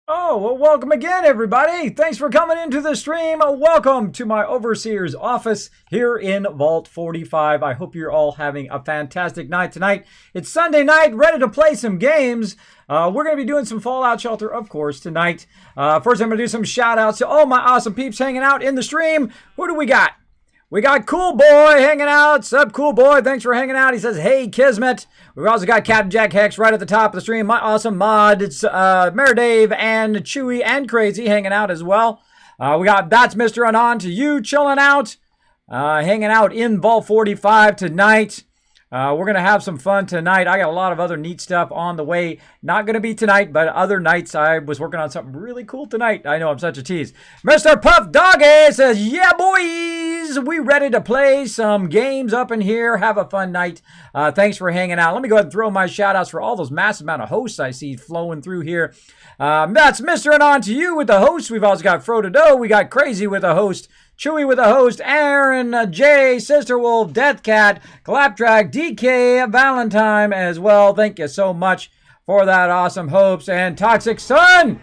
Oh, well, welcome again, everybody. Thanks for coming into the stream. Welcome to my overseer's office here in Vault 45. I hope you're all having a fantastic night tonight. It's Sunday night, ready to play some games. We're going to be doing some Fallout Shelter, of course, tonight. First, I'm going to do some shout-outs to all my awesome peeps hanging out in the stream. Who do we got? We got Cool Boy hanging out. Sup, Cool Boy? Thanks for hanging out. He says, hey, Kismet. We've also got Captain Jack Hex right at the top of the stream. My awesome mod. It's Mayor Dave and Chewy and Crazy hanging out as well. We got That's Mr. Anon to you chilling out. Hanging out in Vault 45 tonight. We're going to have some fun tonight. I got a lot of other neat stuff on the way. Not going to be tonight, but other nights. I was working on something really cool tonight. I know I'm such a tease. Mr. Puff Doggy says, yeah, boys, we ready to play some games up in here. Have a fun night. Thanks for hanging out. Let me go ahead and throw my shout outs for all those massive amount of hosts I see flowing through here. That's Mr. and on to you with the host. We've also got Frodo Doe. We got Crazy with the host. Chewy with a host, Aaron, Jay, Sister Wolf, Deathcat, Claptrack, DK, Valentine as well. Thank you so much for that awesome hopes. And Toxic Sun,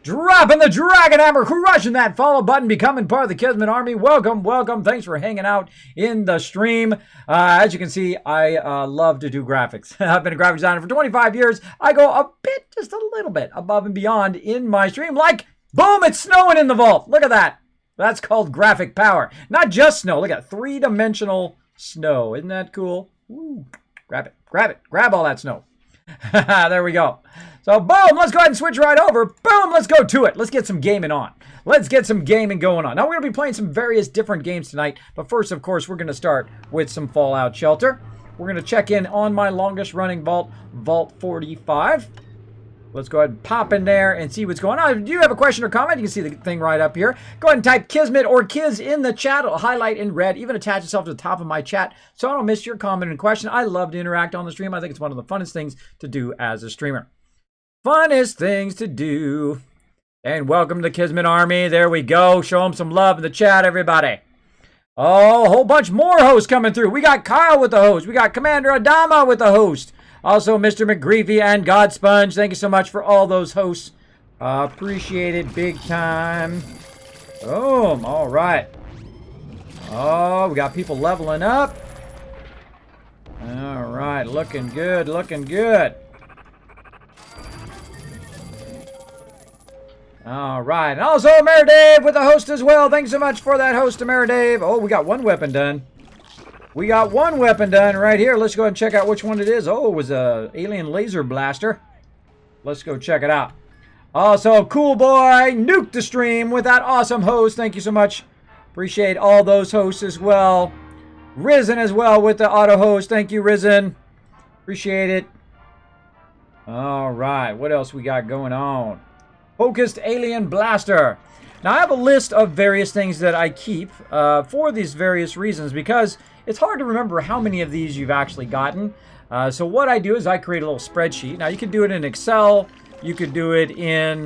dropping the Dragon Hammer, crushing that follow button, becoming part of the Kismet Army. Welcome, welcome. Thanks for hanging out in the stream. As you can see, I love to do graphics. I've been a graphic designer for 25 years. I go a bit, just a little bit above and beyond in my stream. Like, boom, it's snowing in the vault. Look at that. That's called graphic power. Not just snow. Look at three-dimensional snow. Isn't that cool? Ooh, grab it. Grab it. Grab all that snow. There we go. So, boom. Let's go ahead and switch right over. Boom. Let's go to it. Let's get some gaming on. Let's get some gaming going on. Now, we're going to be playing some various different games tonight. But first, of course, we're going to start with some Fallout Shelter. We're going to check in on my longest-running vault, Vault 45. Let's go ahead and pop in there and see what's going on. If you have a question or comment, you can see the thing right up here. Go ahead and type Kismet or Kiz in the chat. It'll highlight in red. Even attach itself to the top of my chat so I don't miss your comment and question. I love to interact on the stream. I think it's one of the funnest things to do as a streamer. Funnest things to do. And welcome to the Kismet Army. There we go. Show them some love in the chat, everybody. Oh, a whole bunch more hosts coming through. We got Kyle with the host. We got Commander Adama with the host. Also, Mr. McGreevy and God Sponge, thank you so much for all those hosts. Appreciate it big time. Boom, all right. Oh, we got people leveling up. All right, looking good, looking good. All right, and also Mayor Dave with the host as well. Thanks so much for that host, Mayor Dave. Oh, we got one weapon done. We got one weapon done right here. Let's go ahead and check out which one it is. Oh, it was a alien laser blaster. Let's go check it out. Also, Cool Boy nuked the stream with that awesome host. Thank you so much. Appreciate all those hosts as well. Risen as well with the auto host. Thank you, Risen. Appreciate it. All right, what else we got going on? Focused Alien Blaster. Now, I have a list of various things that I keep for these various reasons because it's hard to remember how many of these you've actually gotten. So what I do is I create a little spreadsheet. Now, you can do it in Excel. You could do it in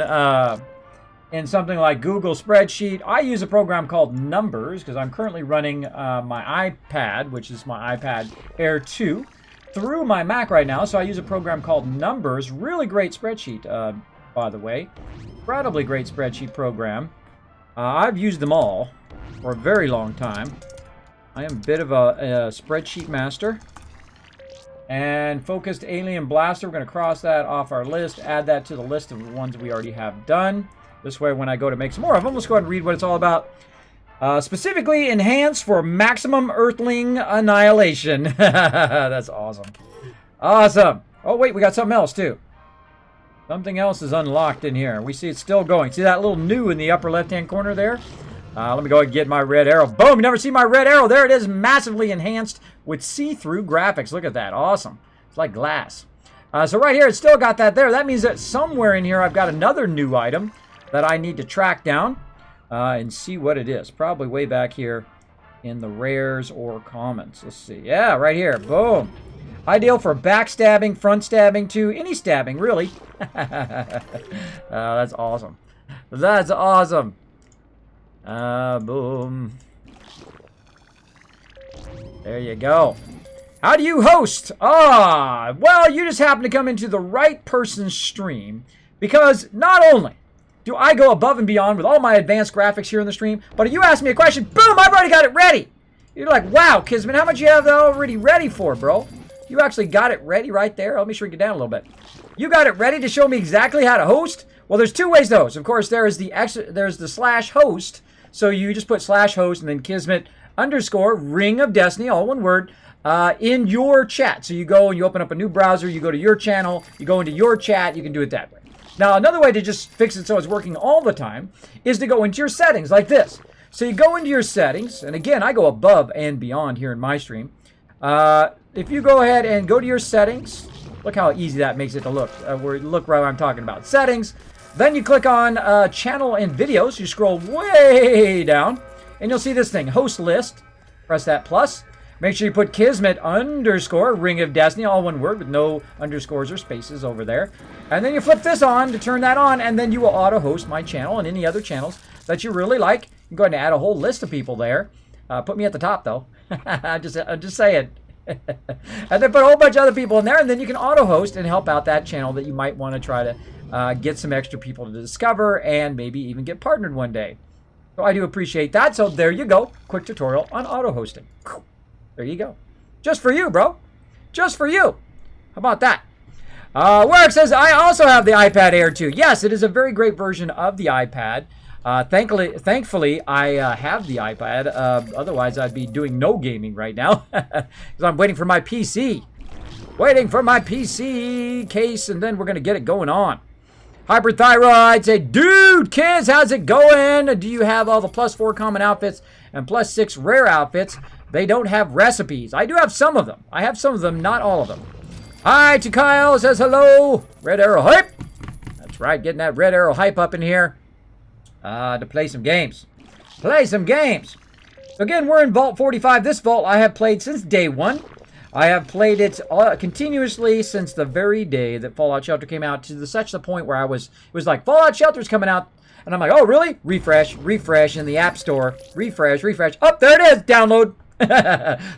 something like Google Spreadsheet. I use a program called Numbers because I'm currently running my iPad, which is my iPad Air 2, through my Mac right now. So I use a program called Numbers. Really great spreadsheet, by the way. Incredibly great spreadsheet program. I've used them all for a very long time. I am a bit of a spreadsheet master. And Focused Alien Blaster, we're going to cross that off our list, add that to the list of the ones we already have done. This way, when I go to make some more of them, let's go ahead and read what it's all about. Specifically enhanced for maximum Earthling annihilation. That's awesome. Awesome. Oh, wait, we got something else, too. Something else is unlocked in here. We see it's still going. See that little new in the upper left-hand corner there? Let me go ahead and get my red arrow. Boom! You never see my red arrow. There it is, massively enhanced with see-through graphics. Look at that. Awesome. It's like glass. So right here, it's still got that there. That means that somewhere in here, I've got another new item that I need to track down and see what it is. Probably way back here in the rares or commons. Let's see. Yeah, right here. Boom. Ideal for backstabbing, front stabbing, too. Any stabbing, really. That's awesome. That's awesome. Boom. There you go. How do you host? Well, you just happen to come into the right person's stream because not only do I go above and beyond with all my advanced graphics here in the stream. But if you ask me a question, boom, I've already got it ready. You're like, wow, Kismet, how much you have that already ready for, bro? You actually got it ready right there. Let me shrink it down a little bit. You got it ready to show me exactly how to host? Well, there's two ways to host. Of course, there's the /host. So you just put /host and then Kismet _ Ring of Destiny, all one word, in your chat. So you go and you open up a new browser, you go to your channel, you go into your chat, you can do it that way. Now, another way to just fix it so it's working all the time is to go into your settings like this. So you go into your settings, and again, I go above and beyond here in my stream. If you go ahead and go to your settings, look how easy that makes it to look. Look right what I'm talking about. Settings. Then you click on channel and videos. You scroll way down, and you'll see this thing, host list. Press that plus. Make sure you put Kismet _ Ring of Destiny, all one word with no underscores or spaces over there. And then you flip this on to turn that on, and then you will auto-host my channel and any other channels that you really like. You can go ahead and add a whole list of people there. Put me at the top, though. I'm just saying. And then put a whole bunch of other people in there, and then you can auto-host and help out that channel that you might want to try to get some extra people to discover and maybe even get partnered one day. So I do appreciate that. So there you go. Quick tutorial on auto-hosting. There you go. Just for you, bro. Just for you. How about that? Warwick says, I also have the iPad Air 2. Yes, it is a very great version of the iPad. Thankfully, I have the iPad. Otherwise, I'd be doing no gaming right now. Because I'm waiting for my PC. Waiting for my PC case, and then we're going to get it going on. Hyperthyroid say, dude, kids, how's it going? Do you have all the +4 common outfits and +6 rare outfits? They don't have recipes. I do have some of them. I have some of them, not all of them. Hi to Kyle, says hello. Red Arrow Hype. That's right, getting that Red Arrow Hype up in here to play some games. Play some games. So again, we're in Vault 45. This vault I have played since day one. I have played it continuously since the very day that Fallout Shelter came out, to such the point where it was like, Fallout Shelter's coming out. And I'm like, oh, really? Refresh in the App Store. Refresh. Oh, there it is. Download.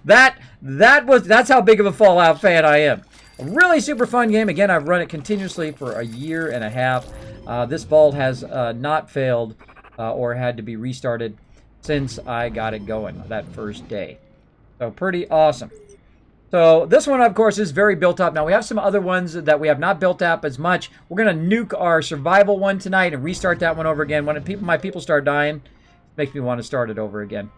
That's how big of a Fallout fan I am. A really super fun game. Again, I've run it continuously for a year and a half. This vault has not failed or had to be restarted since I got it going that first day. So pretty awesome. So this one, of course, is very built up. Now, we have some other ones that we have not built up as much. We're going to nuke our survival one tonight and restart that one over again. When my people start dying, it makes me want to start it over again.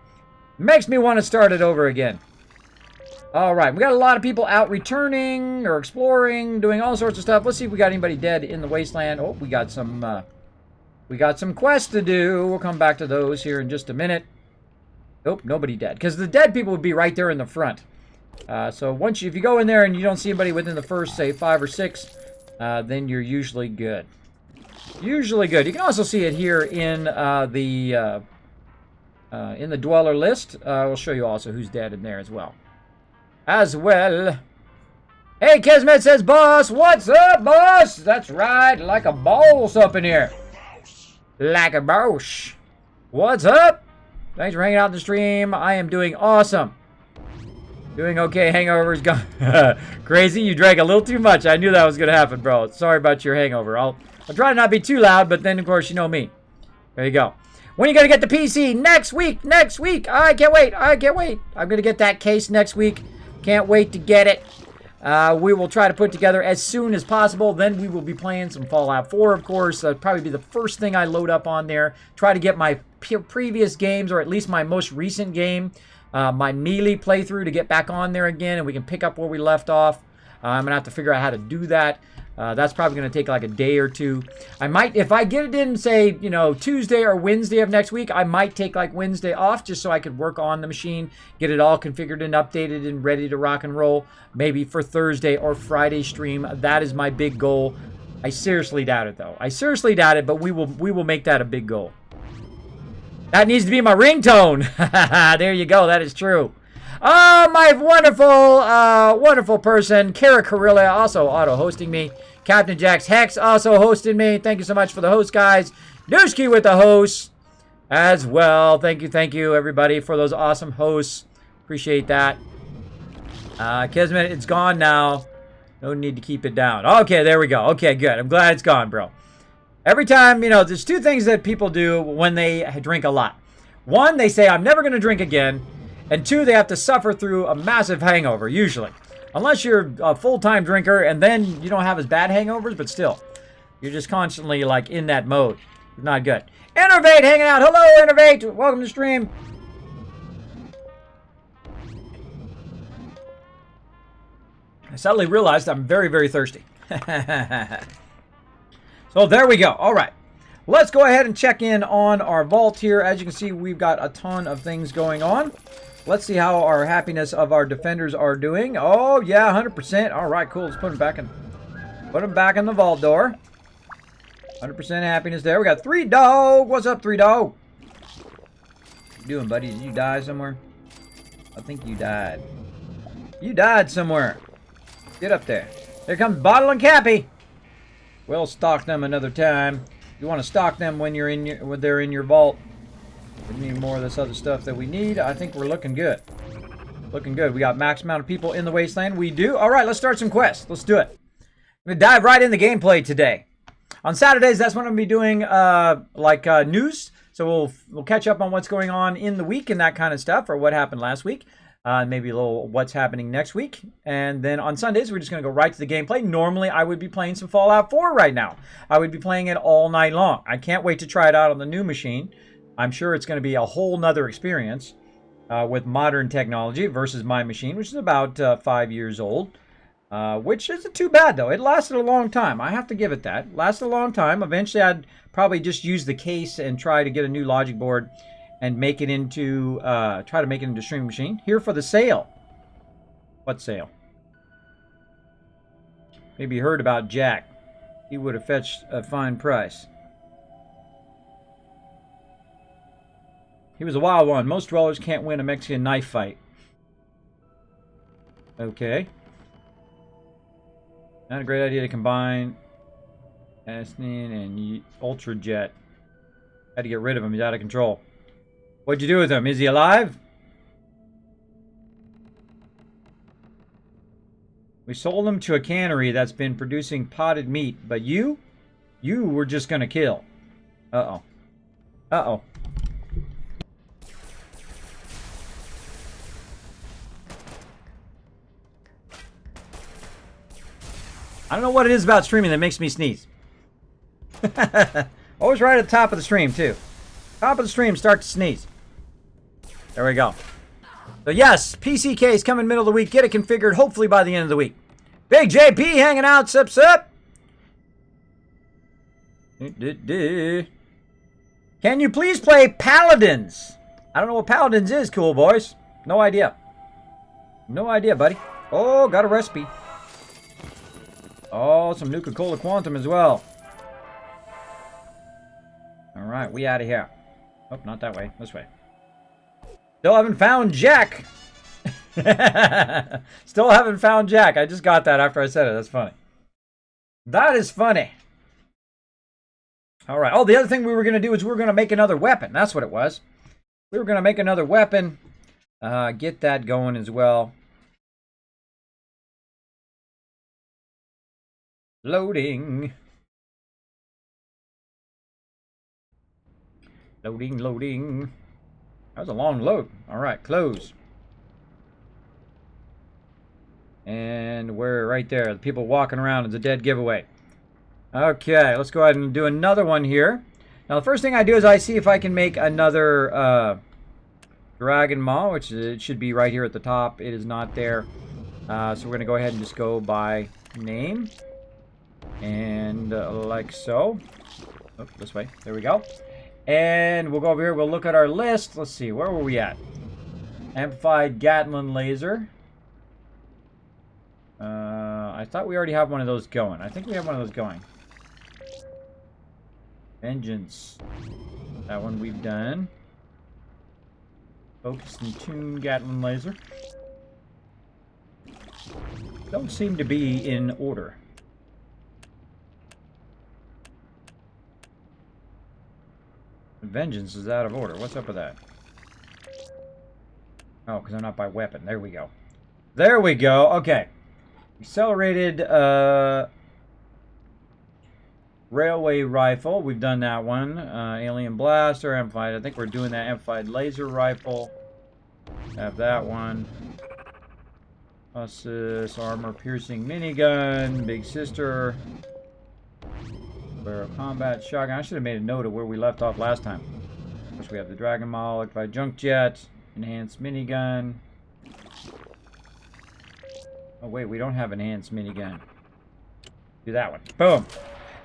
All right, we got a lot of people out returning or exploring, doing all sorts of stuff. Let's see if we got anybody dead in the wasteland. Oh, we got some quests to do. We'll come back to those here in just a minute. Nope, nobody dead, because the dead people would be right there in the front. So if you go in there and you don't see anybody within the first, say, 5 or 6, then you're usually good. You can also see it here in the dweller list. We'll show you also who's dead in there as well. Hey, Kismet says, boss. What's up, boss? That's right, like a boss up in here. Like a boss. What's up? Thanks for hanging out in the stream. I am doing awesome. Doing okay. Hangover's gone. Crazy, you drank a little too much. I knew that was going to happen, bro. Sorry about your hangover. I'll try to not be too loud, but then, of course, you know me. There you go. When are you going to get the PC? Next week. I can't wait. I'm going to get that case next week. Can't wait to get it. We will try to put it together as soon as possible. Then we will be playing some Fallout 4, of course. That'll probably be the first thing I load up on there. Try to get my previous games, or at least my most recent game, my melee playthrough, to get back on there again, and we can pick up where we left off. I'm going to have to figure out how to do that. That's probably going to take like a day or two. I might, if I get it in, say, Tuesday or Wednesday of next week, I might take like Wednesday off just so I could work on the machine, get it all configured and updated and ready to rock and roll. Maybe for Thursday or Friday stream. That is my big goal. I seriously doubt it, though. But we will make that a big goal. That needs to be my ringtone. There you go. That is true. Oh, my wonderful person, Kara Carilla, also auto-hosting me. Captain Jax Hex also hosted me. Thank you so much for the host, guys. Dusky with the hosts as well. Thank you, everybody, for those awesome hosts. Appreciate that. Kismet, it's gone now. No need to keep it down. Okay, there we go. Okay, good. I'm glad it's gone, bro. Every time, there's two things that people do when they drink a lot. One, they say, I'm never going to drink again. And two, they have to suffer through a massive hangover, usually. Unless you're a full-time drinker, and then you don't have as bad hangovers, but still. You're just constantly, like, in that mode. Not good. Innervate hanging out. Hello, Innervate. Welcome to the stream. I suddenly realized I'm very, very thirsty. So there we go. All right. Let's go ahead and check in on our vault here. As you can see, we've got a ton of things going on. Let's see how our happiness of our defenders are doing. Oh, yeah, 100%. All right, cool. Let's put them back in the vault door. 100% happiness there. We got 3 Dog. What's up, 3 Dog? What you doing, buddy? Did you die somewhere? I think you died. You died somewhere. Get up there. Here comes Bottle and Cappy. We'll stock them another time. You want to stock them when they're in your vault. We need more of this other stuff that we need. I think we're looking good. Looking good. We got max amount of people in the wasteland. We do. All right, let's start some quests. Let's do it. I'm going to dive right in the gameplay today. On Saturdays, that's when I'm going to be doing news. So we'll catch up on what's going on in the week and that kind of stuff, or what happened last week. Maybe a little what's happening next week. And then on Sundays, we're just going to go right to the gameplay. Normally, I would be playing some Fallout 4 right now. I would be playing it all night long. I can't wait to try it out on the new machine. I'm sure it's going to be a whole nother experience with modern technology versus my machine, which is about 5 years old. Which isn't too bad, though. It lasted a long time. I have to give it that. Lasted a long time. Eventually, I'd probably just use the case and try to get a new logic board and make it into, try to make it into streaming machine. Here for the sale. What sale? Maybe you heard about Jack. He would have fetched a fine price. He was a wild one. Most dwellers can't win a Mexican knife fight. Okay. Not a great idea to combine Asnin and Ultra Jet. Had to get rid of him. He's out of control. What'd you do with him? Is he alive? We sold him to a cannery that's been producing potted meat, but you were just gonna kill. Uh-oh. Uh-oh. I don't know what it is about streaming that makes me sneeze. Always right at the top of the stream, too. Top of the stream, start to sneeze. There we go. So yes, PC case coming middle of the week. Get it configured, hopefully by the end of the week. Big JP hanging out, sup. Can you please play Paladins? I don't know what Paladins is, cool boys. No idea. No idea, buddy. Oh, got a recipe. Oh, some Nuka-Cola Quantum as well. Alright, we out of here. Oh, not that way. This way. Still haven't found Jack. Still haven't found Jack. I just got that after I said it. That's funny. That is funny. Alright. Oh, the other thing we were going to do is we were going to make another weapon. That's what it was. We were going to make another weapon. Get that going as well. Loading. Loading. That was a long load. Alright, close. And we're right there. The people walking around is a dead giveaway. Okay, let's go ahead and do another one here. Now, the first thing I do is I see if I can make another Dragon Maw, which it should be right here at the top. It is not there. So we're going to go ahead and just go by name. And like so. Oh, this way. There we go. And we'll go over here. We'll look at our list. Let's see. Where were we at? Amplified Gatling Laser. I thought we already have one of those going. I think we have one of those going. Vengeance. That one we've done. Focus and tune Gatling Laser. Don't seem to be in order. Vengeance is out of order. What's up with that? Oh, because I'm not by weapon. There we go. There we go. Okay. Accelerated Railway rifle. We've done that one. Alien blaster, amplified. I think we're doing that amplified laser rifle. Have that one. This armor piercing minigun. Big sister. Barrel combat shotgun. I should have made a note of where we left off last time. Of course, we have the Dragon Maul, electrified junk jet, enhanced minigun. Oh wait, we don't have enhanced minigun. Do that one. Boom.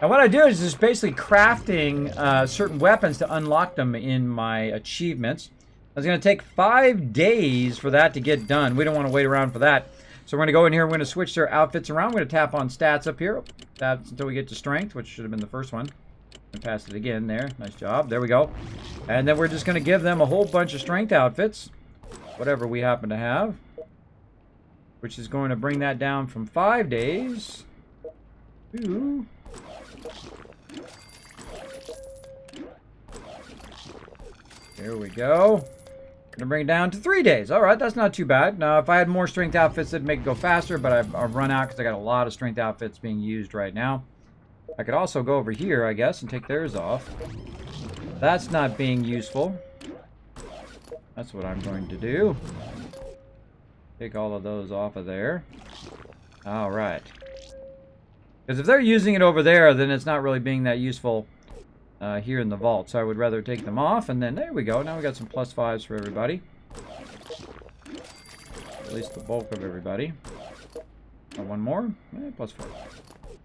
And what I do is just basically crafting certain weapons to unlock them in my achievements. It's going to take 5 days for that to get done. We don't want to wait around for that. So we're going to go in here. We're going to switch their outfits around. We're going to tap on stats up here. Tap until we get to strength, which should have been the first one. And pass it again there. Nice job. There we go. And then we're just going to give them a whole bunch of strength outfits. Whatever we happen to have. Which is going to bring that down from 5 days to... There we go. Gonna bring it down to 3 days. All right, that's not too bad. Now, if I had more strength outfits, it'd make it go faster, but I've run out because I got a lot of strength outfits being used right now. I could also go over here, I guess, and take theirs off. That's not being useful. That's what I'm going to do. Take all of those off of there. All right. Because if they're using it over there, then it's not really being that useful here in the vault. So I would rather take them off, and then there we go. Now we got some +5s for everybody. At least the bulk of everybody. One more. +4.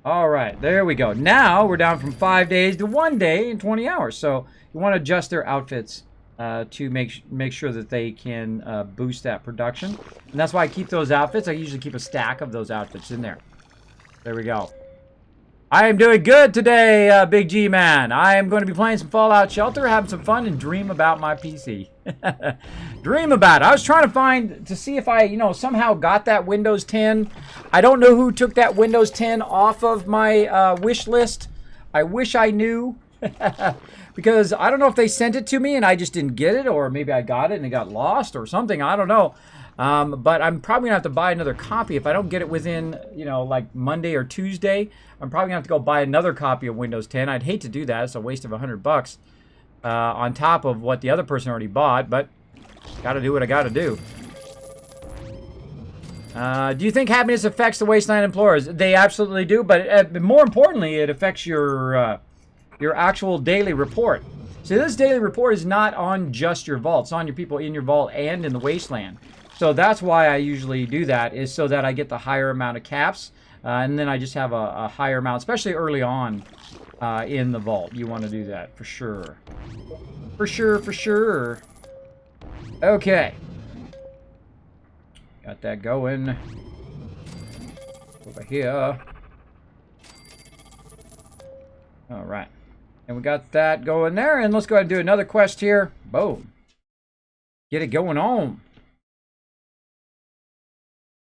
All right, there we go. Now we're down from 5 days to 1 day and 20 hours. So you want to adjust their outfits to make sure that they can boost that production. And that's why I keep those outfits. I usually keep a stack of those outfits in there. There we go. I am doing good today, Big G Man. I am going to be playing some Fallout Shelter, having some fun, and dream about my PC. Dream about it. I was trying to see if I, somehow got that Windows 10. I don't know who took that Windows 10 off of my wish list. I wish I knew. Because I don't know if they sent it to me and I just didn't get it, or maybe I got it and it got lost or something. I don't know. But I'm probably gonna have to buy another copy if I don't get it within, like Monday or Tuesday. I'm probably gonna have to go buy another copy of Windows 10. I'd hate to do that. It's a waste of $100 on top of what the other person already bought. But gotta do what I gotta do. Do you think happiness affects the Wasteland Explorers? They absolutely do. But more importantly, it affects your actual daily report. So this daily report is not on just your vault. It's on your people in your vault and in the Wasteland. So that's why I usually do that, is so that I get the higher amount of caps. And then I just have a higher amount, especially early on in the vault. You want to do that, for sure. For sure, for sure. Okay. Got that going. Over here. All right. And we got that going there. And let's go ahead and do another quest here. Boom. Get it going on.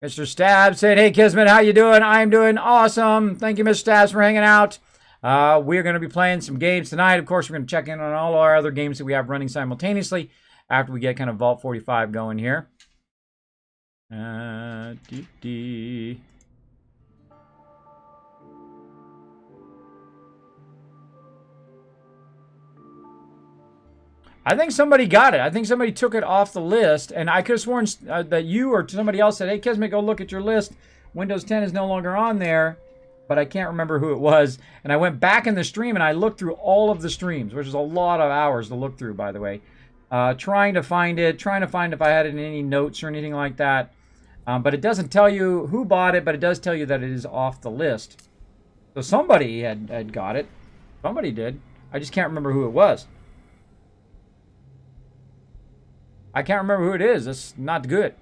Mr. Stabs said, "Hey, Kismet, how you doing?" I'm doing awesome. Thank you, Mr. Stabs, for hanging out. We're going to be playing some games tonight. Of course, we're going to check in on all our other games that we have running simultaneously after we get kind of Vault 45 going here. I think somebody got it. I think somebody took it off the list, and I could have sworn that you or somebody else said, "Hey, Kismet, go look at your list. Windows 10 is no longer on there," but I can't remember who it was. And I went back in the stream, and I looked through all of the streams, which is a lot of hours to look through, by the way, trying to find it, trying to find if I had any notes or anything like that. But it doesn't tell you who bought it, but it does tell you that it is off the list. So somebody had got it. Somebody did. I just can't remember who it was. I can't remember who it is. That's not good.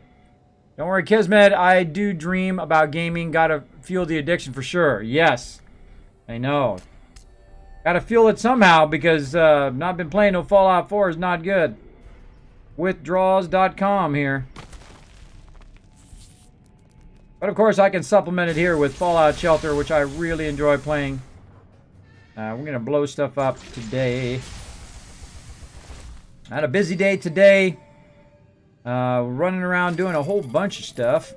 Don't worry, Kismet. I do dream about gaming. Gotta fuel the addiction for sure. Yes. I know. Gotta fuel it somehow because not been playing no Fallout 4 is not good. Withdraws.com here. But of course, I can supplement it here with Fallout Shelter, which I really enjoy playing. We're going to blow stuff up today. I had a busy day today. Running around doing a whole bunch of stuff.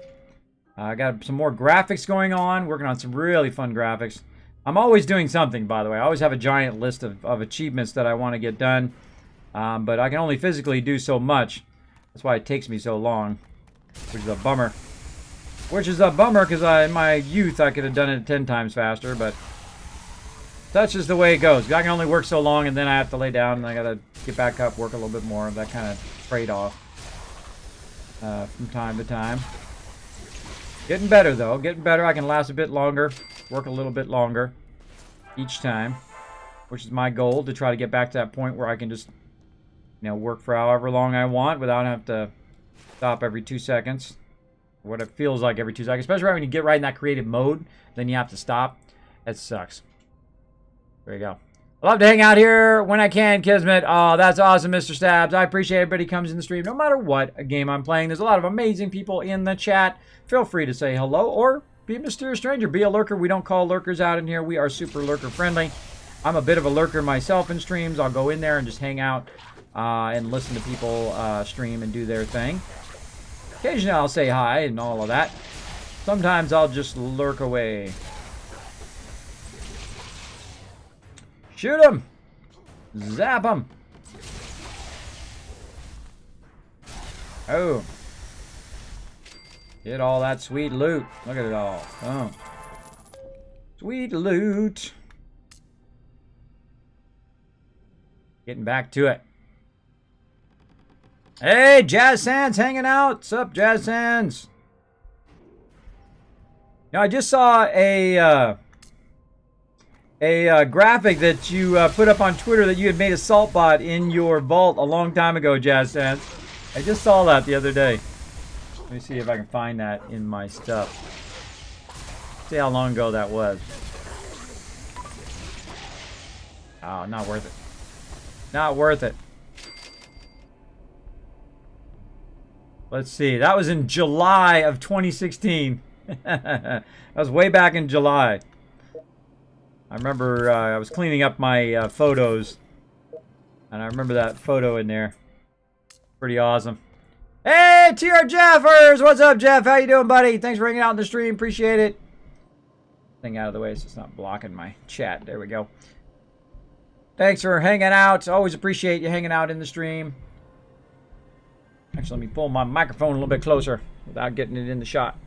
I got some more graphics going on. Working on some really fun graphics. I'm always doing something, by the way. I always have a giant list of achievements that I want to get done. But I can only physically do so much. That's why it takes me so long, which is a bummer. Which is a bummer because in my youth I could have done it 10 times faster, but that's just the way it goes. I can only work so long and then I have to lay down and I got to get back up, work a little bit more. That kind of trade-off from time to time. Getting better, though. Getting better. I can last a bit longer, work a little bit longer each time, which is my goal, to try to get back to that point where I can just, you know, work for however long I want without having to stop every 2 seconds. What it feels like every 2 seconds, especially right when you get right in that creative mode, then you have to stop. That sucks. There you go. I love to hang out here when I can, Kismet. Oh, that's awesome, Mr. Stabs. I appreciate everybody comes in the stream, no matter what a game I'm playing. There's a lot of amazing people in the chat. Feel free to say hello or be a mysterious stranger. Be a lurker. We don't call lurkers out in here. We are super lurker friendly. I'm a bit of a lurker myself in streams. I'll go in there and just hang out and listen to people stream and do their thing. Occasionally I'll say hi and all of that. Sometimes I'll just lurk away. Shoot him! Zap him! Oh. Get all that sweet loot. Look at it all. Oh. Sweet loot. Getting back to it. Hey, Jazz Sands hanging out. What's up, Jazz Sands? Now, I just saw a graphic that you put up on Twitter that you had made a salt bot in your vault a long time ago, Jazz Sands. I just saw that the other day. Let me see if I can find that in my stuff. See how long ago that was. Oh, not worth it. Not worth it. Let's see. That was in July of 2016. That was way back in July. I remember I was cleaning up my photos. And I remember that photo in there. Pretty awesome. Hey, TR Jeffers! What's up, Jeff? How you doing, buddy? Thanks for hanging out in the stream. Appreciate it. Thing out of the way so it's not blocking my chat. There we go. Thanks for hanging out. Always appreciate you hanging out in the stream. Actually, let me pull my microphone a little bit closer without getting it in the shot.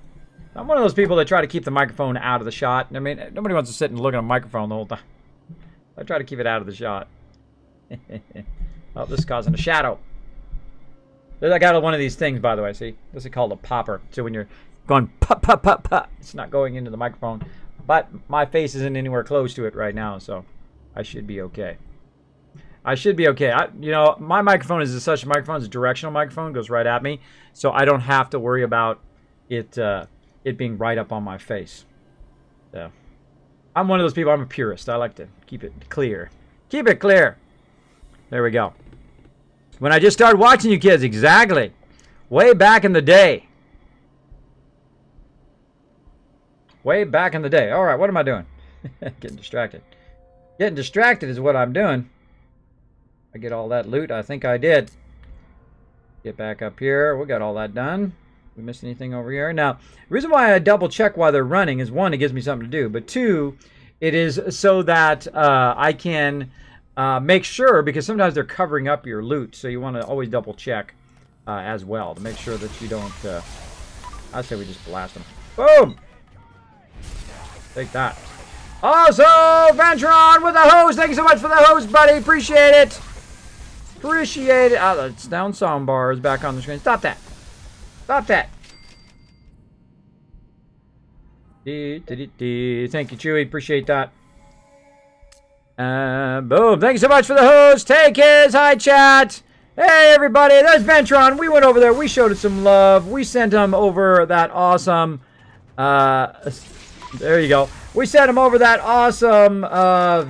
I'm one of those people that try to keep the microphone out of the shot. I mean, nobody wants to sit and look at a microphone the whole time. I try to keep it out of the shot. Oh, this is causing a shadow. I got one of these things, by the way. See, this is called a popper. So when you're going pop, pop, pop, pop, it's not going into the microphone. But my face isn't anywhere close to it right now, so I should be okay. I should be okay. You know, my microphone is such a microphone. It's a directional microphone. It goes right at me. So I don't have to worry about it it being right up on my face. So I'm one of those people. I'm a purist. I like to keep it clear. Keep it clear. There we go. When I just started watching you kids. Exactly. Way back in the day. Way back in the day. All right, what am I doing? Getting distracted. Getting distracted is what I'm doing. I get all that loot? I think I did. Get back up here. We got all that done. We missed anything over here? Now, the reason why I double check while they're running is, one, it gives me something to do. But two, it is so that I can make sure, because sometimes they're covering up your loot. So you want to always double check as well to make sure that you don't... I say we just blast them. Boom! Take that. Also, Ventron with the host. Thank you so much for the host, buddy. Appreciate it. Appreciate it. Oh, it's down soundbar is back on the screen. Stop that. Stop that. Thank you, Chewy. Appreciate that. Boom. Thank you so much for the host. Hey, kids. Hi, chat. Hey, everybody. There's Ventron. We went over there. We showed it some love. We sent him over that awesome... there you go. We sent him over that awesome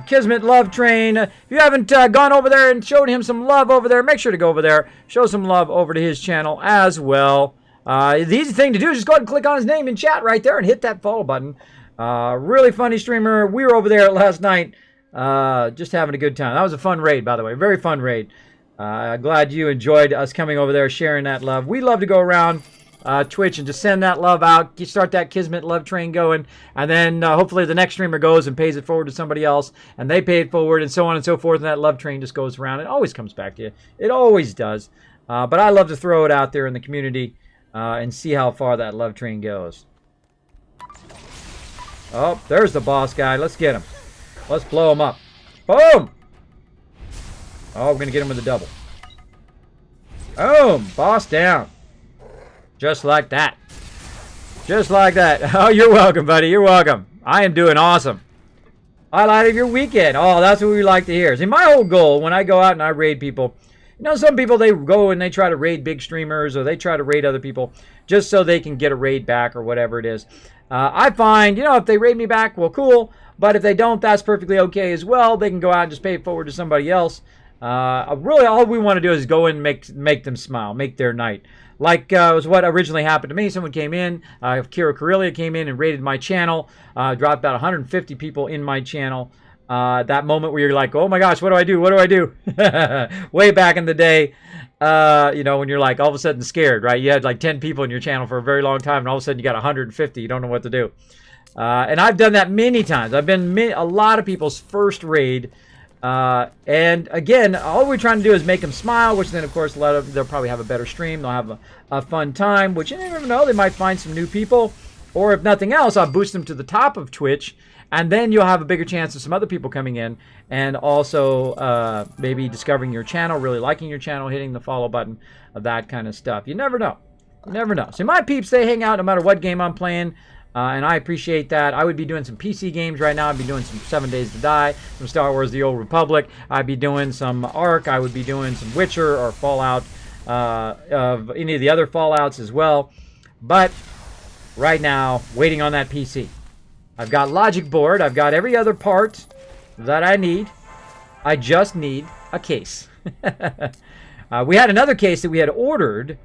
Kismet love train. If you haven't gone over there and showed him some love over there, make sure to go over there. Show some love over to his channel as well. The easy thing to do is just go ahead and click on his name in chat right there and hit that follow button. Really funny streamer. We were over there last night just having a good time. That was a fun raid, by the way. Very fun raid. Glad you enjoyed us coming over there, sharing that love. We love to go around Twitch and just send that love out. You start that Kismet love train going, and then hopefully the next streamer goes and pays it forward to somebody else, and they pay it forward, and so on and so forth, and that love train just goes around. It always comes back to you. It always does. But I love to throw it out there in the community and see how far that love train goes. Oh, there's the boss guy. Let's get him. Let's blow him up. Boom! Oh, we're going to get him with a double. Boom! Boss down. Just like that. Just like that. Oh, you're welcome, buddy. You're welcome. I am doing awesome. Highlight of your weekend. Oh, that's what we like to hear. See, my whole goal when I go out and I raid people, you know, some people, they go and they try to raid big streamers or they try to raid other people just so they can get a raid back or whatever it is. I find, you know, if they raid me back, well, cool. But if they don't, that's perfectly okay as well. They can go out and just pay it forward to somebody else. Really, all we want to do is go and make them smile, make their night. Like was what originally happened to me. Someone came in, Kira Corellia came in and raided my channel, dropped about 150 people in my channel. That moment where you're like, oh my gosh, what do I do? What do I do? Way back in the day, you know, when you're like all of a sudden scared, right? You had like 10 people in your channel for a very long time, and all of a sudden you got 150. You don't know what to do. And I've done that many times. I've been a lot of people's first raid. And again, all we're trying to do is make them smile, which then of course they'll probably have a better stream. They'll have a fun time, which you never know, they might find some new people, or if nothing else, I'll boost them to the top of Twitch, and then you'll have a bigger chance of some other people coming in and also maybe discovering your channel, really liking your channel, hitting the follow button, that kind of stuff. You never know. You never know. See, my peeps, they hang out no matter what game I'm playing. And I appreciate that. I would be doing some PC games right now. I'd be doing some 7 Days to Die, some Star Wars The Old Republic. I'd be doing some Ark. I would be doing some Witcher or Fallout, of any of the other Fallouts as well. But right now, waiting on that PC. I've got Logic Board. I've got every other part that I need. I just need a case. We had another case that we had ordered,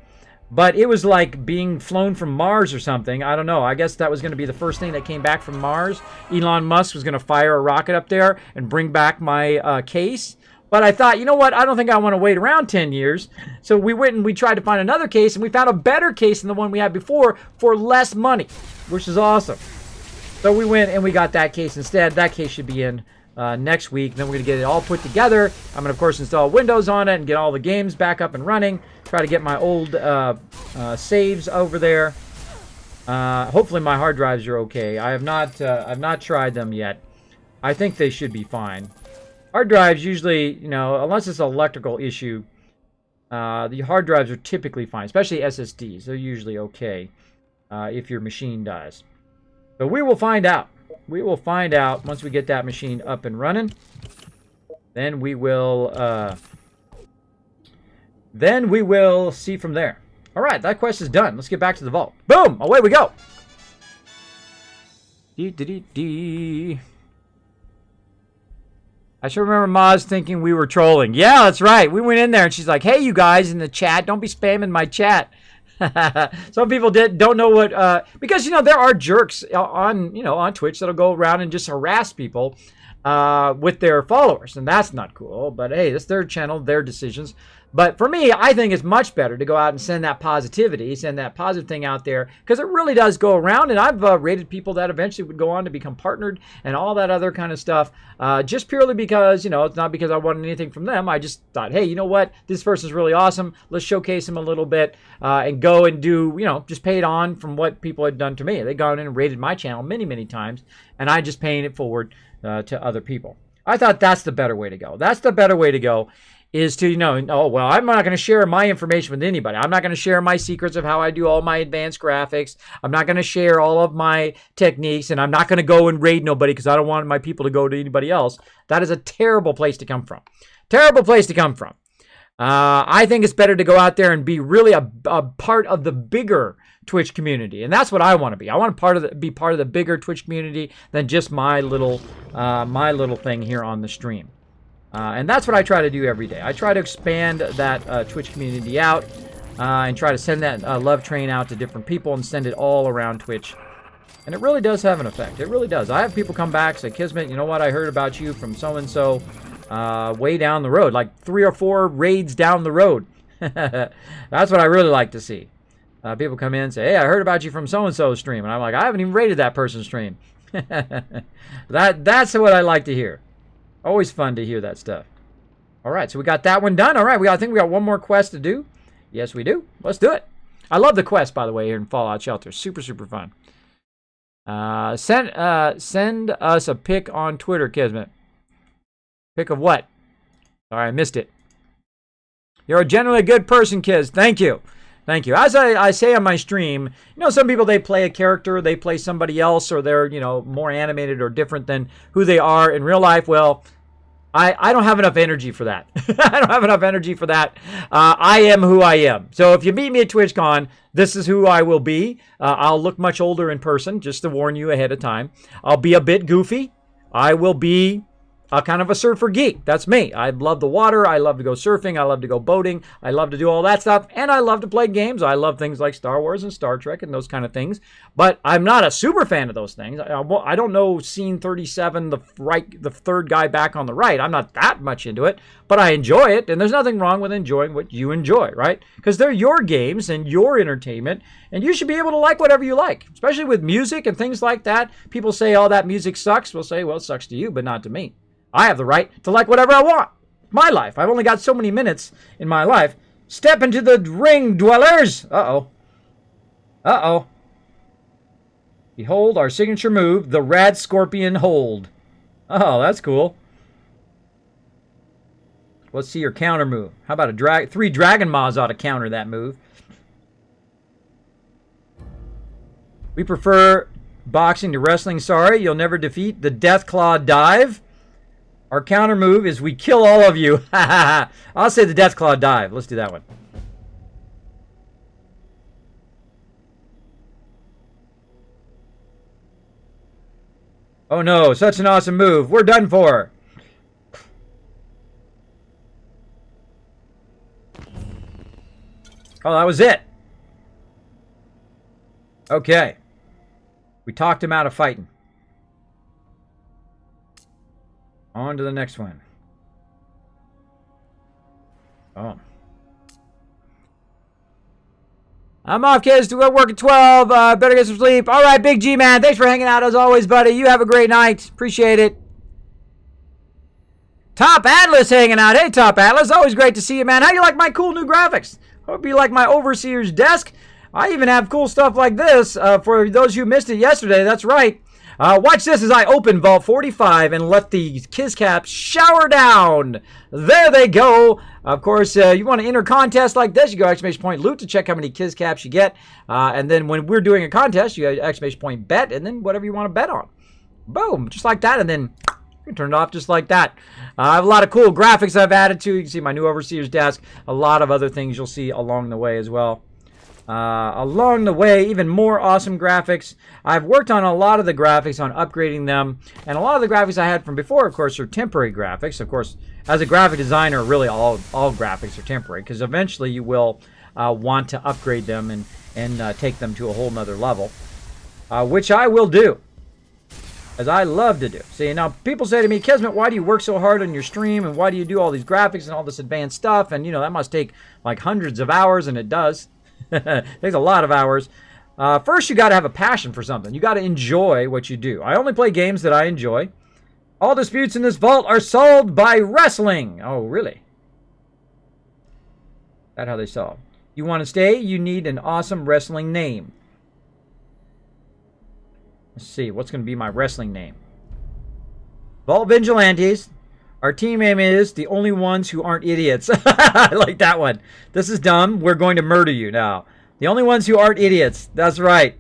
but it was like being flown from Mars or something. I don't know. I guess that was going to be the first thing that came back from Mars. Elon Musk was going to fire a rocket up there and bring back my case. But I thought, you know what? I don't think I want to wait around 10 years. So we went and we tried to find another case, and we found a better case than the one we had before for less money, which is awesome. So we went and we got that case instead. That case should be in next week. Then we're going to get it all put together. I'm going to, of course, install Windows on it and get all the games back up and running. Try to get my old saves over there. Hopefully my hard drives are okay. I've not tried them yet. I think they should be fine. Hard drives usually, you know, unless it's an electrical issue, the hard drives are typically fine, especially SSDs. They're usually okay if your machine dies. But we will find out. We will find out once we get that machine up and running. Then we will see from there. All right, that quest is done. Let's get back to the vault. Boom! Away we go. I should remember Maz thinking we were trolling. Yeah, that's right. We went in there and she's like, "Hey, you guys in the chat, don't be spamming my chat." Some people don't know what because, you know, there are jerks on Twitch that'll go around and just harass people with their followers, and that's not cool. But hey, that's their channel, their decisions. But for me, I think it's much better to go out and send that positivity, send that positive thing out there, because it really does go around. And I've rated people that eventually would go on to become partnered and all that other kind of stuff, just purely because, you know, it's not because I wanted anything from them. I just thought, hey, you know what? This person's really awesome. Let's showcase him a little bit and go and do, you know, just pay it on from what people had done to me. They'd gone in and rated my channel many, many times, and I just paying it forward to other people. I thought that's the better way to go. That's the better way to go. Is to, you know, oh, well, I'm not going to share my information with anybody. I'm not going to share my secrets of how I do all my advanced graphics. I'm not going to share all of my techniques, and I'm not going to go and raid nobody because I don't want my people to go to anybody else. That is a terrible place to come from. Terrible place to come from. I think it's better to go out there and be really a part of the bigger Twitch community, and that's what I want to be. I want to be part of the bigger Twitch community than just my little thing here on the stream. And that's what I try to do every day. I try to expand that Twitch community out and try to send that love train out to different people and send it all around Twitch. And it really does have an effect. It really does. I have people come back, say, Kismet, you know what? I heard about you from so-and-so way down the road, like 3 or 4 raids down the road. That's what I really like to see. People come in and say, hey, I heard about you from so-and-so's stream. And I'm like, I haven't even rated that person's stream. That's what I like to hear. Always fun to hear that stuff. All right, so we got that one done. All right, I think we got one more quest to do. Yes, we do. Let's do it. I love the quest, by the way, here in Fallout Shelter. Super, super fun. Send us a pic on Twitter, Kismet. Pic of what? Sorry, I missed it. You're generally a good person, Kiz. Thank you. Thank you. As I say on my stream, you know, some people, they play a character, they play somebody else, or they're, you know, more animated or different than who they are in real life. Well, I don't have enough energy for that. I don't have enough energy for that. I am who I am. So if you meet me at TwitchCon, this is who I will be. I'll look much older in person, just to warn you ahead of time. I'll be a bit goofy. I will be kind of a surfer geek. That's me. I love the water. I love to go surfing. I love to go boating. I love to do all that stuff. And I love to play games. I love things like Star Wars and Star Trek and those kind of things. But I'm not a super fan of those things. I don't know Scene 37, the third guy back on the right. I'm not that much into it. But I enjoy it. And there's nothing wrong with enjoying what you enjoy, right? Because they're your games and your entertainment. And you should be able to like whatever you like. Especially with music and things like that. People say, oh, that music sucks. We'll say, well, it sucks to you, but not to me. I have the right to like whatever I want. My life. I've only got so many minutes in my life. Step into the ring, dwellers. Uh-oh. Uh-oh. Behold our signature move, the Rad Scorpion Hold. Oh, that's cool. Let's see your counter move. How about a 3 Dragon Maws ought to counter that move. We prefer boxing to wrestling. Sorry, you'll never defeat the Deathclaw Dive. Our counter move is we kill all of you. I'll say the Deathclaw Dive. Let's do that one. Oh no, such an awesome move. We're done for. Oh, that was it. Okay. We talked him out of fighting. On to the next one. Oh. I'm off, kids, to go work at 12. Better get some sleep. All right, Big G, man. Thanks for hanging out as always, buddy. You have a great night. Appreciate it. Top Atlas hanging out. Hey, Top Atlas. Always great to see you, man. How do you like my cool new graphics? Hope you like my Overseer's desk. I even have cool stuff like this for those who missed it yesterday. That's right. Watch this as I open Vault 45 and let the Kiz Caps shower down. There they go. Of course, you want to enter contest like this, you go !loot to check how many Kiz Caps you get. And then when we're doing a contest, you go !bet, and then whatever you want to bet on. Boom, just like that, and then you can turn it off just like that. I have a lot of cool graphics I've added to. You can see my new Overseer's desk. A lot of other things you'll see along the way as well. Along the way, even more awesome graphics. I've worked on a lot of the graphics, on upgrading them, and a lot of the graphics I had from before, of course, are temporary graphics. Of course, as a graphic designer, really all graphics are temporary, because eventually you will want to upgrade them and take them to a whole nother level, which I will do, as I love to do. See, now people say to me, Kismet, why do you work so hard on your stream, and why do you do all these graphics and all this advanced stuff? And, you know, that must take like hundreds of hours, and it does. It takes a lot of hours. First, you got to have a passion for something. You got to enjoy what you do. I only play games that I enjoy. All disputes in this vault are solved by wrestling. Oh, really? That's how they solve. You want to stay? You need an awesome wrestling name. Let's see. What's going to be my wrestling name? Vault Vigilantes. Our team name is The Only Ones Who Aren't Idiots. I like that one. This is dumb. We're going to murder you now. The Only Ones Who Aren't Idiots. That's right.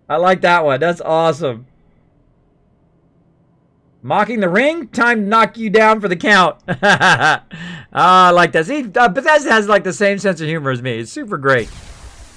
I like that one. That's awesome. Mocking the ring? Time to knock you down for the count. I like that. See, Bethesda has like the same sense of humor as me. It's super great.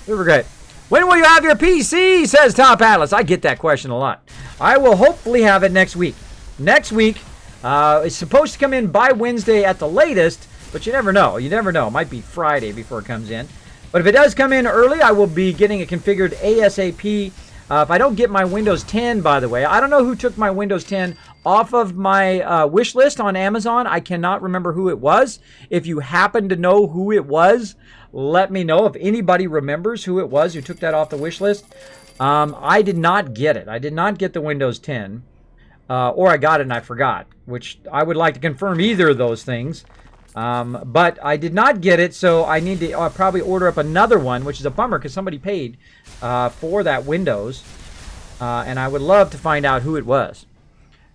Super great. When will you have your PC? Says Top Atlas. I get that question a lot. I will hopefully have it next week. Next week, it's supposed to come in by Wednesday at the latest, but you never know. You never know. It might be Friday before it comes in. But if it does come in early, I will be getting it configured ASAP. If I don't get my Windows 10, by the way, I don't know who took my Windows 10 off of my wish list on Amazon. I cannot remember who it was. If you happen to know who it was, let me know. If anybody remembers who it was who took that off the wish list. I did not get it. I did not get the Windows 10. Or I got it and I forgot, which I would like to confirm either of those things. But I did not get it, so I need to probably order up another one, which is a bummer because somebody paid for that Windows. And I would love to find out who it was.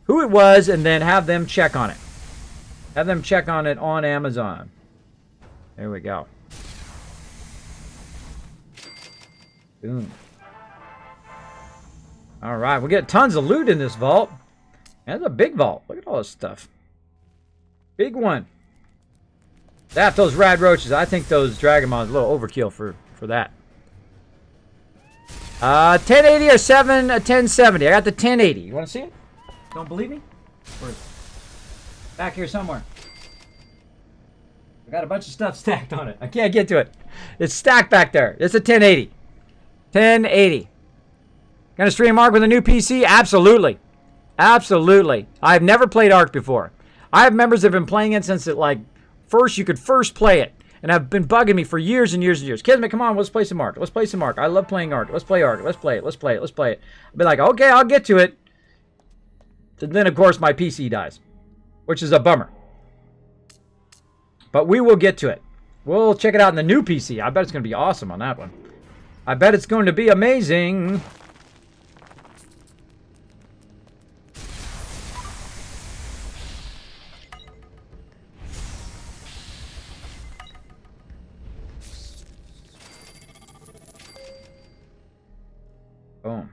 Who it was, and then have them check on it. Have them check on it on Amazon. There we go. Boom. All right, we get tons of loot in this vault. That's a big vault. Look at all this stuff. Big one. Zap those rad roaches. I think those Dragon Balls are a little overkill for that. 1080 or 1070. I got the 1080. You want to see it? Don't believe me? Where is it? Back here somewhere. I got a bunch of stuff stacked on it. I can't get to it. It's stacked back there. It's a 1080. 1080. Gonna stream Ark with a new PC? Absolutely. Absolutely. I've never played Ark before. I have members that have been playing it since you could first play it. And have been bugging me for years and years and years. Kismet, come on, let's play some Ark. Let's play some Ark. I love playing Ark. Let's play Ark. Let's play it. Let's play it. Let's play it. I'll be like, okay, I'll get to it. And then, of course, my PC dies. Which is a bummer. But we will get to it. We'll check it out in the new PC. I bet it's going to be awesome on that one. I bet it's going to be amazing. Boom.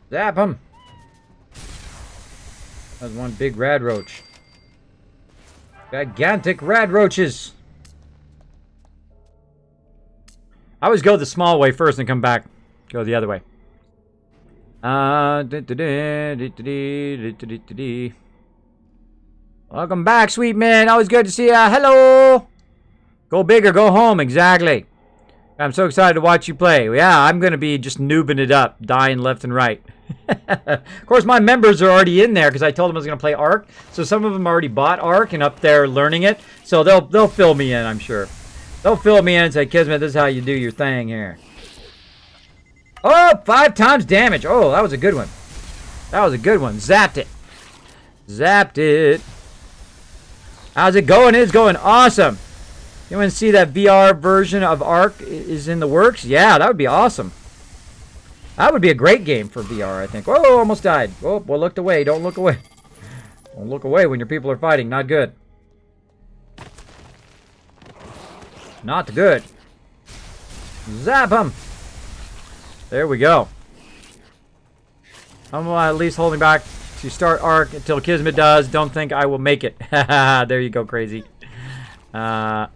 Zap him. That was one big rad roach. Gigantic rad roaches. I always go the small way first and come back. Go the other way. Welcome back, sweet man. Always good to see ya. Hello. Go big or go home. Exactly. I'm so excited to watch you play. Yeah, I'm going to be just noobing it up. Dying left and right. Of course, my members are already in there because I told them I was going to play Ark. So some of them already bought Ark and up there learning it. So they'll fill me in, I'm sure. They'll fill me in and say, Kismet, this is how you do your thing here. Oh, 5 times damage. Oh, that was a good one. That was a good one. Zapped it. Zapped it. How's it going? It's going awesome. You want to see that VR version of Ark is in the works? Yeah, that would be awesome. That would be a great game for VR, I think. Oh, almost died. Oh, well, looked away. Don't look away. Don't look away when your people are fighting. Not good. Not good. Zap him. There we go. I'm at least holding back to start Ark until Kismet does. Don't think I will make it. There you go, crazy. Yes,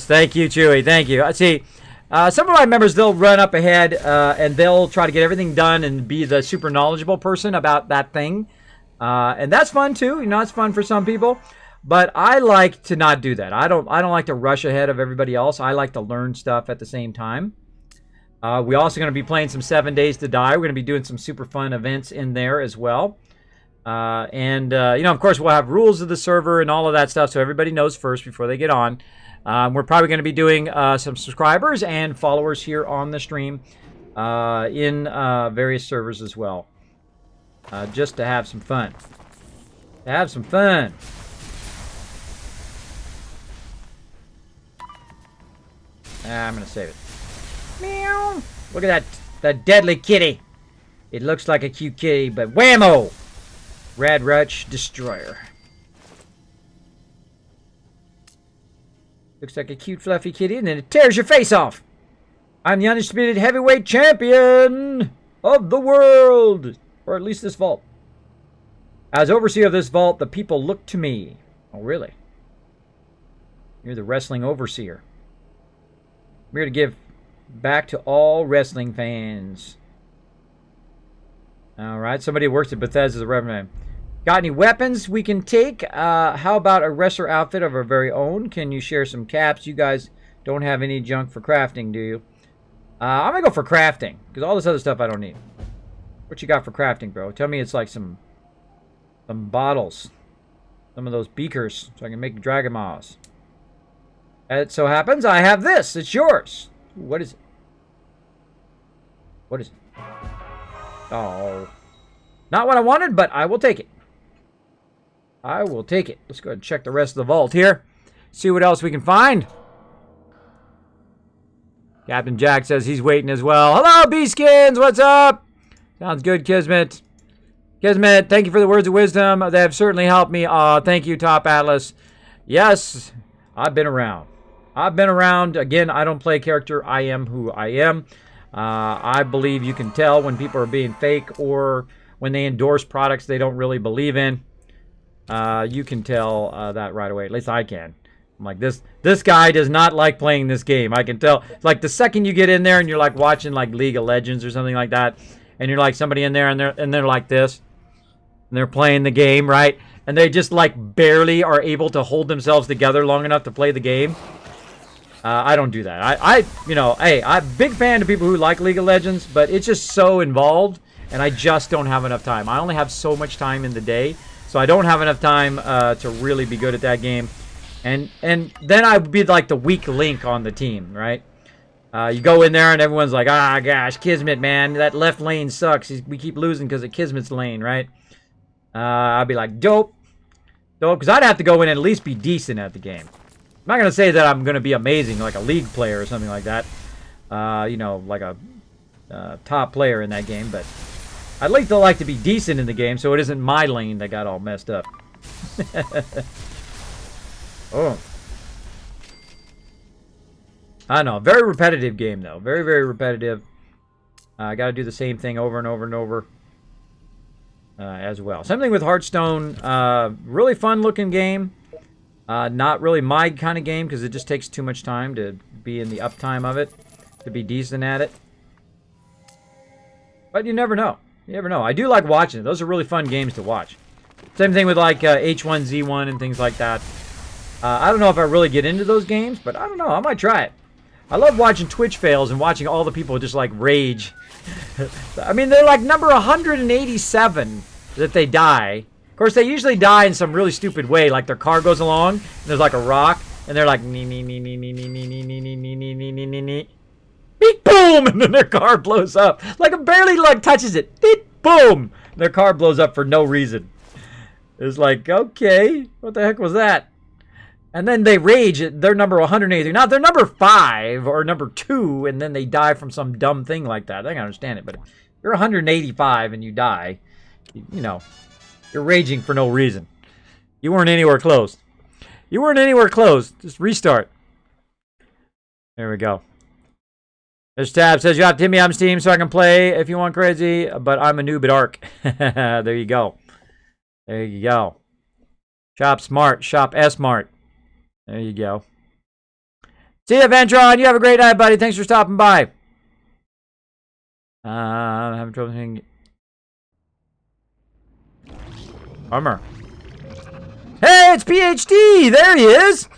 thank you, Chewy. Thank you. See, some of my members, they'll run up ahead and they'll try to get everything done and be the super knowledgeable person about that thing. And that's fun too. You know, it's fun for some people. But I like to not do that. I don't like to rush ahead of everybody else. I like to learn stuff at the same time. We're also going to be playing some 7 Days to Die. We're going to be doing some super fun events in there as well. You know, of course, we'll have rules of the server and all of that stuff so everybody knows first before they get on. We're probably going to be doing some subscribers and followers here on the stream in various servers as well. Just to have some fun. To have some fun. I'm going to save it. Meow. Look at that deadly kitty. It looks like a cute kitty, but whammo! Rad Roach Destroyer. Looks like a cute fluffy kitty, and then it tears your face off. I'm the undisputed heavyweight champion of the world. Or at least this vault. As overseer of this vault, the people look to me. Oh, really? You're the wrestling overseer. I'm here to give back to all wrestling fans. All right, somebody works at Bethesda's a revenue. Got any weapons we can take? How about a wrestler outfit of our very own? Can you share some caps? You guys don't have any junk for crafting, do you? I'm gonna go for crafting, because all this other stuff I don't need. What you got for crafting, bro? Tell me it's like some bottles. Some of those beakers, so I can make Dragon Balls. It so happens I have this. It's yours. What is it? What is it? Oh. Not what I wanted, but I will take it. I will take it. Let's go ahead and check the rest of the vault here. See what else we can find. Captain Jack says he's waiting as well. Hello, B-Skins. What's up? Sounds good, Kismet. Kismet, thank you for the words of wisdom. They have certainly helped me. Thank you, Top Atlas. Yes, I've been around. I've been around. Again, I don't play character. I am who I am. I believe you can tell when people are being fake or when they endorse products they don't really believe in. You can tell that right away. At least I can. I'm like, this guy does not like playing this game. I can tell. It's like the second you get in there and you're like watching like League of Legends or something like that, and you're like somebody in there and they're like this, and they're playing the game, right? And they just like barely are able to hold themselves together long enough to play the game. I don't do that. You know, hey, I'm a big fan of people who like League of Legends, but it's just so involved, and I just don't have enough time. I only have so much time in the day, so I don't have enough time to really be good at that game. And then I would be like the weak link on the team, right? You go in there and everyone's like, ah, gosh, Kismet, man, that left lane sucks. We keep losing because of Kismet's lane, right? I'd be like, dope, because I'd have to go in and at least be decent at the game. I'm not going to say that I'm going to be amazing, like a league player or something like that. You know, like a top player in that game, but I'd like to be decent in the game so it isn't my lane that got all messed up. Oh. I know. Very repetitive game, though. Very, very repetitive. I got to do the same thing over and over and over as well. Same thing with Hearthstone. Really fun-looking game. Not really my kind of game because it just takes too much time to be in the uptime of it, to be decent at it. But you never know. You never know. I do like watching it. Those are really fun games to watch. Same thing with like H1Z1 and things like that. I don't know if I really get into those games, but I don't know. I might try it. I love watching Twitch fails and watching all the people just like rage. I mean, they're like number 187 that they die. Of course, they usually die in some really stupid way, like their car goes along, and there's like a rock, and they're like, nee, nee, nee, nee, nee, nee, nee, nee, nee, nee, nee, nee, nee, nee, nee. Beep, boom, and then their car blows up. Like it barely like touches it. Beep, boom, their car blows up for no reason. It's like, okay, what the heck was that? And then they rage at their number 183. Now, if they're number 5 or number 2, and then they die from some dumb thing like that, I can understand it. But if you're 185 and you die, you know, you're raging for no reason. You weren't anywhere close. You weren't anywhere close. Just restart. There we go. There's Tab says, you have Timmy on Steam so I can play if you want crazy, but I'm a noob at Ark. There you go. There you go. Shop smart. Shop S-Mart. There you go. See ya, Ventron. You have a great night, buddy. Thanks for stopping by. I'm having trouble seeing... Armor. Hey, it's PhD! There he is!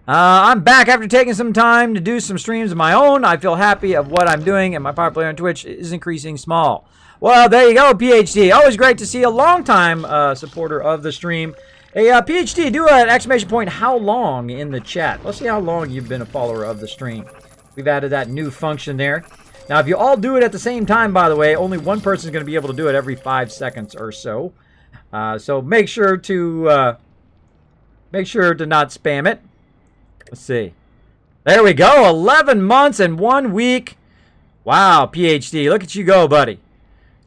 I'm back after taking some time to do some streams of my own. I feel happy of what I'm doing, and my power play on Twitch is increasing small. Well, there you go, PhD. Always great to see a long-time supporter of the stream. Hey, PhD, do an exclamation point how long in the chat. Let's see how long you've been a follower of the stream. We've added that new function there. Now, if you all do it at the same time, by the way, only one person is going to be able to do it every 5 seconds or so. So make sure to not spam it. Let's see. There we go. 11 months and 1 week. Wow, PhD. Look at you go, buddy.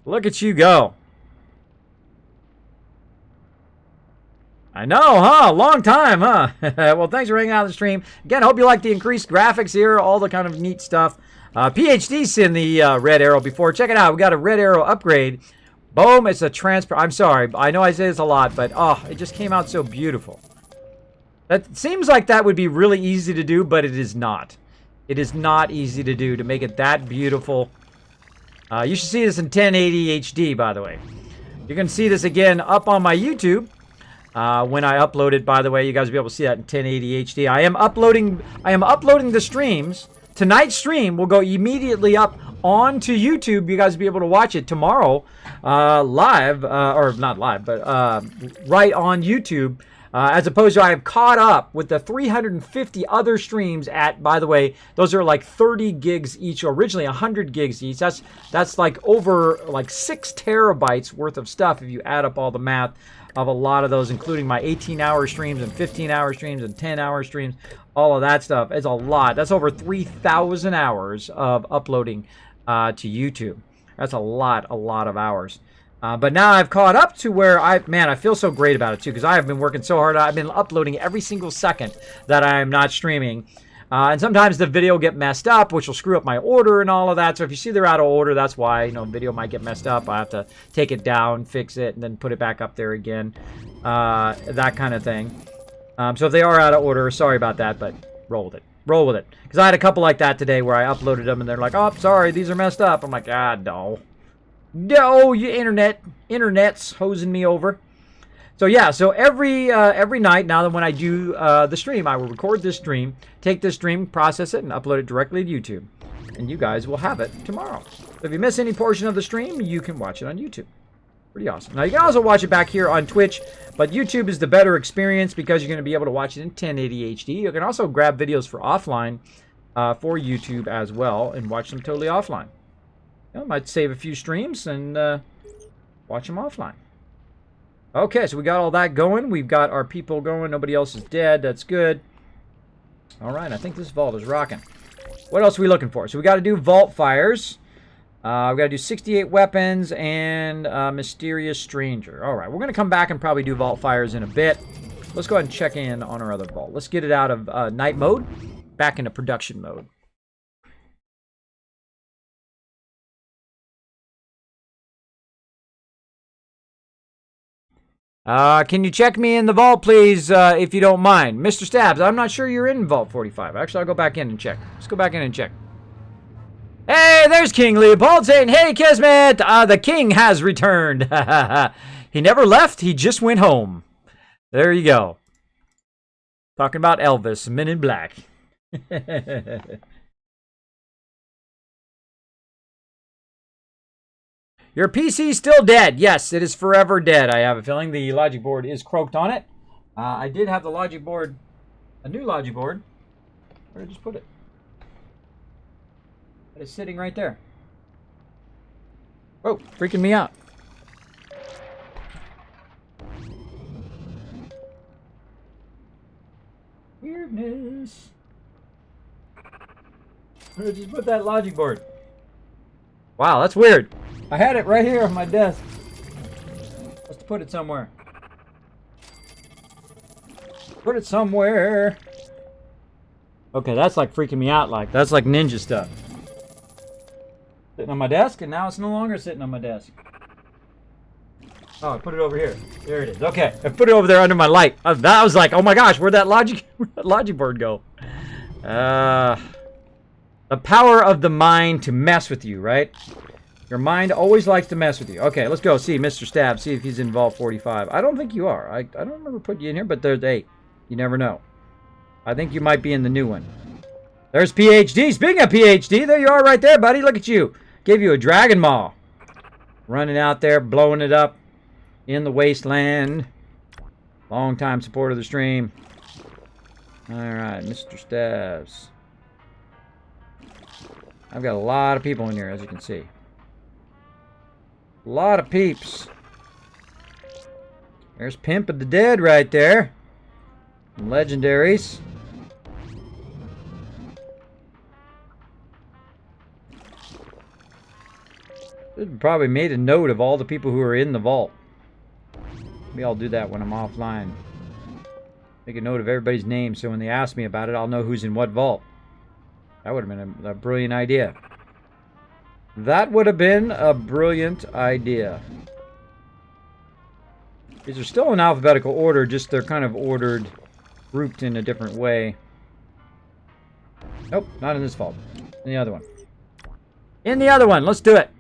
Look at you go. I know, huh? Long time, huh? Well, thanks for hanging out on the stream. Again, I hope you like the increased graphics here, all the kind of neat stuff. PhD's seen the red arrow before. Check it out. We got a red arrow upgrade. Boom, it's a transparent. I'm sorry. I know I say this a lot, but oh, it just came out so beautiful. That seems like that would be really easy to do, but it is not. It is not easy to do, to make it that beautiful. You should see this in 1080 HD, by the way. You can see this again up on my YouTube when I upload it. By the way, you guys will be able to see that in 1080 HD. I am uploading the streams. Tonight's stream will go immediately up onto YouTube. You guys will be able to watch it tomorrow live, or not live, but right on YouTube. As opposed to I have caught up with the 350 other streams at, by the way, those are like 30 gigs each, originally 100 gigs each. That's like over like 6 terabytes worth of stuff if you add up all the math of a lot of those, including my 18-hour streams and 15-hour streams and 10-hour streams. All of that stuff. It's a lot. That's over 3,000 hours of uploading to YouTube. That's a lot of hours. But now I've caught up to where I feel so great about it too, because I have been working so hard. I've been uploading every single second that I'm not streaming. And sometimes the video will get messed up, which will screw up my order and all of that. So if you see they're out of order, that's why, you know, video might get messed up. I have to take it down, fix it, and then put it back up there again. That kind of thing. So if they are out of order, sorry about that, but roll with it. Roll with it. Because I had a couple like that today where I uploaded them and they're like, oh, sorry, these are messed up. I'm like, no. No, you internet's hosing me over. So yeah, so every night now that when I do the stream, I will record this stream, take this stream, process it, and upload it directly to YouTube. And you guys will have it tomorrow. So if you miss any portion of the stream, you can watch it on YouTube. Pretty awesome. Now you can also watch it back here on Twitch, but YouTube is the better experience because you're going to be able to watch it in 1080 HD. You can also grab videos for offline for YouTube as well and watch them totally offline. You know, might save a few streams and watch them offline. Okay, so we got all that going. We've got our people going. Nobody else is dead. That's good. All right, I think this vault is rocking. What else are we looking for? So we got to do vault fires. We got to do 68 weapons and mysterious stranger. All right, we're going to come back and probably do vault fires in a bit. Let's go ahead and check in on our other vault. Let's get it out of night mode, back into production mode. Can you check me in the vault, please, if you don't mind? Mr. Stabs, I'm not sure you're in Vault 45. Actually, I'll go back in and check. Let's go back in and check. Hey, there's King Leopold saying, hey, Kismet, the king has returned. He never left, he just went home. There you go. Talking about Elvis, Men in Black. Your PC's still dead. Yes, it is forever dead. I have a feeling the logic board is croaked on it. I did have the logic board, a new logic board. Where did I just put it? It's sitting right there. Oh, freaking me out. Weirdness. Where did I just put that logic board? Wow, that's weird. I had it right here on my desk. Let's put it somewhere. Put it somewhere. Okay, that's like freaking me out. Like that's like ninja stuff. Sitting on my desk, and now it's no longer sitting on my desk. Oh, I put it over here. There it is. Okay, I put it over there under my light. I was like, oh my gosh, where'd that logic board go? The power of the mind to mess with you, right? Your mind always likes to mess with you. Okay, let's go see Mr. Stab, see if he's in Vault 45. I don't think you are. I don't remember putting you in here, but there's 8. You never know. I think you might be in the new one. There's PhD. Speaking of PhD, there you are right there, buddy. Look at you. Gave you a Dragon Maw. Running out there, blowing it up in the wasteland. Long time supporter of the stream. Alright, Mr. Stabs. I've got a lot of people in here, as you can see. A lot of peeps. There's Pimp of the Dead right there. Some legendaries. Probably made a note of all the people who are in the vault. Maybe I'll do that when I'm offline. Make a note of everybody's name so when they ask me about it, I'll know who's in what vault. That would have been a brilliant idea. That would have been a brilliant idea. These are still in alphabetical order, just they're kind of ordered, grouped in a different way. Nope, not in this vault. In the other one. In the other one, let's do it.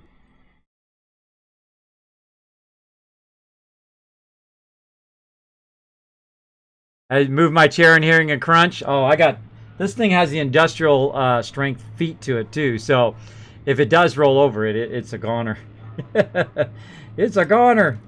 I moved my chair in hearing a crunch. Oh, I got... This thing has the industrial strength feet to it, too. So if it does roll over, it's a goner. It's a goner.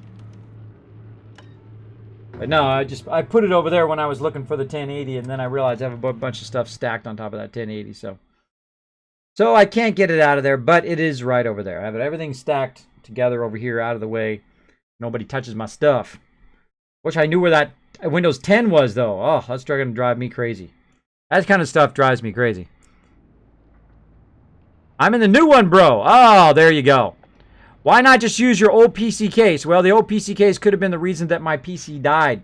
But no, I put it over there when I was looking for the 1080, and then I realized I have a bunch of stuff stacked on top of that 1080. So I can't get it out of there, but it is right over there. I have everything stacked together over here, out of the way. Nobody touches my stuff. Wish I knew where that Windows 10 was, though. Oh, that's going to drive me crazy. That kind of stuff drives me crazy. I'm in the new one, bro. Oh, there you go. Why not just use your old PC case? Well, the old PC case could have been the reason that my PC died.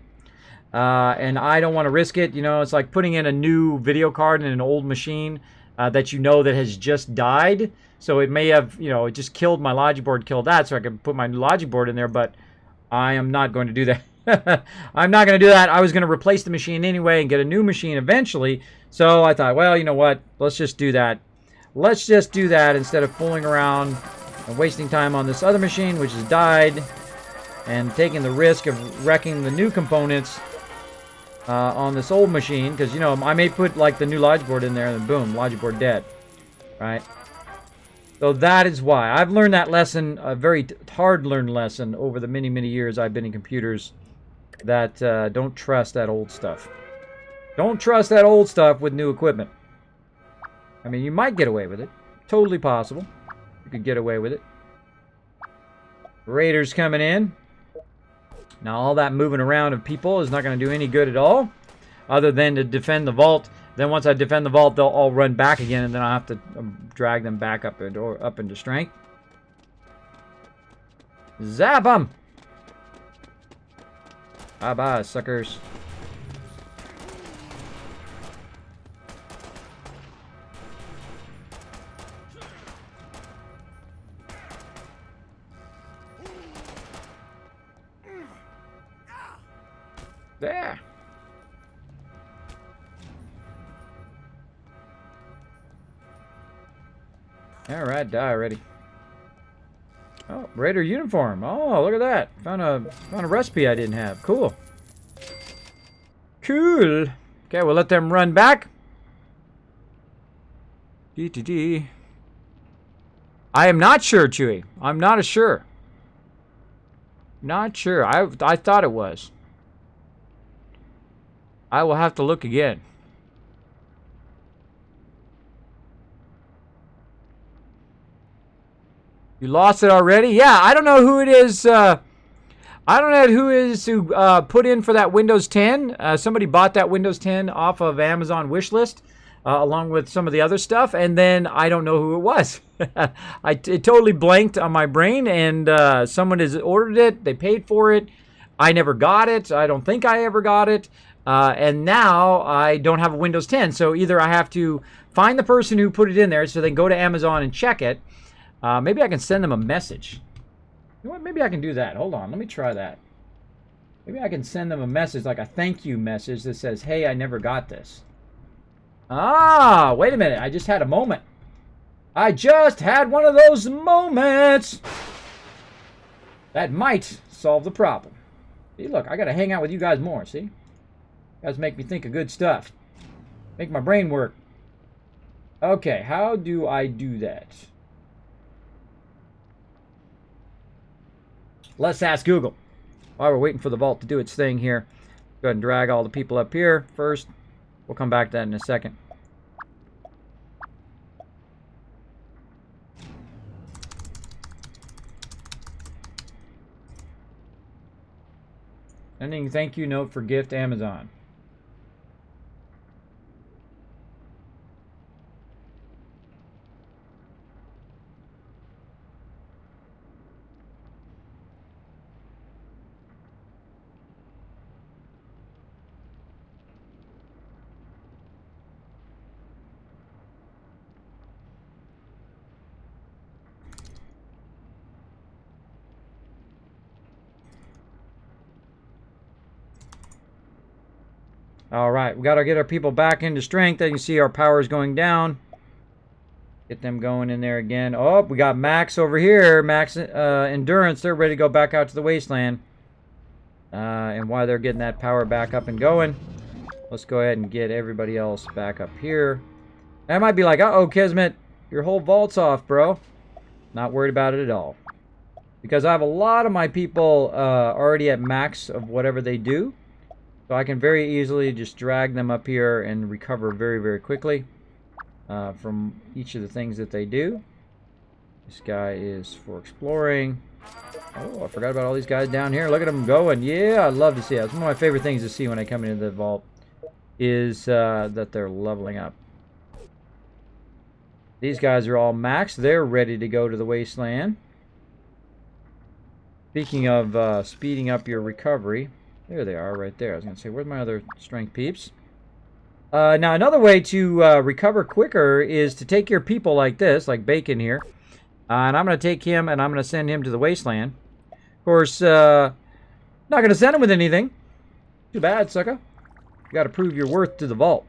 And I don't want to risk it. You know, it's like putting in a new video card in an old machine that you know that has just died. So it may have, you know, it just killed my logic board, killed that, so I could put my new logic board in there. But I am not going to do that. I'm not going to do that. I was going to replace the machine anyway and get a new machine eventually. So I thought, well, you know what? Let's just do that. Let's just do that instead of fooling around and wasting time on this other machine, which has died, and taking the risk of wrecking the new components on this old machine. Because, you know, I may put, like, the new logic board in there, and then boom, logic board dead. Right? So that is why. I've learned that lesson, a very hard-learned lesson over the many, many years I've been in computers, that don't trust that old stuff. Don't trust that old stuff with new equipment. I mean, you might get away with it. Totally possible. You could get away with it. Raiders coming in. Now, all that moving around of people is not going to do any good at all, other than to defend the vault. Then once I defend the vault, they'll all run back again, and then I'll have to drag them back up into strength. Zap them! Bye-bye, suckers. There. Alright, die already. Oh, Raider uniform. Oh, look at that. Found a recipe I didn't have. Cool. Cool. Okay, we'll let them run back. DTD. I am not sure, Chewy. I'm not sure. Not sure. I thought it was. I will have to look again. You lost it already? Yeah, I don't know who it is. I don't know who it is who put in for that Windows 10. Somebody bought that Windows 10 off of Amazon wishlist, along with some of the other stuff, and then I don't know who it was. It totally blanked on my brain, and someone has ordered it. They paid for it. I never got it. I don't think I ever got it. And now I don't have a Windows 10. So either I have to find the person who put it in there, so they can go to Amazon and check it. Maybe I can send them a message. You know what? Maybe I can do that. Hold on. Let me try that. Maybe I can send them a message, like a thank you message that says, hey, I never got this. Ah, wait a minute. I just had a moment. I just had one of those moments. That might solve the problem. See, look, I got to hang out with you guys more, see? You guys make me think of good stuff. Make my brain work. Okay, how do I do that? Let's ask Google. While we're waiting for the vault to do its thing here, go ahead and drag all the people up here first. We'll come back to that in a second. Sending thank you note for gift Amazon. All right, we got to get our people back into strength. As you can see, our power is going down. Get them going in there again. Oh, we got Max over here. Max Endurance. They're ready to go back out to the wasteland. And while they're getting that power back up and going, Let's go ahead and get everybody else back up here. I might be like, uh-oh, Kismet, your whole vault's off, bro. Not worried about it at all. Because I have a lot of my people already at max of whatever they do. So I can very easily just drag them up here and recover very, very quickly from each of the things that they do. This guy is for exploring. Oh, I forgot about all these guys down here. Look at them going. Yeah, I'd love to see that. It's one of my favorite things to see when I come into the vault is that they're leveling up. These guys are all maxed. They're ready to go to the wasteland. Speaking of speeding up your recovery, there they are right there. I was going to say, where's my other strength peeps? Now, another way to recover quicker is to take your people like this, like Bacon here. And I'm going to take him and I'm going to send him to the wasteland. Of course, not going to send him with anything. Too bad, sucker. You got to prove your worth to the vault.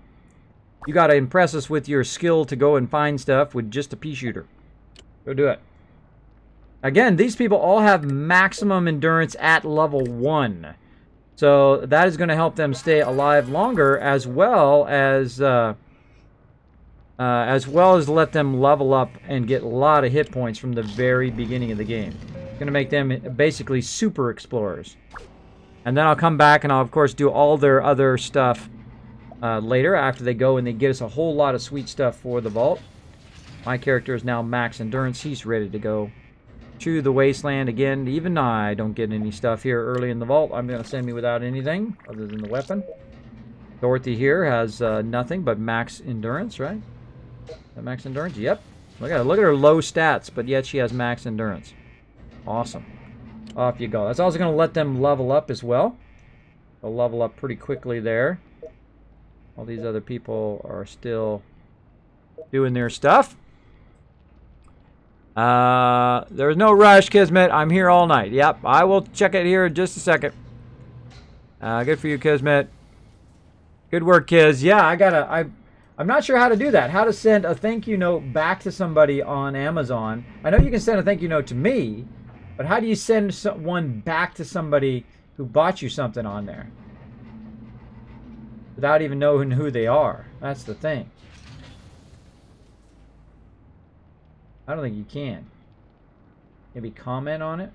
You got to impress us with your skill to go and find stuff with just a pea shooter. Go do it. Again, these people all have maximum endurance at level 1. So that is going to help them stay alive longer, as well as let them level up and get a lot of hit points from the very beginning of the game. It's going to make them basically super explorers. And then I'll come back and I'll, of course, do all their other stuff later after they go and they get us a whole lot of sweet stuff for the vault. My character is now max endurance. He's ready to go to the wasteland again. Even I don't get any stuff here early in the vault. I'm going to send me without anything other than the weapon. Dorothy here has nothing but max endurance, right? Max endurance? Yep. Look at her low stats, but yet she has max endurance. Awesome. Off you go. That's also going to let them level up as well. They'll level up pretty quickly there. All these other people are still doing their stuff. There's no rush, Kismet. I'm here all night. Yep, I will check it here in just a second. Good for you, Kismet. Good work, Kiz. Yeah, I'm not sure how to do that. How to send a thank you note back to somebody on Amazon. I know you can send a thank you note to me, but how do you send one back to somebody who bought you something on there? Without even knowing who they are. That's the thing. I don't think you can. Maybe comment on it?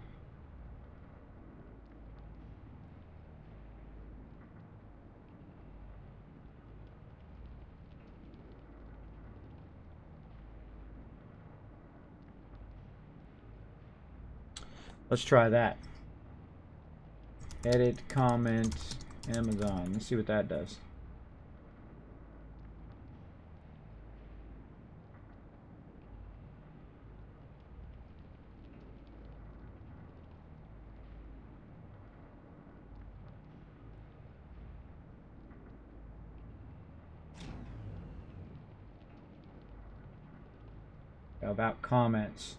Let's try that. Edit, comment, Amazon. Let's see what that does. About comments.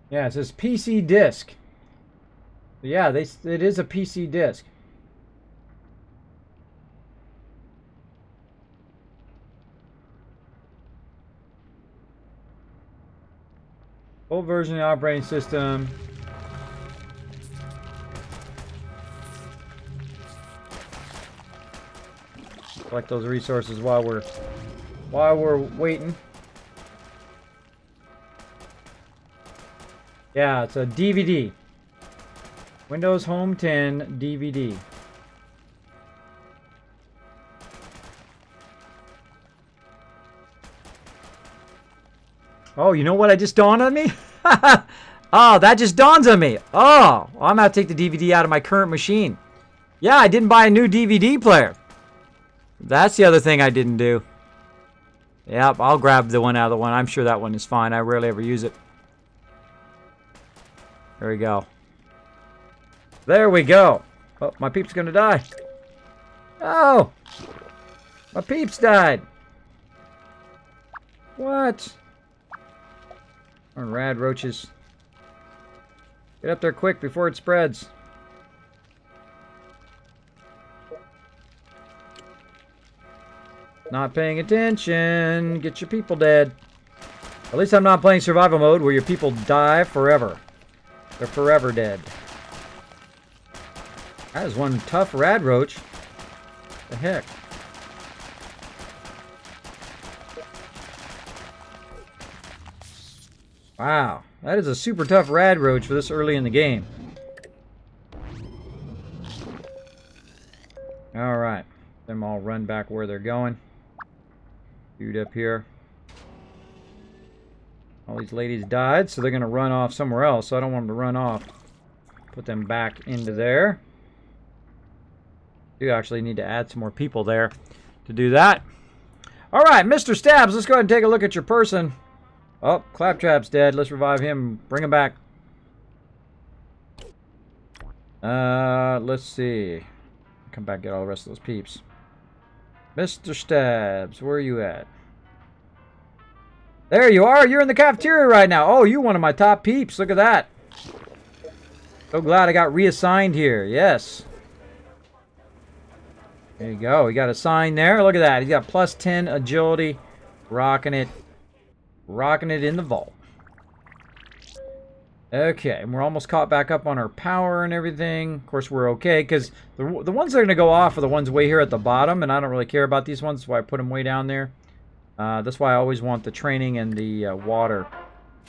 Yeah, it says PC disk. Yeah, it is a PC disk. Full version of the operating system. Collect those resources while we're waiting. Yeah, it's a DVD. Windows Home 10 DVD. Oh, you know what? Just dawned on me? Oh, that just dawns on me. Oh, I'm going to take the DVD out of my current machine. Yeah, I didn't buy a new DVD player. That's the other thing I didn't do. Yep, I'll grab the one out of the one. I'm sure that one is fine. I rarely ever use it. There we go. There we go. Oh, my peep's gonna die. Oh! My peeps died. What? Oh, rad roaches. Get up there quick before it spreads. Not paying attention. Get your people dead. At least I'm not playing survival mode where your people die forever. They're forever dead. That is one tough rad roach. The heck? Wow. That is a super tough rad roach for this early in the game. Alright. Them all run back where they're going. Dude up here. All these ladies died, so they're going to run off somewhere else. So I don't want them to run off. Put them back into there. You actually need to add some more people there to do that. Alright, Mr. Stabs, let's go ahead and take a look at your person. Oh, Claptrap's dead. Let's revive him. Bring him back. Let's see. Come back and get all the rest of those peeps. Mr. Stabs, where are you at? There you are. You're in the cafeteria right now. Oh, you're one of my top peeps. Look at that. So glad I got reassigned here. Yes. There you go. We got a sign there. Look at that. He's got plus 10 agility. Rocking it. Rocking it in the vault. Okay, and we're almost caught back up on our power and everything. Of course, we're okay, because the ones that are going to go off are the ones way here at the bottom, and I don't really care about these ones, that's why I put them way down there. That's why I always want the training and the water.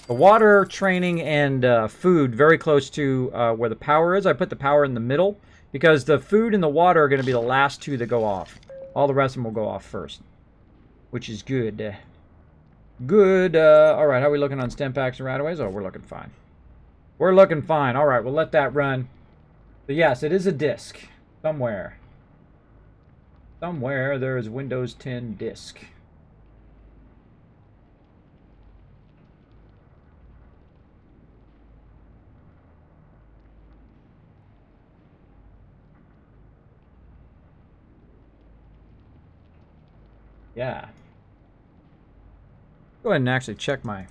The water, training, and food very close to where the power is. I put the power in the middle, because the food and the water are going to be the last two that go off. All the rest of them will go off first, which is good. Good. Alright, how are we looking on stem packs and right-of-ways? Oh, we're looking fine. We're looking fine. Alright, we'll let that run. But yes, it is a disk. Somewhere. Somewhere there is Windows 10 disk. Yeah. Go ahead and actually check my...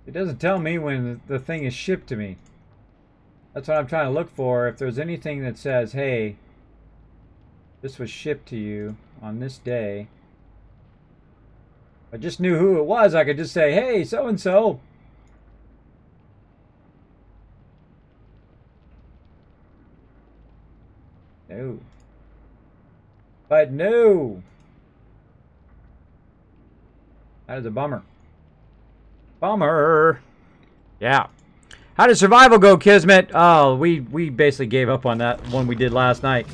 It doesn't tell me when the thing is shipped to me. That's what I'm trying to look for. If there's anything that says, hey, this was shipped to you on this day. If I just knew who it was, I could just say, hey, so-and-so. No. But no. That is a bummer. Bummer. Yeah. How did survival go, Kismet? Oh, we basically gave up on that one we did last night.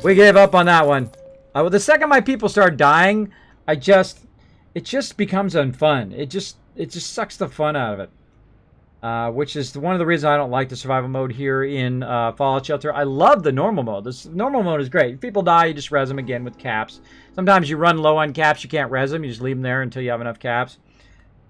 We gave up on that one. Well, the second my people start dying, it just becomes unfun. It just sucks the fun out of it. Which is one of the reasons I don't like the survival mode here in Fallout Shelter. I love the normal mode. This normal mode is great. If people die, you just res them again with caps. Sometimes you run low on caps, you can't res them. You just leave them there until you have enough caps.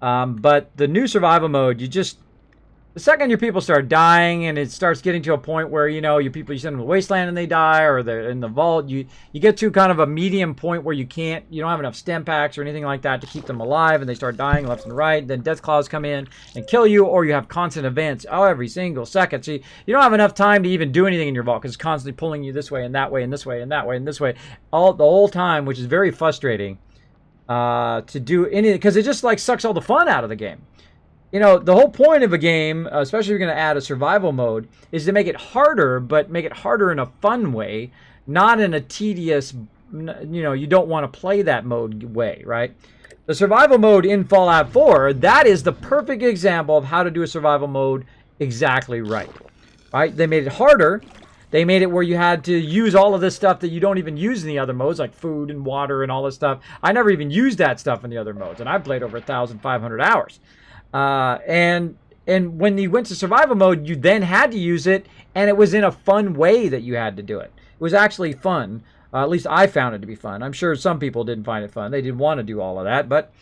But the new survival mode, the second your people start dying and it starts getting to a point where, you know, your people, you send them to the wasteland and they die, or they're in the vault, you get to kind of a medium point where you don't have enough stem packs or anything like that to keep them alive, and they start dying left and right. Then death claws come in and kill you, or you have constant events every single second. So you don't have enough time to even do anything in your vault because it's constantly pulling you this way and that way and this way and that way and this way the whole time, which is very frustrating. To do anything, because it just like sucks all the fun out of the game. You know, the whole point of a game, especially if you're going to add a survival mode, is to make it harder, but make it harder in a fun way, not in a tedious, you know, you don't want to play that mode way, right? The survival mode in Fallout 4, that is the perfect example of how to do a survival mode exactly right. Right? They made it harder. They made it where you had to use all of this stuff that you don't even use in the other modes, like food and water and all this stuff. I never even used that stuff in the other modes, and I've played over 1,500 hours. And when you went to survival mode, you then had to use it, and it was in a fun way that you had to do it. It was actually fun. At least I found it to be fun. I'm sure some people didn't find it fun. They didn't want to do all of that, but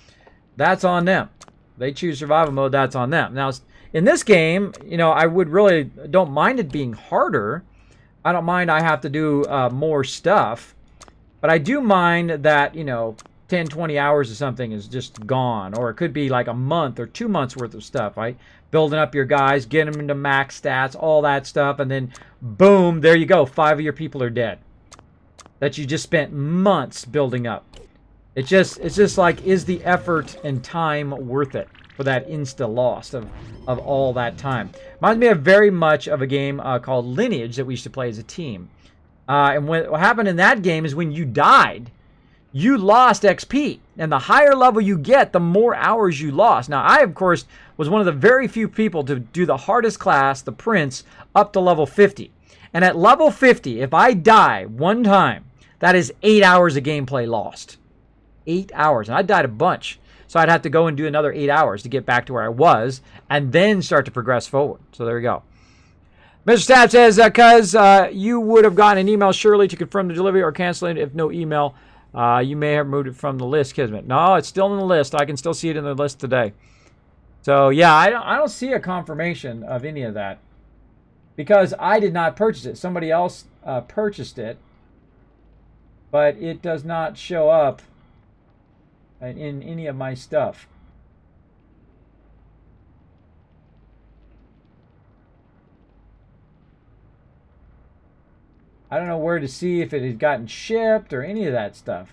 that's on them. They choose survival mode, that's on them. Now, in this game, you know, I would really don't mind it being harder. I don't mind I have to do more stuff. But I do mind that, you know, 10, 20 hours of something is just gone. Or it could be like a month or 2 months worth of stuff, right? Building up your guys, getting them into max stats, all that stuff. And then, boom, there you go. 5 of your people are dead. That you just spent months building up. It's just like, is the effort and time worth it for that insta loss of all that time? Reminds me of very much of a game called Lineage that we used to play as a team. And what happened in that game is when you died, you lost XP. And the higher level you get, the more hours you lost. Now, I, of course, was one of the very few people to do the hardest class, the Prince, up to level 50. And at level 50, if I die one time, that is 8 hours of gameplay lost. 8 hours. And I died a bunch. So I'd have to go and do another 8 hours to get back to where I was and then start to progress forward. So there you go. Mr. Stab says, cuz you would have gotten an email surely to confirm the delivery or cancel it if no email. You may have removed it from the list, Kismet. No, it's still in the list. I can still see it in the list today. So yeah, I don't see a confirmation of any of that because I did not purchase it. Somebody else purchased it, but it does not show up in any of my stuff. I don't know where to see if it had gotten shipped or any of that stuff.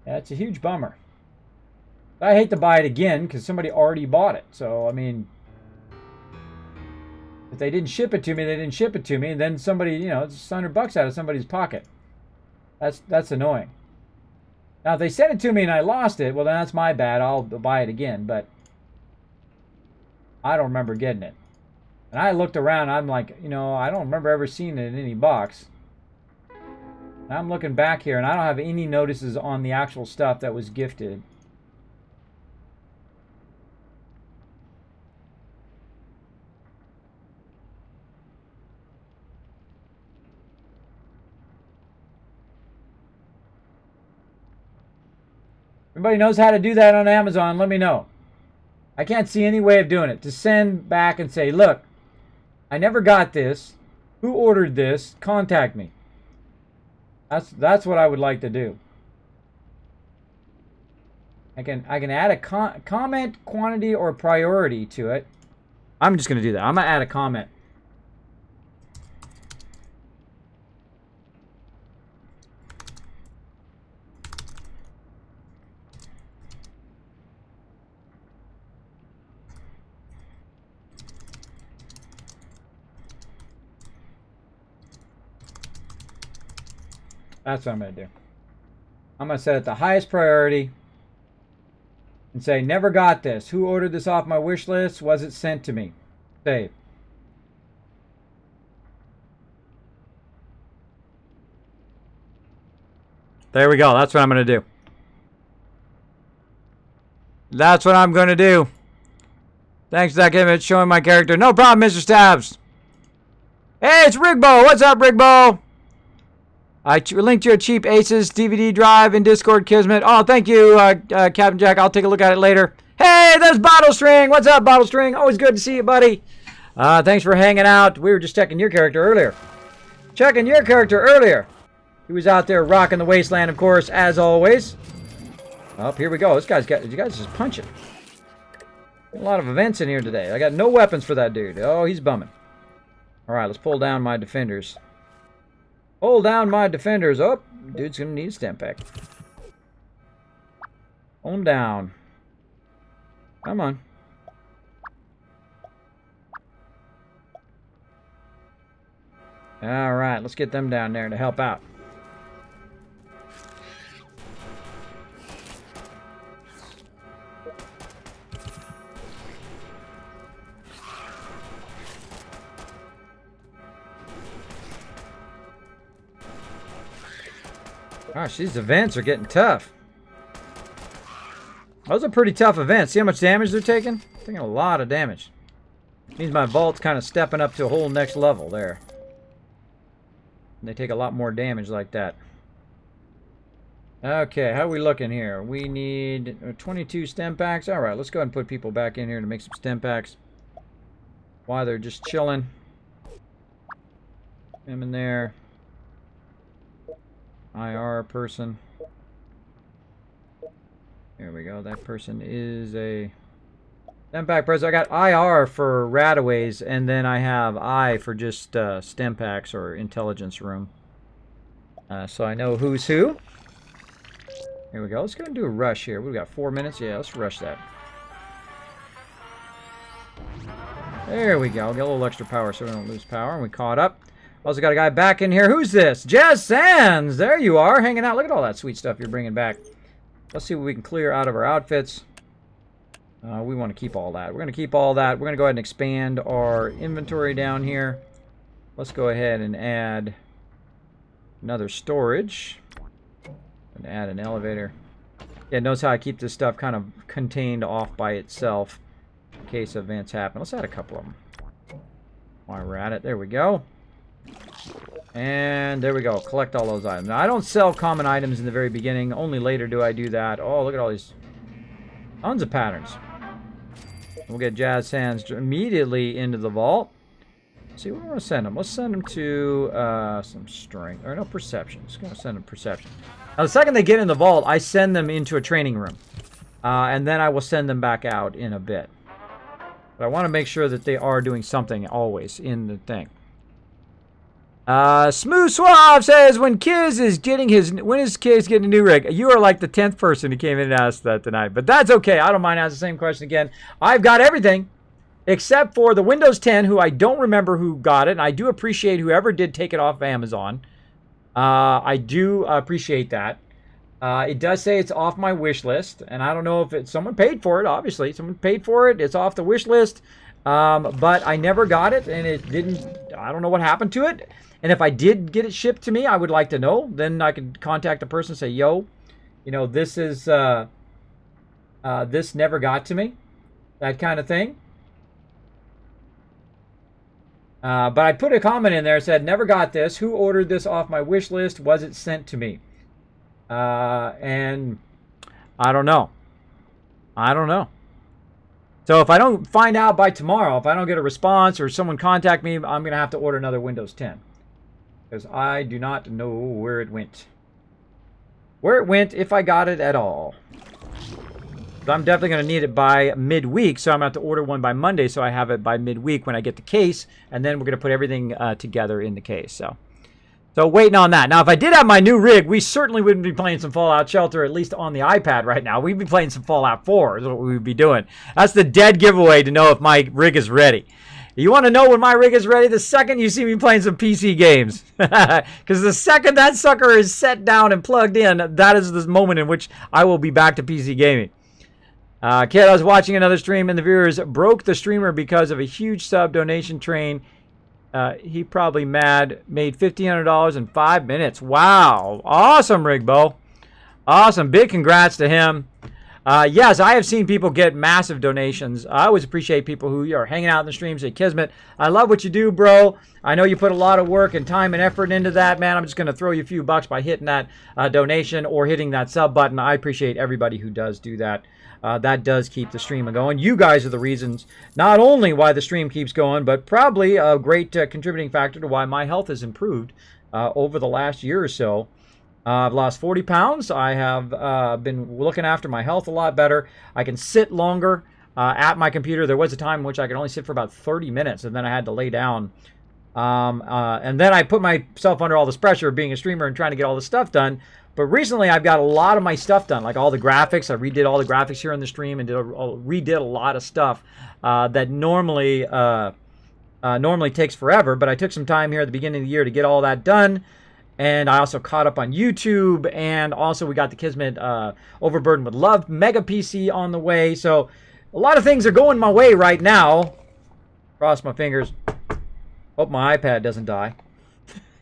That's a huge bummer. I hate to buy it again because somebody already bought it. So, I mean, if they didn't ship it to me, they didn't ship it to me. And then somebody, you know, it's $100 out of somebody's pocket. That's annoying. Now, if they sent it to me and I lost it, well, then that's my bad. I'll buy it again. But I don't remember getting it. And I looked around, I'm like, you know, I don't remember ever seeing it in any box. And I'm looking back here, and I don't have any notices on the actual stuff that was gifted. Everybody knows how to do that on Amazon, let me know. I can't see any way of doing it. To send back and say, look, I never got this. Who ordered this? Contact me. That's what I would like to do. I can add a comment, quantity, or priority to it. I'm just going to do that. I'm going to add a comment. That's what I'm going to do. I'm going to set it the highest priority and say, never got this. Who ordered this off my wish list? Was it sent to me? Save. There we go. That's what I'm going to do. That's what I'm going to do. Thanks for that, Kismet, showing my character. No problem, Mr. Stabs. Hey, it's Rigbo. What's up, Rigbo? I linked your cheap Aces DVD drive in Discord, Kismet. Oh, thank you, Captain Jack. I'll take a look at it later. Hey, there's Bottle String. What's up, Bottle String? Always good to see you, buddy. Thanks for hanging out. We were just checking your character earlier. He was out there rocking the wasteland, of course, as always. Oh, here we go. This guy's got... You guys just punching. A lot of events in here today. I got no weapons for that dude. Oh, he's bumming. All right, let's pull down my defenders. Pull down my defenders. Oh, dude's going to need a stamp pack. On down. Come on. All right, let's get them down there to help out. Gosh, these events are getting tough. Those are pretty tough events. See how much damage they're taking? Taking a lot of damage. Means my vault's kind of stepping up to a whole next level there. They take a lot more damage like that. Okay, how are we looking here? We need 22 stem packs. All right, let's go ahead and put people back in here to make some stem packs while they're just chilling. Him in there. IR person. There we go. That person is a stem pack person. I got IR for rataways, and then I have I for just stem packs or intelligence room. So I know who's who. Here we go. Let's go and do a rush here. We've got 4 minutes. Yeah, let's rush that. There we go. Get a little extra power so we don't lose power. And we caught up. Also got a guy back in here. Who's this? Jazz Sands. There you are, hanging out. Look at all that sweet stuff you're bringing back. Let's see what we can clear out of our outfits. We want to keep all that. We're going to keep all that. We're going to go ahead and expand our inventory down here. Let's go ahead and add another storage. And add an elevator. Yeah, notice how I keep this stuff kind of contained off by itself in case events happen. Let's add a couple of them while we're at it. There we go. And there we go. Collect all those items. Now, I don't sell common items in the very beginning. Only later do I do that. Oh, look at all these. Tons of patterns. We'll get Jazz Sands immediately into the vault. Let's see, where do we want to send them? Let's send them to some strength. Or no, perception. Just going to send them perception. Now, the second they get in the vault, I send them into a training room. And then I will send them back out in a bit. But I want to make sure that they are doing something always in the thing. Smooth Suave says, when Kiz is getting a new rig? You are like the 10th person who came in and asked that tonight. But that's okay. I don't mind asking the same question again. I've got everything except for the Windows 10, who I don't remember who got it. And I do appreciate whoever did take it off of Amazon. I do appreciate that. It does say it's off my wish list. And I don't know if it's someone paid for it, obviously. Someone paid for it. It's off the wish list. But I never got it. And it didn't... I don't know what happened to it. And if I did get it shipped to me, I would like to know. Then I could contact the person and say, yo, you know, this is, this never got to me. That kind of thing. But I put a comment in there that said, never got this. Who ordered this off my wish list? Was it sent to me? And I don't know. I don't know. So if I don't find out by tomorrow, if I don't get a response or someone contact me, I'm going to have to order another Windows 10. Because I do not know where it went. Where it went, if I got it at all. But I'm definitely going to need it by midweek, so I'm going to have to order one by Monday so I have it by midweek when I get the case, and then we're going to put everything together in the case. So waiting on that. Now, if I did have my new rig, we certainly wouldn't be playing some Fallout Shelter, at least on the iPad right now. We'd be playing some Fallout 4 is what we would be doing. That's the dead giveaway to know if my rig is ready. You want to know when my rig is ready? The second you see me playing some PC games. Because the second that sucker is set down and plugged in, that is the moment in which I will be back to PC gaming. Kid, I was watching another stream and the viewers broke the streamer because of a huge sub donation train. He probably made $1,500 in 5 minutes. Wow. Awesome, Rigbo. Awesome. Big congrats to him. Yes, I have seen people get massive donations. I always appreciate people who are hanging out in the stream, say, Kismet, I love what you do, bro. I know you put a lot of work and time and effort into that, man. I'm just going to throw you a few bucks by hitting that donation or hitting that sub button. I appreciate everybody who does do that. That does keep the stream going. You guys are the reasons, not only why the stream keeps going, but probably a great contributing factor to why my health has improved over the last year or so. I've lost 40 pounds. I have been looking after my health a lot better. I can sit longer at my computer. There was a time in which I could only sit for about 30 minutes, and then I had to lay down. And then I put myself under all this pressure of being a streamer and trying to get all this stuff done. But recently, I've got a lot of my stuff done, like all the graphics. I redid all the graphics here in the stream and redid a lot of stuff that normally takes forever. But I took some time here at the beginning of the year to get all that done. And I also caught up on YouTube, and also we got the Kismet Overburdened with Love Mega PC on the way. So a lot of things are going my way right now. Cross my fingers. Hope my iPad doesn't die.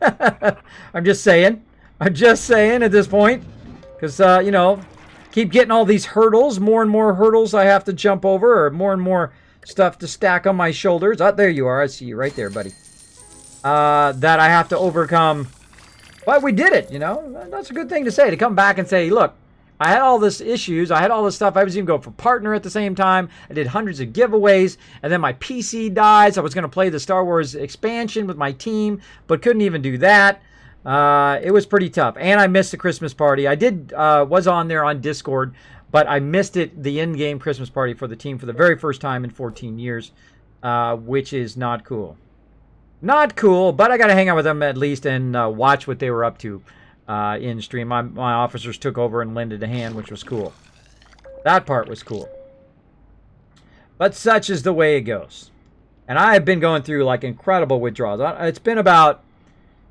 I'm just saying at this point. Because, you know, keep getting all these hurdles, more and more hurdles I have to jump over, or more and more stuff to stack on my shoulders. Oh, there you are. I see you right there, buddy. That I have to overcome. But we did it, you know. That's a good thing to say, to come back and say, look, I had all this issues. I had all this stuff. I was even going for partner at the same time. I did hundreds of giveaways. And then my PC dies. I was going to play the Star Wars expansion with my team, but couldn't even do that. It was pretty tough. And I missed the Christmas party. I was on there on Discord, but I missed it, the in-game Christmas party for the team for the very first time in 14 years, which is not cool. Not cool, but I got to hang out with them at least and watch what they were up to. In stream. My officers took over and lended a hand, which was cool. That part was cool. But such is the way it goes. And I have been going through like incredible withdrawals. It's been about,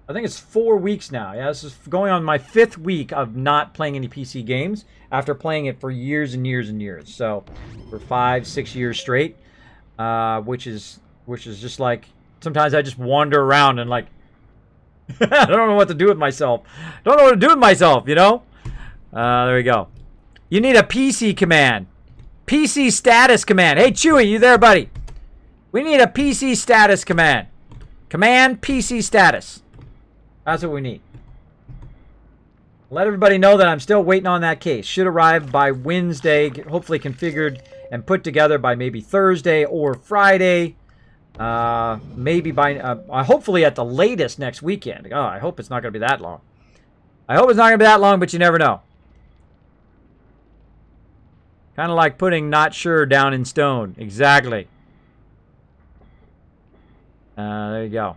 I think it's 4 weeks now. Yeah, this is going on my 5th week of not playing any PC games after playing it for years and years and years. So for 5-6 years straight, which is just like, sometimes I just wander around and like, I don't know what to do with myself. Don't know what to do with myself, you know? There we go. You need a PC command. PC status command. Hey, Chewy, you there, buddy? We need a PC status command. Command PC status. That's what we need. Let everybody know that I'm still waiting on that case. Should arrive by Wednesday. Hopefully configured and put together by maybe Thursday or Friday. Maybe by hopefully at the latest next weekend. Oh, I hope it's not going to be that long. I hope it's not going to be that long, but you never know. Kind of like putting not sure down in stone. Exactly. There you go.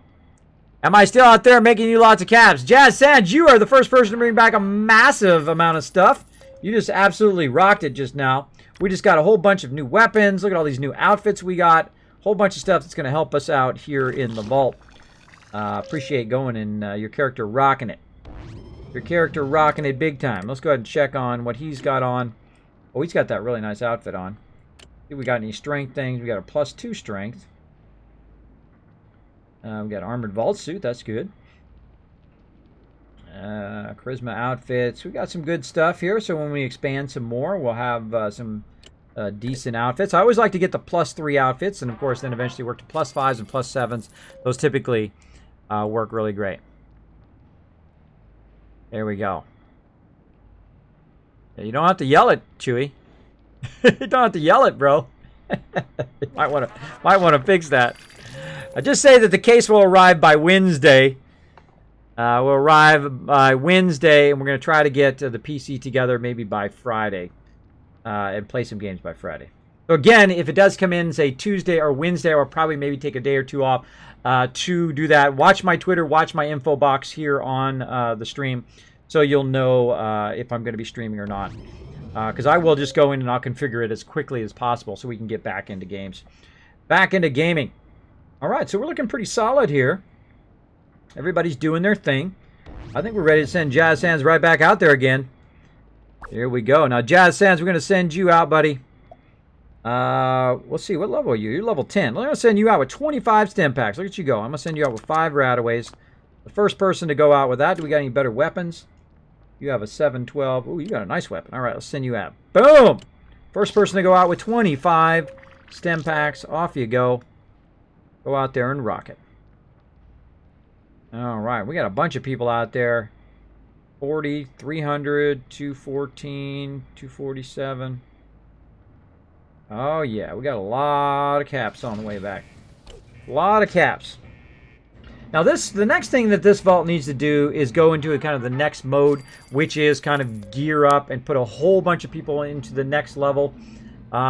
Am I still out there making you lots of caps? Jazz Sands, you are the first person to bring back a massive amount of stuff. You just absolutely rocked it just now. We just got a whole bunch of new weapons. Look at all these new outfits we got. Whole bunch of stuff that's going to help us out here in the vault. Appreciate going and your character rocking it. Your character rocking it big time. Let's go ahead and check on what he's got on. Oh, he's got that really nice outfit on. See if we got any strength things. We got a +2 strength. We got armored vault suit. That's good. Charisma outfits. We got some good stuff here. So when we expand some more, we'll have some decent outfits. I always like to get the +3 outfits, and of course then eventually work to +5s and +7s. Those typically work really great. There we go. Yeah, you don't have to yell it, Chewy. You don't have to yell it, bro. You might want to fix that. I just say that the case will arrive by Wednesday. Will arrive by Wednesday, and we're going to try to get the PC together maybe by Friday. And play some games by Friday. So again, if it does come in, say Tuesday or Wednesday, I'll probably maybe take a day or two off to do that. Watch my Twitter, watch my info box here on the stream, so you'll know if I'm going to be streaming or not. Because I will just go in and I'll configure it as quickly as possible so we can get back into games. Back into gaming. All right, so we're looking pretty solid here. Everybody's doing their thing. I think we're ready to send Jazz Sands right back out there again. Here we go. Now, Jazz Sands, we're going to send you out, buddy. We'll see. What level are you? You're level 10. We're going to send you out with 25 stem packs. Look at you go. I'm going to send you out with 5 rataways. The first person to go out with that. Do we got any better weapons? You have a 712. Ooh, you got a nice weapon. All right, let's send you out. Boom! First person to go out with 25 stem packs. Off you go. Go out there and rock it. All right, we got a bunch of people out there. 40, 300, 214, 247. Oh, yeah. We got a lot of caps on the way back. A lot of caps. Now, the next thing that this vault needs to do is go into a kind of the next mode, which is kind of gear up and put a whole bunch of people into the next level,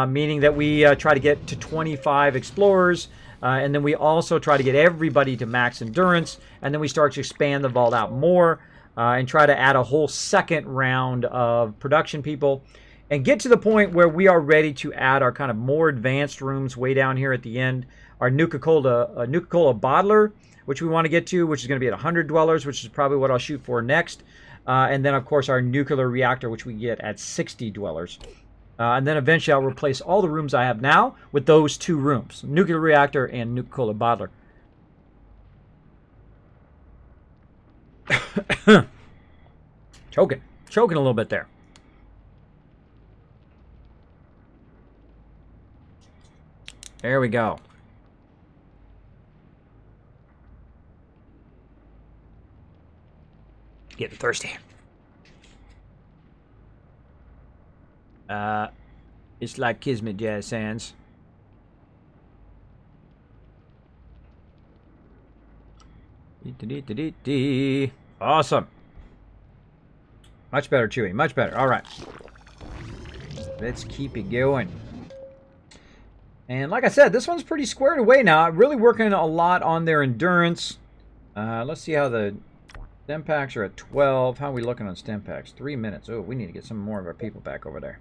meaning that we try to get to 25 explorers, and then we also try to get everybody to max endurance, and then we start to expand the vault out more. And try to add a whole second round of production people and get to the point where we are ready to add our kind of more advanced rooms way down here at the end. Our Nuka-Cola bottler, which we want to get to, which is going to be at 100 dwellers, which is probably what I'll shoot for next. And then, of course, our nuclear reactor, which we get at 60 dwellers. And then eventually I'll replace all the rooms I have now with those 2 rooms, nuclear reactor and Nuka-Cola bottler. Choking a little bit there. There we go. Getting thirsty. It's like Kismet jazz hands. Awesome. Much better, Chewy. Much better. All right. Let's keep it going. And like I said, this one's pretty squared away now. I'm really working a lot on their endurance. Let's see how the stem packs are at 12. How are we looking on stem packs? 3 minutes. Oh, we need to get some more of our people back over there.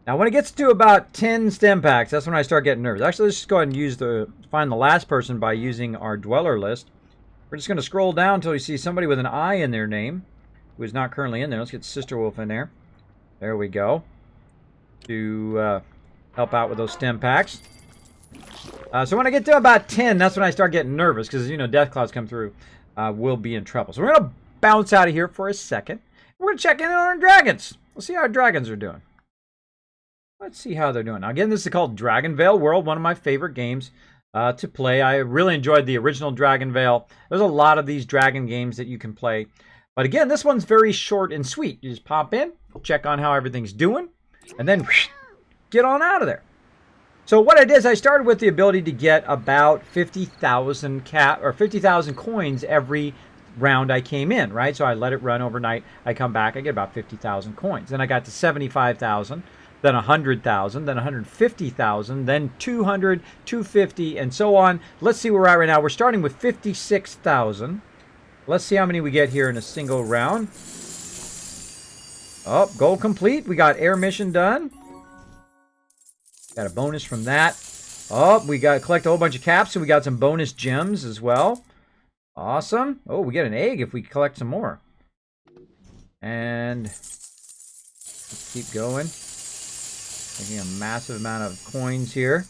Now, when it gets to about 10 stem packs, that's when I start getting nervous. Actually, let's just go ahead and find the last person by using our dweller list. We're just going to scroll down until you see somebody with an I in their name who is not currently in there. Let's get Sister Wolf in there. There we go. To help out with those stem packs. So when I get to about 10, that's when I start getting nervous because, you know, death clouds come through. We'll be in trouble. So we're going to bounce out of here for a second. We're going to check in on our dragons. We'll see how our dragons are doing. Let's see how they're doing. Now, again, this is called Dragon Veil World, one of my favorite games to play. I really enjoyed the original Dragon Veil. There's a lot of these dragon games that you can play. But again, this one's very short and sweet. You just pop in, check on how everything's doing, and then whoosh, get on out of there. So what I did is I started with the ability to get about 50,000 coins every round I came in, right? So I let it run overnight. I come back, I get about 50,000 coins. Then I got to 75,000. Then 100,000, then 150,000, then 200, 250, and so on. Let's see where we're at right now. We're starting with 56,000. Let's see how many we get here in a single round. Oh, goal complete. We got air mission done. Got a bonus from that. Oh, we got to collect a whole bunch of caps, so we got some bonus gems as well. Awesome. Oh, we get an egg if we collect some more. And let's keep going. Making a massive amount of coins here.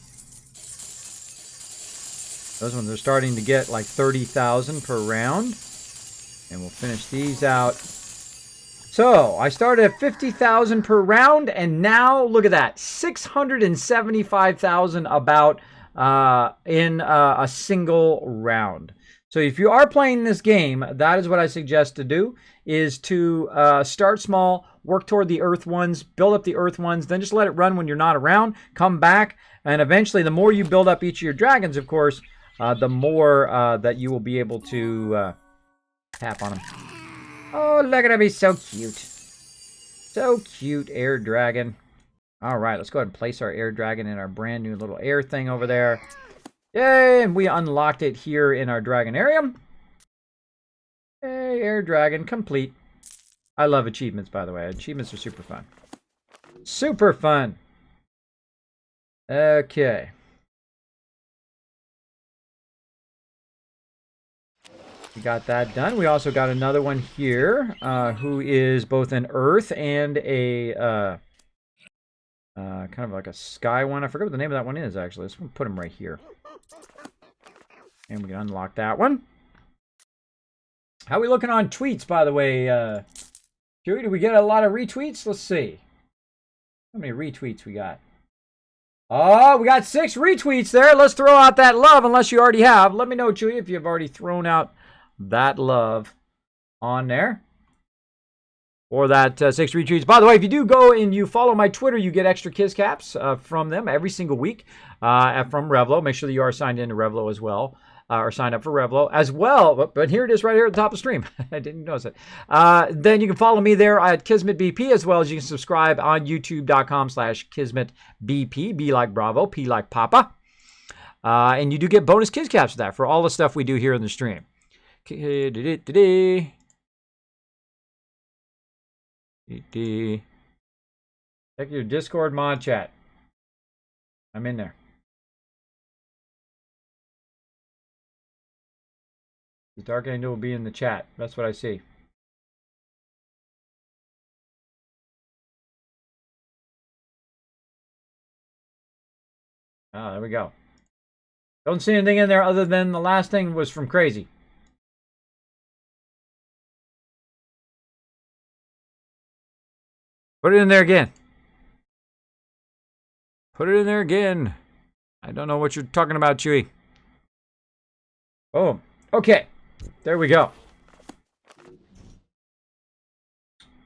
Those ones are starting to get like 30,000 per round. And we'll finish these out. So, I started at 50,000 per round, and now, look at that, 675,000 about in a single round. So if you are playing this game, that is what I suggest to do, is to start small, work toward the Earth ones, build up the Earth ones, then just let it run when you're not around, come back, and eventually the more you build up each of your dragons, of course, the more that you will be able to tap on them. Oh, look at him, he's so cute. So cute, air dragon. All right, let's go ahead and place our air dragon in our brand new little air thing over there. Yay, and we unlocked it here in our Dragonarium. Hey, air dragon, complete. I love achievements, by the way. Achievements are super fun. Super fun. Okay. We got that done. We also got another one here, who is both an Earth and a kind of like a sky one. I forget what the name of that one is, actually. Let's put him right here. And we can unlock that one. How are we looking on tweets, by the way? Joey, did we get a lot of retweets? Let's see. How many retweets we got? Oh, we got 6 retweets there. Let's throw out that love, unless you already have. Let me know, Chewy, if you've already thrown out that love on there. Or that 6 retweets. By the way, if you do go and you follow my Twitter, you get extra Kiss Caps from them every single week from Revlo. Make sure that you are signed into Revlo as well. Or sign up for Revlo as well. But here it is right here at the top of the stream. I didn't notice it. Then you can follow me there at Kismet BP, as well as you can subscribe on youtube.com/KismetBP. B like Bravo, P like Papa. And you do get bonus Kiss Caps for that, for all the stuff we do here in the stream. Check your Discord mod chat. I'm in there. The Dark Angel will be in the chat. That's what I see. Ah, there we go. Don't see anything in there other than the last thing was from Crazy. Put it in there again. Put it in there again. I don't know what you're talking about, Chewie. Oh, okay. There we go.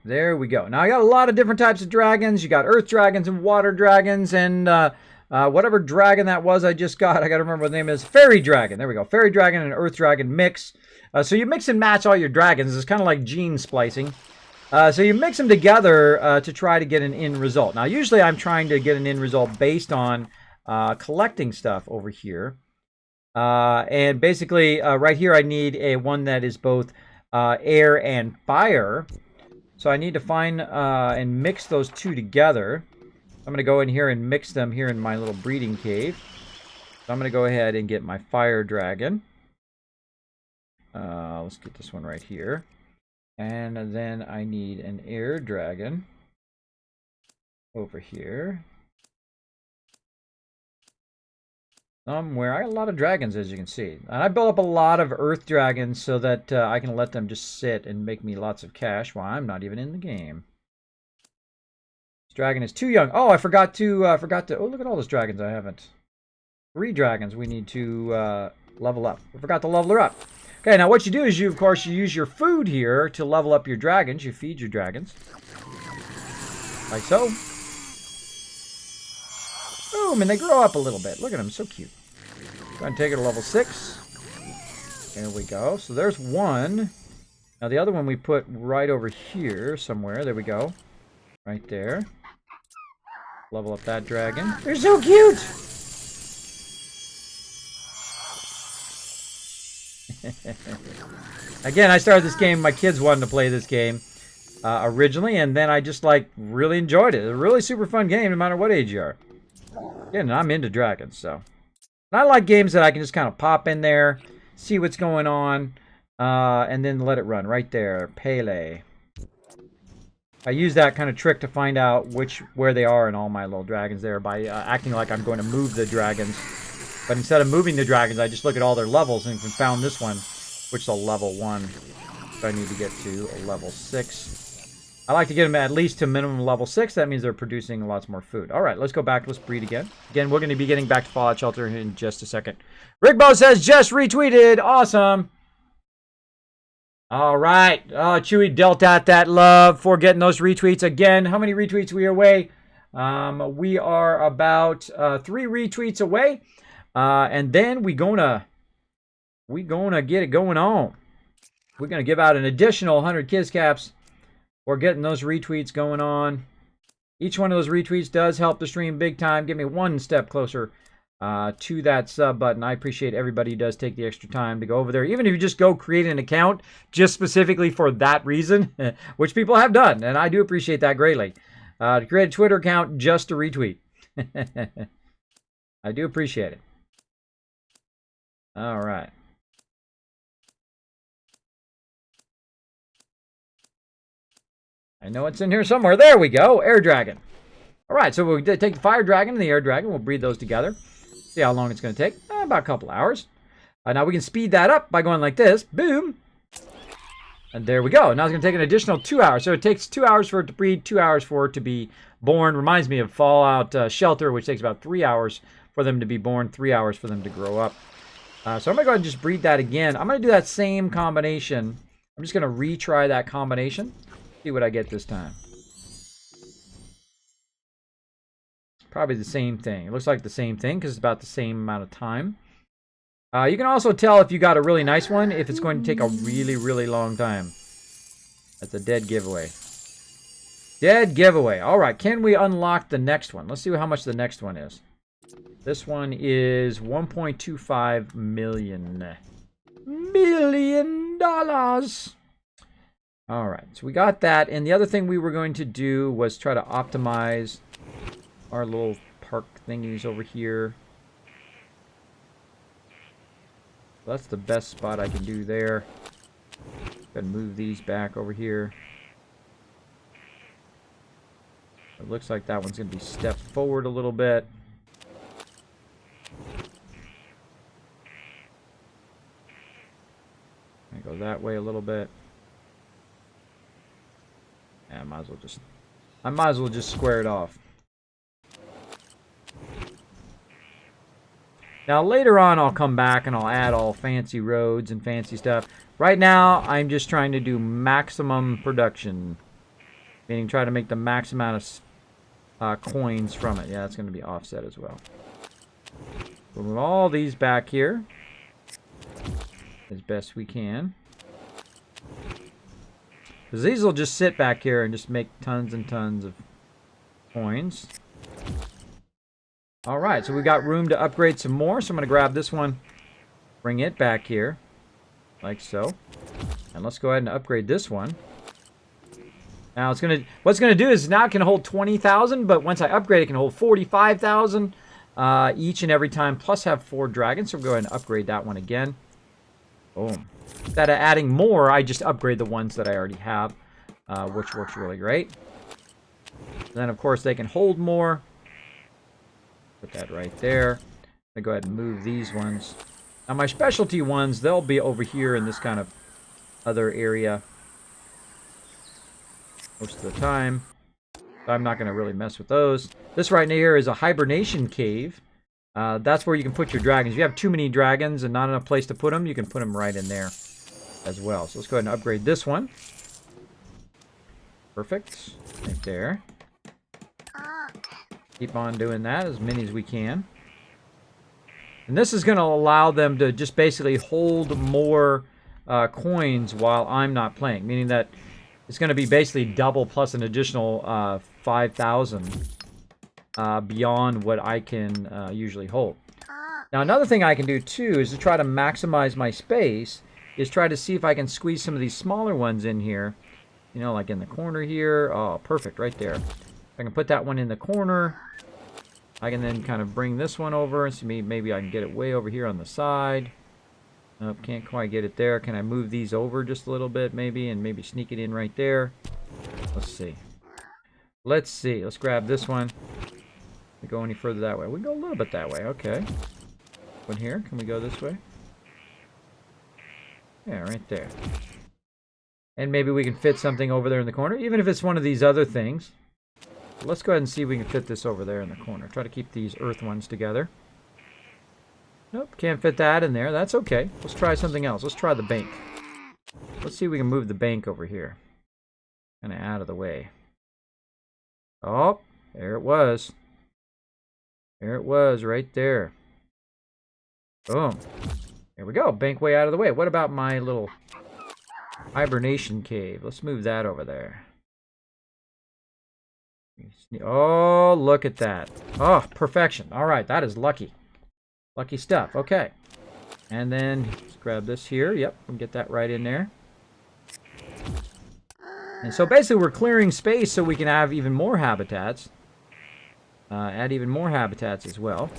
There we go. Now, I got a lot of different types of dragons. You got earth dragons and water dragons and whatever dragon that was I just got. I got to remember what the name is. Fairy dragon. There we go. Fairy dragon and earth dragon mix. So you mix and match all your dragons. It's kind of like gene splicing. So you mix them together to try to get an end result. Now, usually I'm trying to get an end result based on collecting stuff over here. And basically, right here, I need a one that is both air and fire. So I need to find and mix those two together. I'm going to go in here and mix them here in my little breeding cave. So I'm going to go ahead and get my fire dragon. Let's get this one right here. And then I need an air dragon over here. Somewhere. I got a lot of dragons, as you can see. And I built up a lot of earth dragons so that I can let them just sit and make me lots of cash while I'm not even in the game. This dragon is too young. Oh, I forgot to, oh, look at all those dragons I haven't. 3 dragons we need to level up. I forgot to level her up. Okay, now what you do is you, of course, you use your food here to level up your dragons. You feed your dragons. Like so. Boom, and they grow up a little bit. Look at them, so cute. Go and take it to level 6. There we go. So there's one. Now the other one we put right over here somewhere. There we go. Right there. Level up that dragon. They're so cute! Again, I started this game. My kids wanted to play this game originally, and then I just like really enjoyed it. It's a really super fun game, no matter what age you are. Again, I'm into dragons, so. And I like games that I can just kind of pop in there, see what's going on, and then let it run right there. Pele. I use that kind of trick to find out where they are in all my little dragons there by acting like I'm going to move the dragons. But instead of moving the dragons, I just look at all their levels and found this one, which is a level 1. So I need to get to a level 6. I like to get them at least to minimum level 6. That means they're producing lots more food. All right, let's go back. Let's breed again. Again, we're going to be getting back to Fallout Shelter in just a second. Rigbo says, just retweeted. Awesome. All right. Chewie dealt out that love for getting those retweets. Again, how many retweets we are away? We are about 3 retweets away. And then we gonna get it going on. We're gonna give out an additional 100 Kiss Caps. We're getting those retweets going on. Each one of those retweets does help the stream big time. Get me one step closer to that sub button. I appreciate everybody who does take the extra time to go over there. Even if you just go create an account just specifically for that reason, which people have done, and I do appreciate that greatly. To create a Twitter account just to retweet. I do appreciate it. All right. I know it's in here somewhere. There we go. Air Dragon. All right, so we'll take the Fire Dragon and the Air Dragon. We'll breed those together. See how long it's going to take. About a couple hours. Now we can speed that up by going like this. Boom. And there we go. Now it's going to take an additional 2 hours. So it takes 2 hours for it to breed, 2 hours for it to be born. Reminds me of Fallout Shelter, which takes about 3 hours for them to be born, 3 hours for them to grow up. So I'm going to go ahead and just breed that again. I'm going to do that same combination. I'm just going to retry that combination. See what I get this time. Probably the same thing. It looks like the same thing because it's about the same amount of time. You can also tell if you got a really nice one if it's going to take a really, really long time. That's a dead giveaway. Dead giveaway. All right, can we unlock the next one? Let's see how much the next one is. This one is 1.25 million. $1 million. All right, so we got that. And the other thing we were going to do was try to optimize our little park thingies over here. That's the best spot I can do there. Go ahead and move these back over here. It looks like that one's going to be stepped forward a little bit. Go that way a little bit. Yeah, I might as well just square it off. Now later on I'll come back and I'll add all fancy roads and fancy stuff. Right now I'm just trying to do maximum production. Meaning try to make the max amount of coins from it. Yeah, that's going to be offset as well. We'll move all these back here as best we can. Because these will just sit back here and just make tons and tons of coins. Alright, so we've got room to upgrade some more. So I'm going to grab this one, bring it back here, like so. And let's go ahead and upgrade this one. Now it's gonna, what's gonna do is now it can hold 20,000, but once I upgrade it can hold 45,000 each and every time, plus have 4 dragons. So we'll go ahead and upgrade that one again. Boom. Instead of adding more, I just upgrade the ones that I already have, which works really great. And then of course they can hold more. Put that right there. I go ahead and move these ones. Now my specialty ones, they'll be over here in this kind of other area most of the time. I'm not going to really mess with those. This right here is a hibernation cave. That's where you can put your dragons. If you have too many dragons and not enough place to put them, you can put them right in there as well. So let's go ahead and upgrade this one. Perfect. Right there. Keep on doing that, as many as we can. And this is going to allow them to just basically hold more coins while I'm not playing. Meaning that it's going to be basically double plus an additional 5,000 beyond what I can usually hold. Now another thing I can do too is to try to maximize my space, is try to see if I can squeeze some of these smaller ones in here. You know, like in the corner here. Oh, perfect, right there. I can put that one in the corner. I can then kind of bring this one over and see maybe I can get it way over here on the side. Nope, can't quite get it there. Can I move these over just a little bit maybe and maybe sneak it in right there? Let's see. Let's see. Let's grab this one. We go any further that way? We go a little bit that way. Okay. One here. Can we go this way? Yeah, right there. And maybe we can fit something over there in the corner, even if it's one of these other things. Let's go ahead and see if we can fit this over there in the corner. Try to keep these earth ones together. Nope, can't fit that in there. That's okay. Let's try something else. Let's try the bank. Let's see if we can move the bank over here. Kind of out of the way. Oh, there it was. There it was, right there. Boom. There we go. Bank way out of the way. What about my little hibernation cave? Let's move that over there. Oh, look at that. Oh, perfection. All right, that is lucky. Lucky stuff. Okay. And then let's grab this here. Yep, we can get that right in there. And so basically we're clearing space so we can have even more habitats. Add even more habitats as well.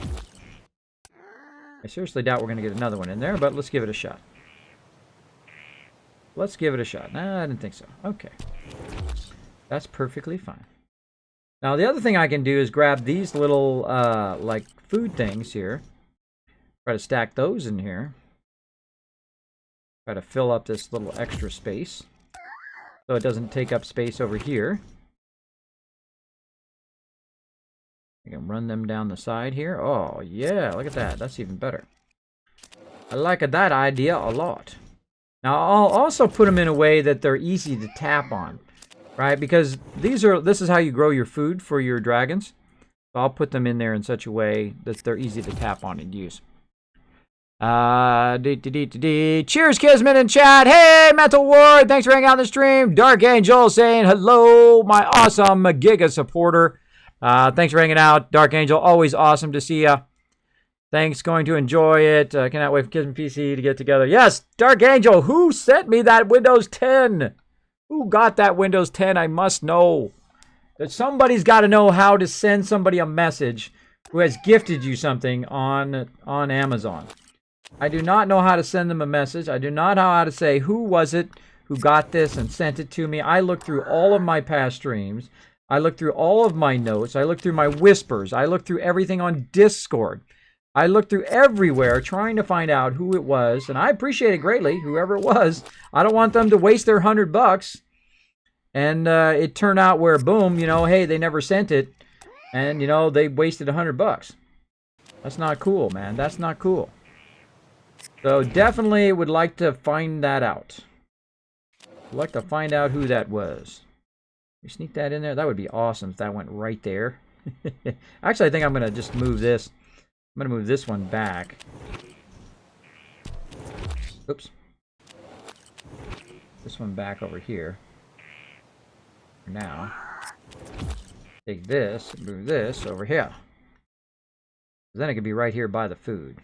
I seriously doubt we're going to get another one in there, but let's give it a shot. Let's give it a shot. Nah, I didn't think so. Okay. That's perfectly fine. Now the other thing I can do is grab these little like food things here. Try to stack those in here. Try to fill up this little extra space so it doesn't take up space over here. I can run them down the side here. Oh yeah, look at that. That's even better. I like that idea a lot. Now I'll also put them in a way that they're easy to tap on. Right, because this is how you grow your food for your dragons. So I'll put them in there in such a way that they're easy to tap on and use. Cheers, Kismet in chat. Hey, Mental Ward, thanks for hanging out on the stream. Dark Angel saying hello, my awesome Giga supporter. Thanks for hanging out, Dark Angel. Always awesome to see ya. Thanks, going to enjoy it. Cannot wait for Kismet PC to get together. Yes, Dark Angel, who sent me that Windows 10? Who got that Windows 10? I must know. That somebody's got to know how to send somebody a message who has gifted you something on Amazon. I do not know how to send them a message. I do not know how to say who was it who got this and sent it to me. I looked through all of my past streams. I looked through all of my notes. I looked through my whispers. I looked through everything on Discord. I looked through everywhere trying to find out who it was, and I appreciate it greatly, whoever it was. I don't want them to waste their $100, and it turned out where, boom, you know, hey, they never sent it, and, you know, they wasted $100. That's not cool, man. That's not cool. So definitely would like to find that out. I'd like to find out who that was. You sneak that in there? That would be awesome if that went right there. Actually, I think I'm going to just move this. I'm going to move this one back. Oops. This one back over here. Now, take this, move this over here. Then it could be right here by the food.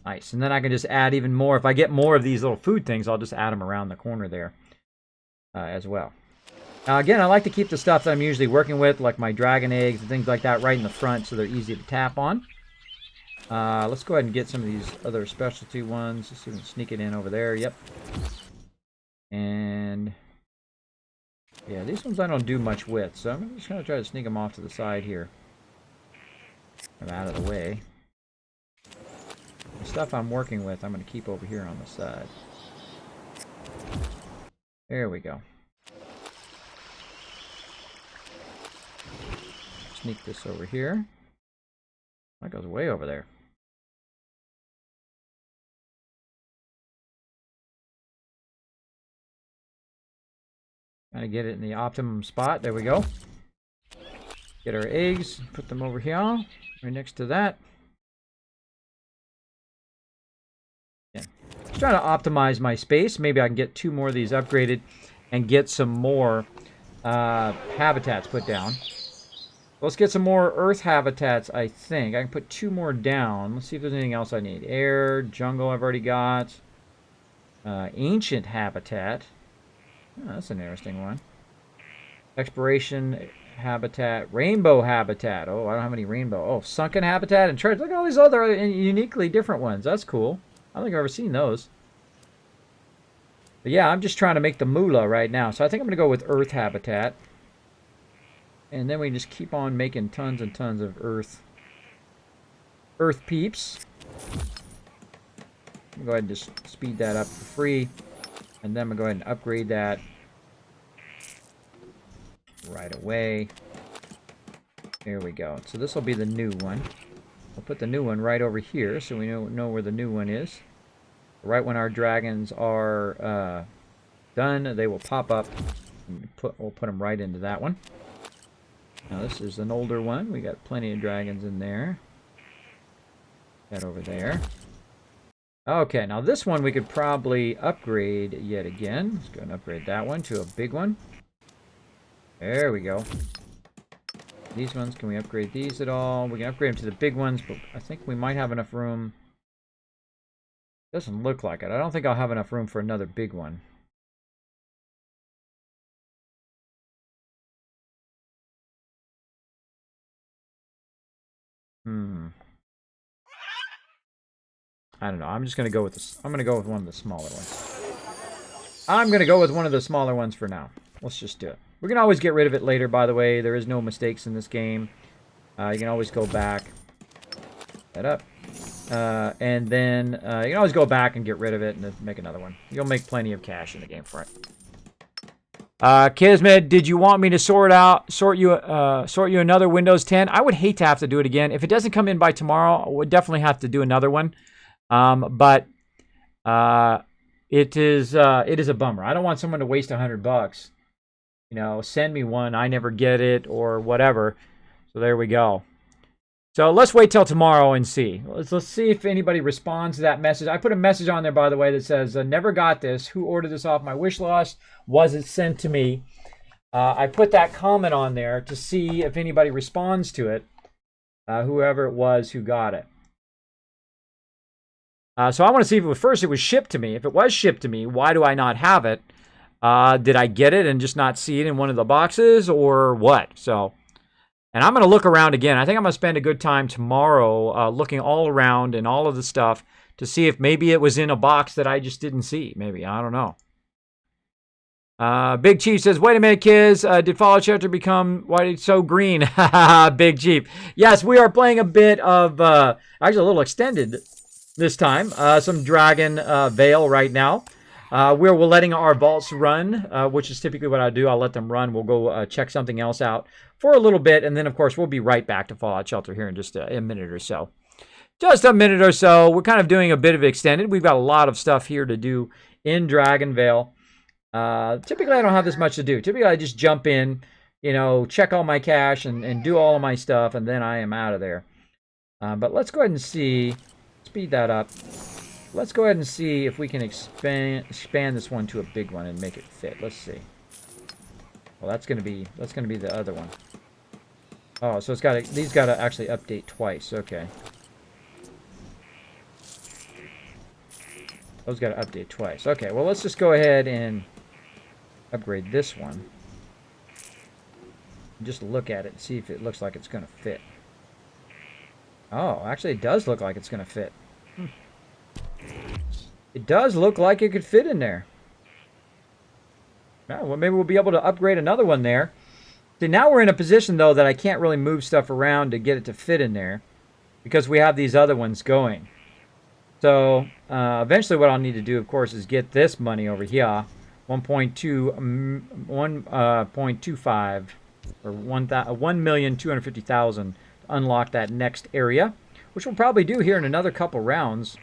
Nice. And then I can just add even more. If I get more of these little food things, I'll just add them around the corner there as well. Now, again, I like to keep the stuff that I'm usually working with, like my dragon eggs and things like that, right in the front so they're easy to tap on. Let's go ahead and get some of these other specialty ones. Let's see if we can sneak it in over there. Yep. And yeah, these ones I don't do much with, so I'm just going to try to sneak them off to the side here. I'm out of the way. The stuff I'm working with, I'm going to keep over here on the side. There we go. Sneak this over here. That goes way over there. Kind of get it in the optimum spot. There we go. Get our eggs, put them over here, right next to that. Yeah. Just trying to optimize my space. Maybe I can get 2 more of these upgraded and get some more habitats put down. Let's get some more earth habitats, I think. I can put 2 more down. Let's see if there's anything else I need. Air, jungle I've already got. Ancient habitat. Oh, that's an interesting one. Exploration habitat. Rainbow habitat. Oh, I don't have any rainbow. Oh, sunken habitat and treasure. Look at all these other uniquely different ones. That's cool. I don't think I've ever seen those. But yeah, I'm just trying to make the moolah right now. So I think I'm going to go with earth habitat. And then we just keep on making tons and tons of earth peeps. Go ahead and just speed that up for free. And then I'm going to go ahead and upgrade that right away. There we go. So this will be the new one. We'll put the new one right over here so we know where the new one is. Right when our dragons are done, they will pop up. And we'll put them right into that one. Now this is an older one. We got plenty of dragons in there. That over there. Okay, now this one we could probably upgrade yet again. Let's go and upgrade that one to a big one. There we go. These ones, can we upgrade these at all? We can upgrade them to the big ones, but I think we might have enough room. Doesn't look like it. I don't think I'll have enough room for another big one. I don't know. I'm just going to go with this. I'm going to go with one of the smaller ones. I'm going to go with one of the smaller ones for now. Let's just do it. We can always get rid of it later, by the way. There is no mistakes in this game. You can always go back. That up. And then you can always go back and get rid of it and make another one. You'll make plenty of cash in the game for it. Kismet, did you want me to sort you another Windows 10? I would hate to have to do it again. If it doesn't come in by tomorrow, I would definitely have to do another one. But it is a bummer. I don't want someone to waste $100. You know, send me one. I never get it or whatever. So there we go. So let's wait till tomorrow and see. Let's see if anybody responds to that message. I put a message on there, by the way, that says, never got this. Who ordered this off my wish list? Was it sent to me? I put that comment on there to see if anybody responds to it, whoever it was who got it. So I want to see if it was shipped to me. If it was shipped to me, why do I not have it? Did I get it and just not see it in one of the boxes or what? So, and I'm going to look around again. I think I'm going to spend a good time tomorrow looking all around and all of the stuff to see if maybe it was in a box that I just didn't see. Maybe. I don't know. Big Chief says, wait a minute, kids. Did Fallout Shelter become why it's so green? Big Chief. Yes, we are playing a bit of, actually a little extended this time. Some Dragon Veil right now. we're letting our vaults run, which is typically what I do. I'll let them run. We'll go check something else out for a little bit, and then, of course, we'll be right back to Fallout Shelter here in just a minute or so. Just a minute or so. We're kind of doing a bit of extended. We've got a lot of stuff here to do in Dragonvale. Typically, I don't have this much to do. Typically, I just jump in, you know, check all my cash and do all of my stuff, and then I am out of there. But let's go ahead and see. Speed that up. Let's go ahead and see if we can expand this one to a big one and make it fit. Let's see. Well, that's gonna be the other one. Oh, so these gotta actually update twice. Okay. Those gotta update twice. Okay. Well, let's just go ahead and upgrade this one. Just look at it and see if it looks like it's gonna fit. Oh, actually, it does look like it's gonna fit. It does look like it could fit in there. Oh, well, maybe we'll be able to upgrade another one there. See, now we're in a position, though, that I can't really move stuff around to get it to fit in there because we have these other ones going. So, eventually what I'll need to do, of course, is get this money over here, 1.25 or 1,250,000 to unlock that next area, which we'll probably do here in another couple rounds.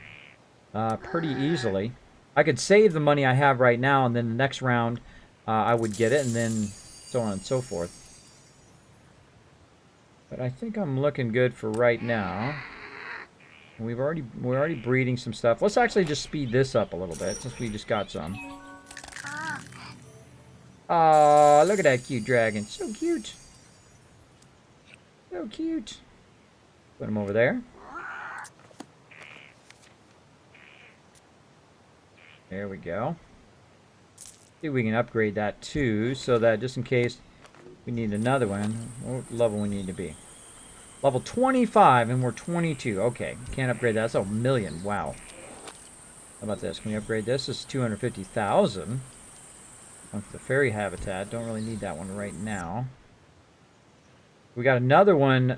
Pretty easily. I could save the money I have right now, and then the next round I would get it, and then so on and so forth. But I think I'm looking good for right now. We're already breeding some stuff. Let's actually just speed this up a little bit since we just got some. Oh, look at that cute dragon. So cute. So cute. Put him over there. There we go. See if we can upgrade that too, so that just in case we need another one. What level we need to be? Level 25, and we're 22. Okay, can't upgrade that. That's a million. Wow. How about this? Can we upgrade this? This is 250,000. One for the fairy habitat. Don't really need that one right now. We got another one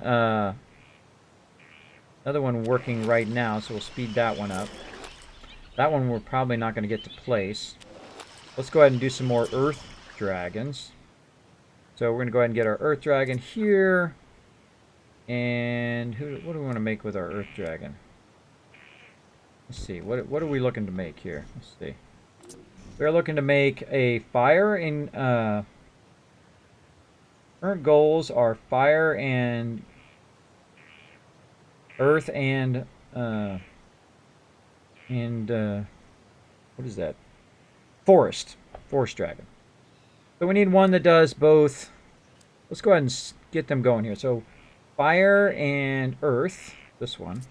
working right now, so we'll speed that one up. That one we're probably not going to get to place. Let's go ahead and do some more earth dragons. So we're going to go ahead and get our earth dragon here. And what do we want to make with our earth dragon? Let's see. What are we looking to make here? Let's see. We're looking to make a fire in... current goals are fire and... earth and... what is that? Forest dragon. So we need one that does both. Let's go ahead and get them going here. So fire and earth, this one.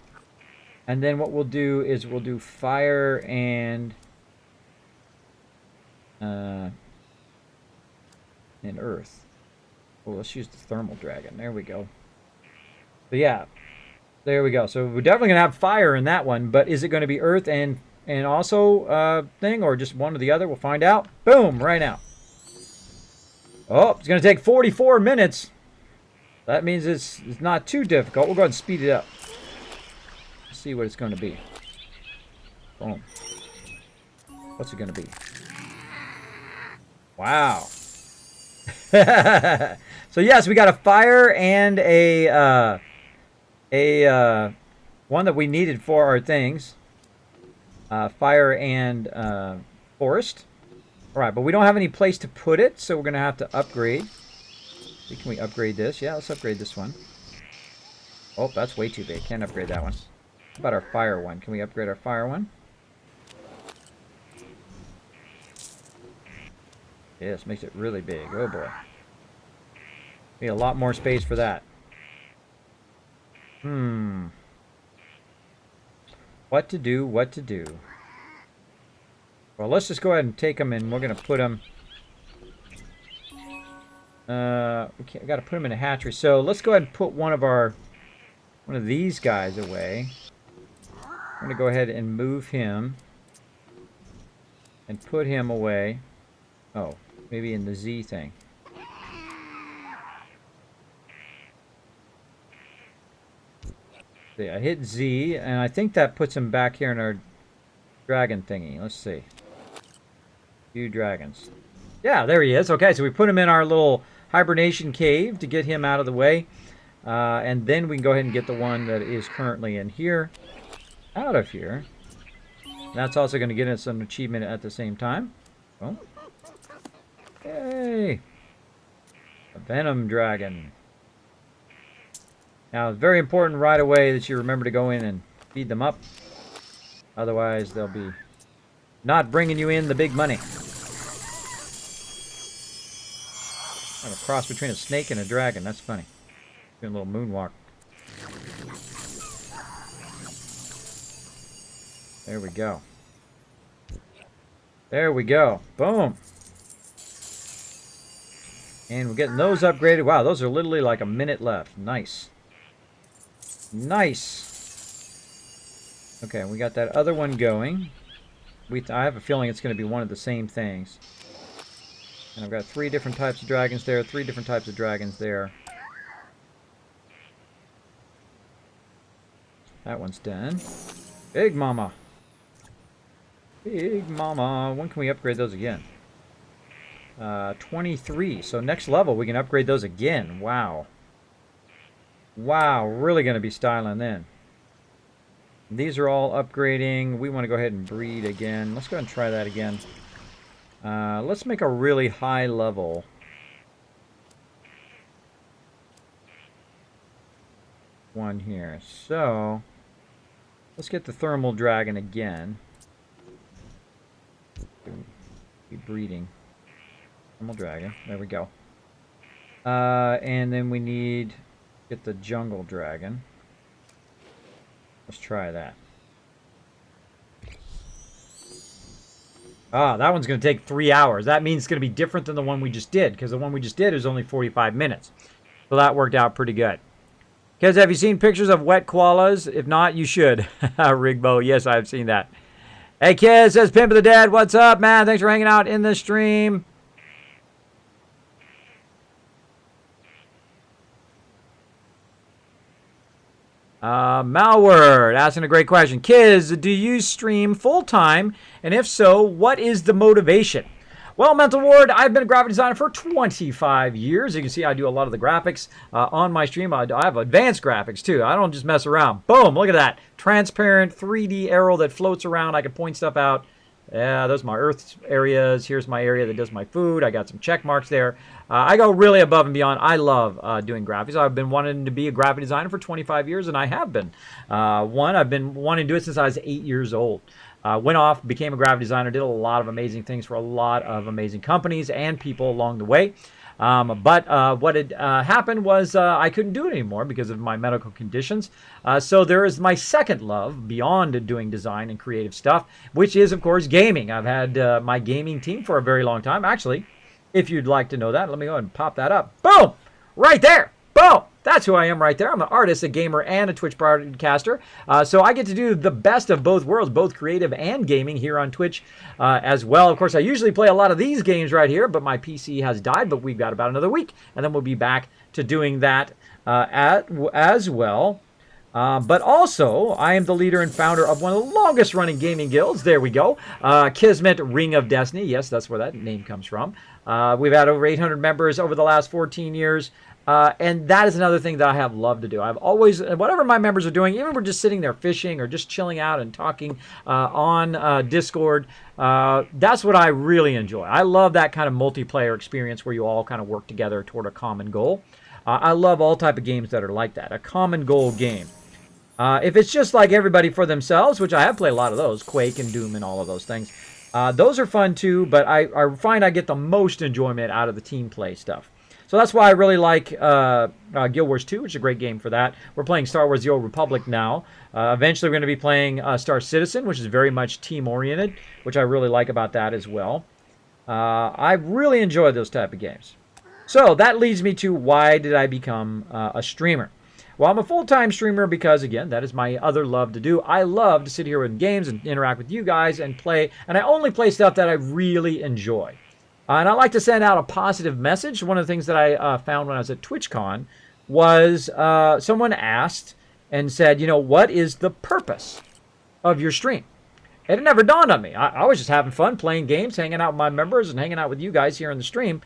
And then what we'll do is we'll do fire and earth. Well, let's use the thermal dragon. There we go. So yeah, there we go. So we're definitely gonna have fire in that one, but is it going to be earth and also thing, or just one or the other? We'll find out. Boom! Right now. Oh, it's going to take 44 minutes. That means it's not too difficult. We'll go ahead and speed it up. Let's see what it's going to be. Boom. What's it going to be? Wow. So yes, we got a fire and a one that we needed for our things. Fire and forest. Alright, but we don't have any place to put it, so we're going to have to upgrade. Can we upgrade this? Yeah, let's upgrade this one. Oh, that's way too big. Can't upgrade that one. How about our fire one? Can we upgrade our fire one? Yeah, this makes it really big. Oh boy. Need a lot more space for that. What to do, what to do. Well, let's just go ahead and take them and we're going to put them... we got to put them in a hatchery. So let's go ahead and put one of these guys away. I'm going to go ahead and move him. And put him away. Oh, maybe in the Z thing. See, I hit Z, and I think that puts him back here in our dragon thingy. Let's see. Two dragons. Yeah, there he is. Okay, so we put him in our little hibernation cave to get him out of the way. And then we can go ahead and get the one that is currently in here out of here. That's also going to get us an achievement at the same time. Oh. Yay! A venom dragon. Now, it's very important right away that you remember to go in and feed them up. Otherwise, they'll be not bringing you in the big money. Kind of a cross between a snake and a dragon. That's funny. Doing a little moonwalk. There we go. There we go. Boom. And we're getting those upgraded. Wow, those are literally like a minute left. Nice. Nice. Okay, we got that other one going. I have a feeling it's going to be one of the same things. And I've got 3 different types of dragons there, 3 different types of dragons there. That one's done. Big Mama. Big Mama. When can we upgrade those again? 23. So next level, we can upgrade those again. Wow. Wow, really going to be styling then. These are all upgrading. We want to go ahead and breed again. Let's go ahead and try that again. Let's make a really high level. One here. So, let's get the thermal dragon again. Be breeding. Thermal dragon. There we go. And then we need get the jungle dragon. Let's try that. Ah, that one's going to take 3 hours. That means it's going to be different than the one we just did, because the one we just did is only 45 minutes. So that worked out pretty good. Kids, have you seen pictures of wet koalas? If not, you should. Rigbo, yes, I've seen that. Hey, kids, says Pimp of the Dead. What's up, man? Thanks for hanging out in the stream. Malward asking a great question. Kids, do you stream full-time? And if so, what is the motivation? Well, Mental Ward, I've been a graphic designer for 25 years. You can see I do a lot of the graphics on my stream. I have advanced graphics, too. I don't just mess around. Boom, look at that. Transparent 3D arrow that floats around. I can point stuff out. Yeah, those are my Earth areas. Here's my area that does my food. I got some check marks there. I go really above and beyond. I love doing graphics. I've been wanting to be a graphic designer for 25 years, and I have been. I've been wanting to do it since I was 8 years old. Went off, became a graphic designer, did a lot of amazing things for a lot of amazing companies and people along the way. But what had happened was I couldn't do it anymore because of my medical conditions. So there is my second love beyond doing design and creative stuff, which is, of course, gaming. I've had my gaming team for a very long time. Actually, if you'd like to know that, let me go ahead and pop that up. Boom! Right there! Boom! That's who I am right there. I'm an artist, a gamer, and a Twitch broadcaster. So I get to do the best of both worlds, both creative and gaming here on Twitch as well. Of course, I usually play a lot of these games right here, but my PC has died, but we've got about another week, and then we'll be back to doing that as well. But also, I am the leader and founder of one of the longest running gaming guilds. There we go. Kismet Ring of Destiny. Yes, that's where that name comes from. We've had over 800 members over the last 14 years. And that is another thing that I have loved to do. I've always, whatever my members are doing, even if we're just sitting there fishing or just chilling out and talking on Discord, that's what I really enjoy. I love that kind of multiplayer experience where you all kind of work together toward a common goal. I love all type of games that are like that, a common goal game. If it's just like everybody for themselves, which I have played a lot of those, Quake and Doom and all of those things, those are fun too, but I find I get the most enjoyment out of the team play stuff. So that's why I really like Guild Wars 2, which is a great game for that. We're playing Star Wars The Old Republic now. Eventually we're going to be playing Star Citizen, which is very much team-oriented, which I really like about that as well. I really enjoy those type of games. So that leads me to why did I become a streamer? Well, I'm a full-time streamer because, again, that is my other love to do. I love to sit here in games and interact with you guys and play, and I only play stuff that I really enjoy. And I like to send out a positive message. One of the things that I found when I was at TwitchCon was someone asked and said, you know, what is the purpose of your stream? And it never dawned on me. I was just having fun playing games, hanging out with my members, and hanging out with you guys here in the stream.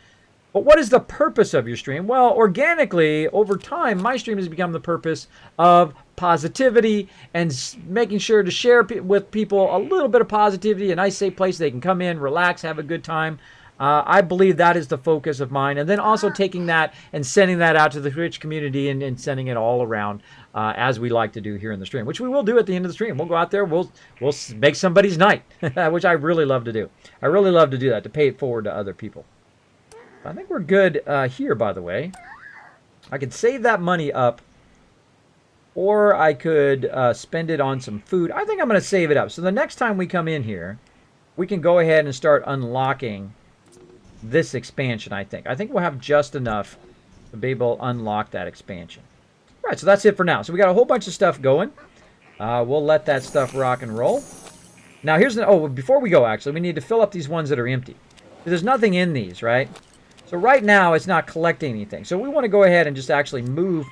But what is the purpose of your stream? Well, organically, over time, my stream has become the purpose of positivity and making sure to share with people a little bit of positivity, a nice, safe place they can come in, relax, have a good time. I believe that is the focus of mine. And then also taking that and sending that out to the Twitch community and sending it all around as we like to do here in the stream, which we will do at the end of the stream. We'll go out there, we'll make somebody's night, which I really love to do. I really love to do that, to pay it forward to other people. I think we're good here, by the way. I could save that money up, or I could spend it on some food. I think I'm going to save it up. So the next time we come in here, we can go ahead and start unlocking this expansion, I think. I think we'll have just enough to be able to unlock that expansion. All right, so that's it for now. So we got a whole bunch of stuff going. We'll let that stuff rock and roll. Now here's the... Oh, before we go, actually, we need to fill up these ones that are empty. There's nothing in these, right? So right now, it's not collecting anything. So we want to go ahead and just actually move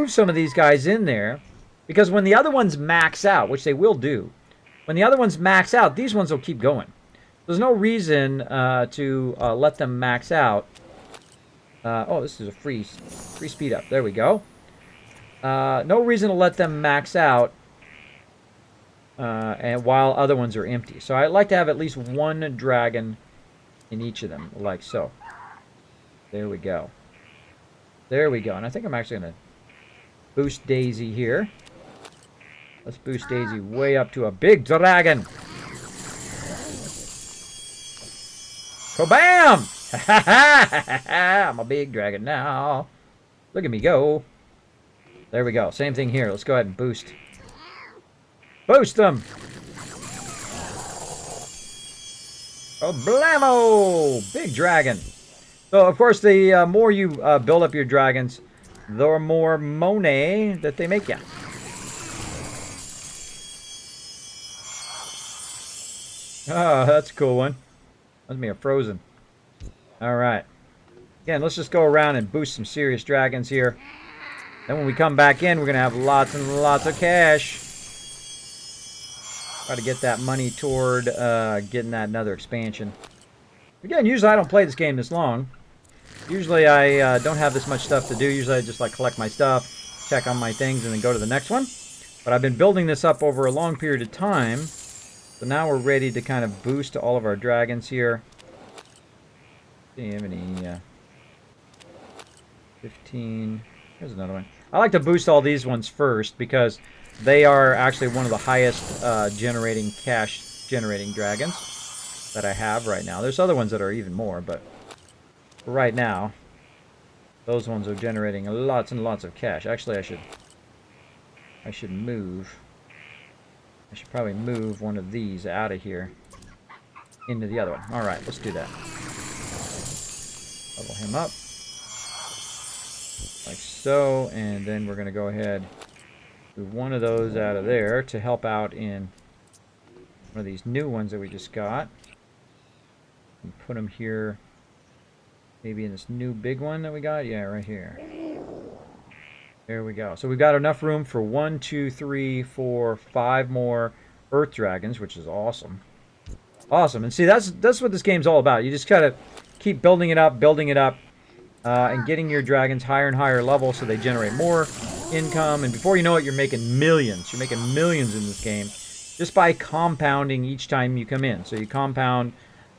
some of these guys in there. Because when the other ones max out, which they will do, when the other ones max out, these ones will keep going. There's no reason to let them max out. Oh, this is a free speed up. There we go. No reason to let them max out and while other ones are empty. So I'd like to have at least one dragon in each of them, like so. There we go. There we go. And I think I'm actually going to boost Daisy here. Let's boost Daisy way up to a big dragon. Kabam! I'm a big dragon now. Look at me go. There we go. Same thing here. Let's go ahead and boost. Boost them! Oh, blammo! Big dragon. So, of course, the more you build up your dragons, the more money that they make you. Oh, that's a cool one. That's me a frozen. Alright. Again, let's just go around and boost some serious dragons here. Then when we come back in, we're going to have lots and lots of cash. Try to get that money toward getting that another expansion. Again, usually I don't play this game this long. Usually I don't have this much stuff to do. Usually I just like collect my stuff, check on my things, and then go to the next one. But I've been building this up over a long period of time. So now we're ready to kind of boost all of our dragons here. Do you have any 15? Here's another one. I like to boost all these ones first because they are actually one of the highest cash generating dragons that I have right now. There's other ones that are even more, but for right now, those ones are generating lots and lots of cash. Actually, I should move. I should probably move one of these out of here into the other one. All right, let's do that. Level him up like so, and then we're going to go ahead move one of those out of there to help out in one of these new ones that we just got. And put them here, maybe in this new big one that we got. Yeah, right here. There we go. So we've got enough room for 1, 2, 3, 4, 5 more Earth Dragons, which is awesome. Awesome. And see, that's what this game's all about. You just gotta keep building it up, and getting your dragons higher and higher level so they generate more income. And before you know it, you're making millions. You're making millions in this game just by compounding each time you come in. So you compound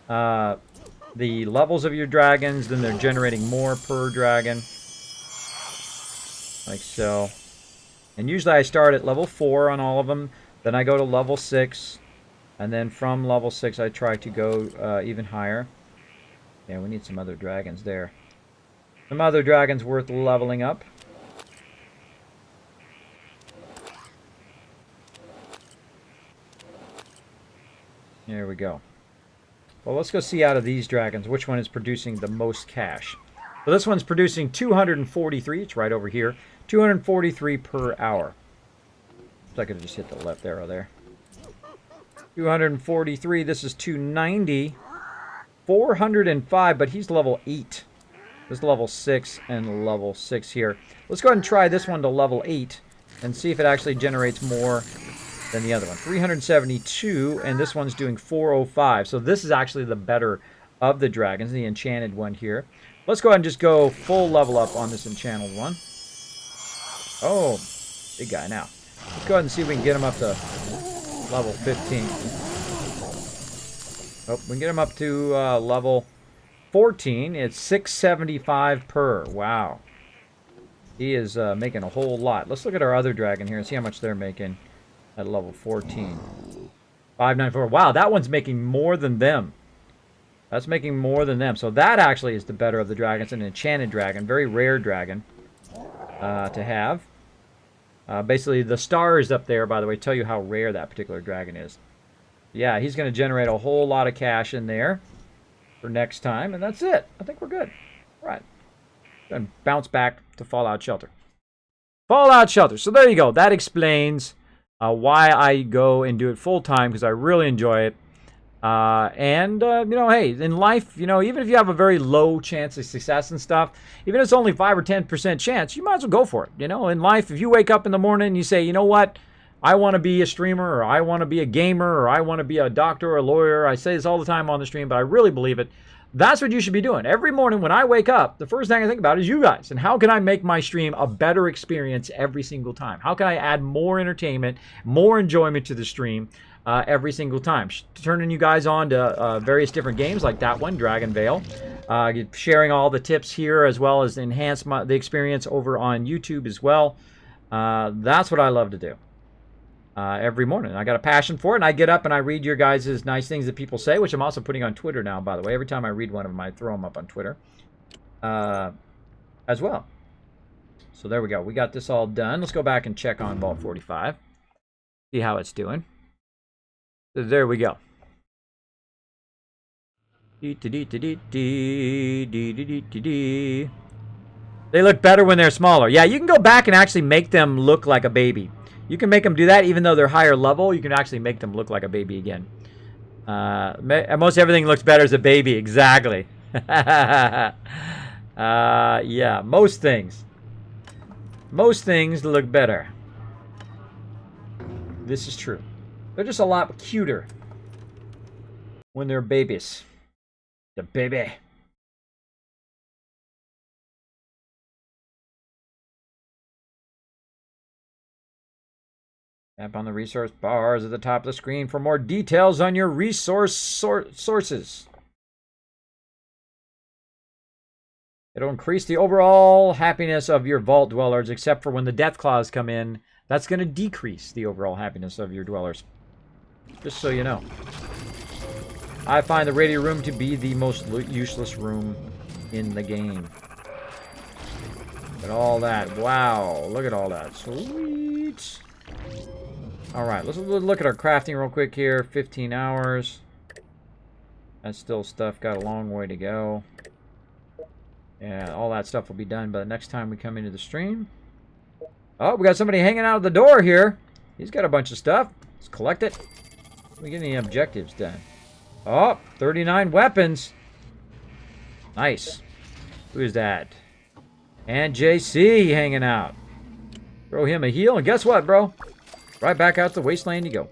the levels of your dragons, then they're generating more per dragon. Like so. And usually I start at level 4 on all of them. Then I go to level 6. And then from level 6 I try to go even higher. Yeah, we need some other dragons there. Some other dragons worth leveling up. There we go. Well, let's go see out of these dragons which one is producing the most cash. So this one's producing 243. It's right over here. 243 per hour. So I could have just hit the left arrow there. 243. This is 290. 405, but he's level 8. This is level 6 and level 6 here. Let's go ahead and try this one to level 8 and see if it actually generates more than the other one. 372, and this one's doing 405. So this is actually the better of the dragons, the enchanted one here. Let's go ahead and just go full level up on this enchanted one. Oh, big guy now. Let's go ahead and see if we can get him up to level 15. Oh, we can get him up to level 14. It's 675 per. Wow. He is making a whole lot. Let's look at our other dragon here and see how much they're making at level 14. 594. Wow, that one's making more than them. That's making more than them. So that actually is the better of the dragons. An enchanted dragon. Very rare dragon to have. Basically, the stars up there, by the way, tell you how rare that particular dragon is. Yeah, he's going to generate a whole lot of cash in there for next time. And that's it. I think we're good. All right. Then bounce back to Fallout Shelter. Fallout Shelter. So there you go. That explains why I go and do it full time, because I really enjoy it. You know, hey, in life, you know, even if you have a very low chance of success and stuff, even if it's only 5 or 10% chance, you might as well go for it. You know, in life, if you wake up in the morning and you say, you know what, I want to be a streamer, or I want to be a gamer, or I want to be a doctor or a lawyer. I say this all the time on the stream, but I really believe it. That's what you should be doing. Every morning when I wake up, the first thing I think about is you guys. And how can I make my stream a better experience every single time? How can I add more entertainment, more enjoyment to the stream every single time? Turning you guys on to various different games like that one, Dragon Veil. Sharing all the tips here, as well as enhance the experience over on YouTube as well. That's what I love to do. Every morning. I got a passion for it, and I get up and I read your guys' nice things that people say, which I'm also putting on Twitter now, by the way. Every time I read one of them, I throw them up on Twitter as well. So there we go. We got this all done. Let's go back and check on Vault 45. See how it's doing. So there we go. They look better when they're smaller. Yeah, you can go back and actually make them look like a baby. You can make them do that even though they're higher level. You can actually make them look like a baby again. Most everything looks better as a baby. Exactly. Yeah, most things. Most things look better. This is true. They're just a lot cuter when they're babies. The baby. Tap on the resource bars at the top of the screen for more details on your resource sources. It'll increase the overall happiness of your vault dwellers, except for when the death claws come in. That's going to decrease the overall happiness of your dwellers. Just so you know. I find the radio room to be the most useless room in the game. Look at all that. Wow. Look at all that. Sweet. Alright, let's look at our crafting real quick here. 15 hours. That's still stuff. Got a long way to go. Yeah, all that stuff will be done by the next time we come into the stream. Oh, we got somebody hanging out of the door here. He's got a bunch of stuff. Let's collect it. We get any objectives done. Oh, 39 weapons. Nice. Who's that? And JC hanging out. Throw him a heal, and guess what, bro? Right back out to the wasteland you go.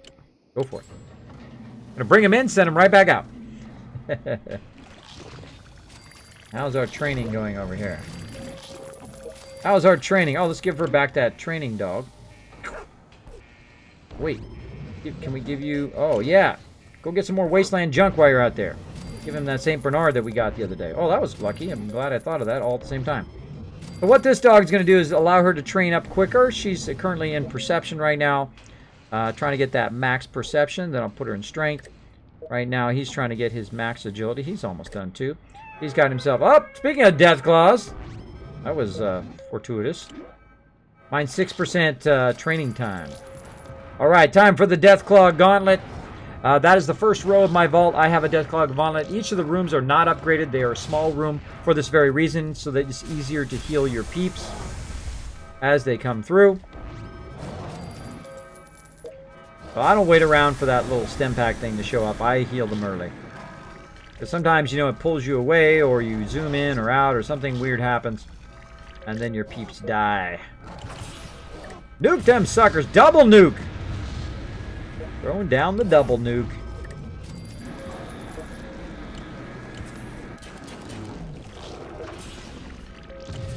Go for it. Gonna bring him in, send him right back out. How's our training going over here? How's our training? Oh, let's give her back that training dog. Wait. Can we give you... Oh, yeah. Go get some more wasteland junk while you're out there. Give him that St. Bernard that we got the other day. Oh, that was lucky. I'm glad I thought of that all at the same time. But what this dog's going to do is allow her to train up quicker. She's currently in perception right now. Trying to get that max perception. Then I'll put her in strength. Right now, he's trying to get his max agility. He's almost done, too. He's got himself... Oh, speaking of death claws. That was fortuitous. Mine's 6% training time. All right, time for the Deathclaw Gauntlet. That is the first row of my vault. I have a Deathclaw Gauntlet. Each of the rooms are not upgraded. They are a small room for this very reason, so that it's easier to heal your peeps as they come through. Well, I don't wait around for that little stem pack thing to show up. I heal them early. Because sometimes, you know, it pulls you away, or you zoom in or out, or something weird happens, and then your peeps die. Nuke them suckers! Double nuke! Throwing down the double nuke.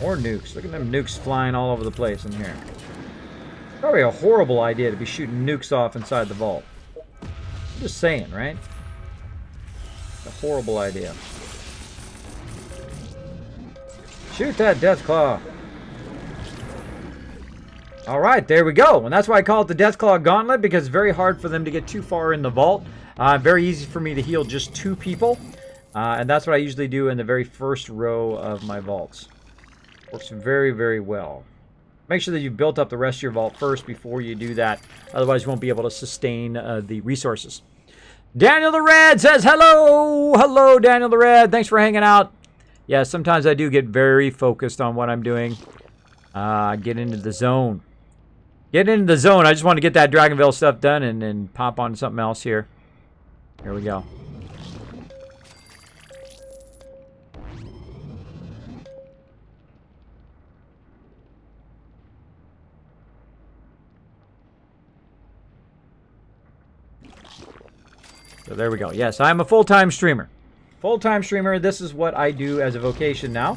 More nukes. Look at them nukes flying all over the place in here. Probably a horrible idea to be shooting nukes off inside the vault. I'm just saying, right? A horrible idea. Shoot that Deathclaw. Alright, there we go. And that's why I call it the Deathclaw Gauntlet, because it's very hard for them to get too far in the vault. Very easy for me to heal just 2 people. And that's what I usually do in the very first row of my vaults. Works very, very well. Make sure that you've built up the rest of your vault first before you do that. Otherwise, you won't be able to sustain the resources. Daniel the Red says, hello! Hello, Daniel the Red. Thanks for hanging out. Yeah, sometimes I do get very focused on what I'm doing. Get into the zone. Get into the zone. I just want to get that Dragonville stuff done and pop on something else here. Here we go. So there we go. Yes, I'm a full-time streamer. Full-time streamer. This is what I do as a vocation now.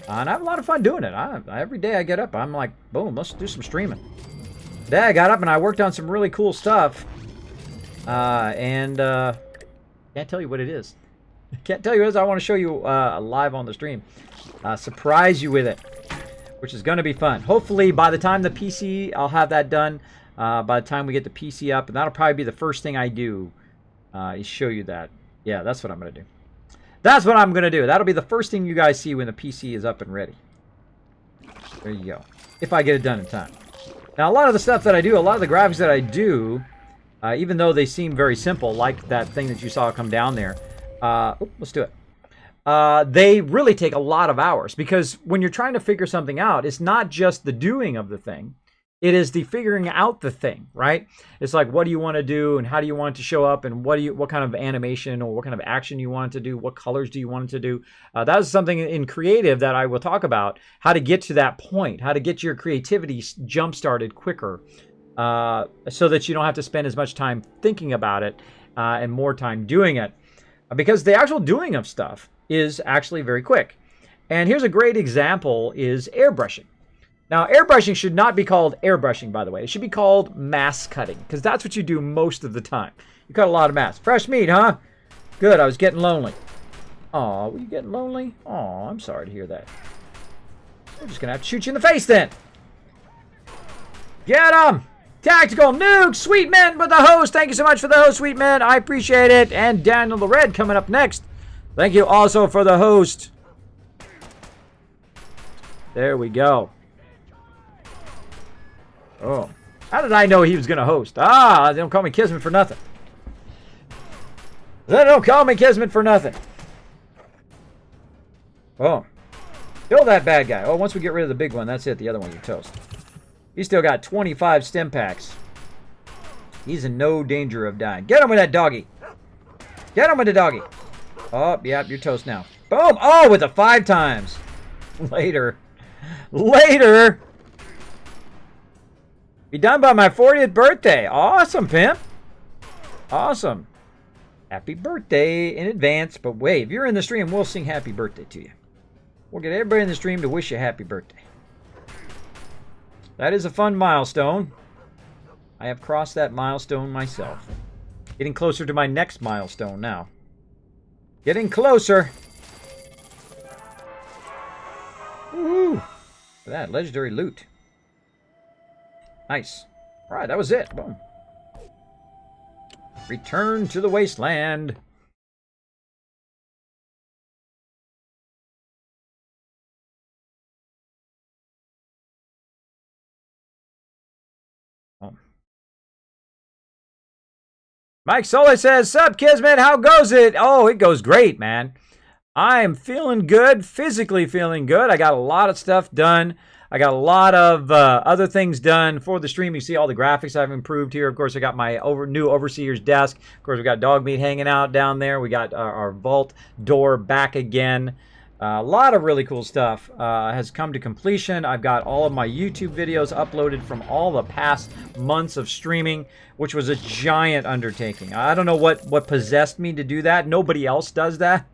And I have a lot of fun doing it. Every day I get up, I'm like, boom, let's do some streaming. Today I got up and I worked on some really cool stuff. Can't tell you what it is. Can't tell you what it is. I want to show you live on the stream. Surprise you with it, which is going to be fun. Hopefully by the time the PC, I'll have that done. By the time we get the PC up, and that'll probably be the first thing I do. Is show you that. Yeah, that's what I'm going to do. That's what I'm going to do. That'll be the first thing you guys see when the PC is up and ready. There you go. If I get it done in time. Now, a lot of the stuff that I do, a lot of the graphics that I do, even though they seem very simple, like that thing that you saw come down there. Let's do it. They really take a lot of hours, because when you're trying to figure something out, it's not just the doing of the thing. It is the figuring out the thing, right? It's like, what do you want to do, and how do you want it to show up, and what kind of animation or what kind of action you want it to do, what colors do you want it to do. That is something in creative that I will talk about, how to get to that point, how to get your creativity jump-started quicker, so that you don't have to spend as much time thinking about it and more time doing it. Because the actual doing of stuff is actually very quick. And here's a great example is airbrushing. Now, airbrushing should not be called airbrushing, by the way. It should be called mass cutting, because that's what you do most of the time. You cut a lot of mass. Fresh meat, huh? Good, I was getting lonely. Aw, were you getting lonely? Aw, I'm sorry to hear that. We're just going to have to shoot you in the face, then. Get him! Tactical Nuke, Sweet Men with the host. Thank you so much for the host, Sweet Men. I appreciate it. And Daniel the Red coming up next. Thank you also for the host. There we go. Oh, how did I know he was going to host? Ah, they don't call me Kismet for nothing. They don't call me Kismet for nothing. Oh, kill that bad guy. Oh, once we get rid of the big one, that's it. The other one, you toast. He's still got 25 stim packs. He's in no danger of dying. Get him with that doggy. Get him with the doggy. Oh, yeah, you're toast now. Boom. Oh, with the 5 times. Later. Later. Be done by my 40th birthday. Awesome, pimp. Awesome. Happy birthday in advance. But wait, if you're in the stream, we'll sing happy birthday to you. We'll get everybody in the stream to wish you happy birthday. That is a fun milestone. I have crossed that milestone myself. Getting closer to my next milestone now. Getting closer. Woohoo! Look at that, legendary loot. Nice. All right, that was it. Boom. Return to the wasteland. Oh. Mike Solis says, "Sup, Kismet? How goes it?" Oh, it goes great, man. I am feeling good, physically feeling good. I got a lot of stuff done. I got a lot of other things done for the stream. You see all the graphics I've improved here. Of course, I got my new Overseer's desk. Of course, we got dog meat hanging out down there. We got our vault door back again. A lot of really cool stuff has come to completion. I've got all of my YouTube videos uploaded from all the past months of streaming, which was a giant undertaking. I don't know what possessed me to do that. Nobody else does that.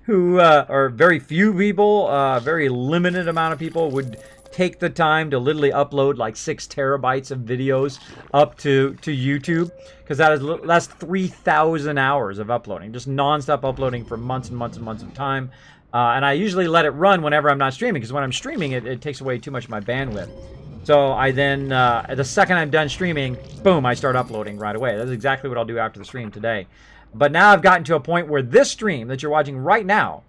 Or very few people, very limited amount of people would take the time to literally upload like 6 terabytes of videos up to YouTube, because that's 3,000 hours of uploading, just nonstop uploading for months and months and months of time. And I usually let it run whenever I'm not streaming, because when I'm streaming, it takes away too much of my bandwidth. So I then, the second I'm done streaming, boom, I start uploading right away. That's exactly what I'll do after the stream today. But now I've gotten to a point where this stream that you're watching right now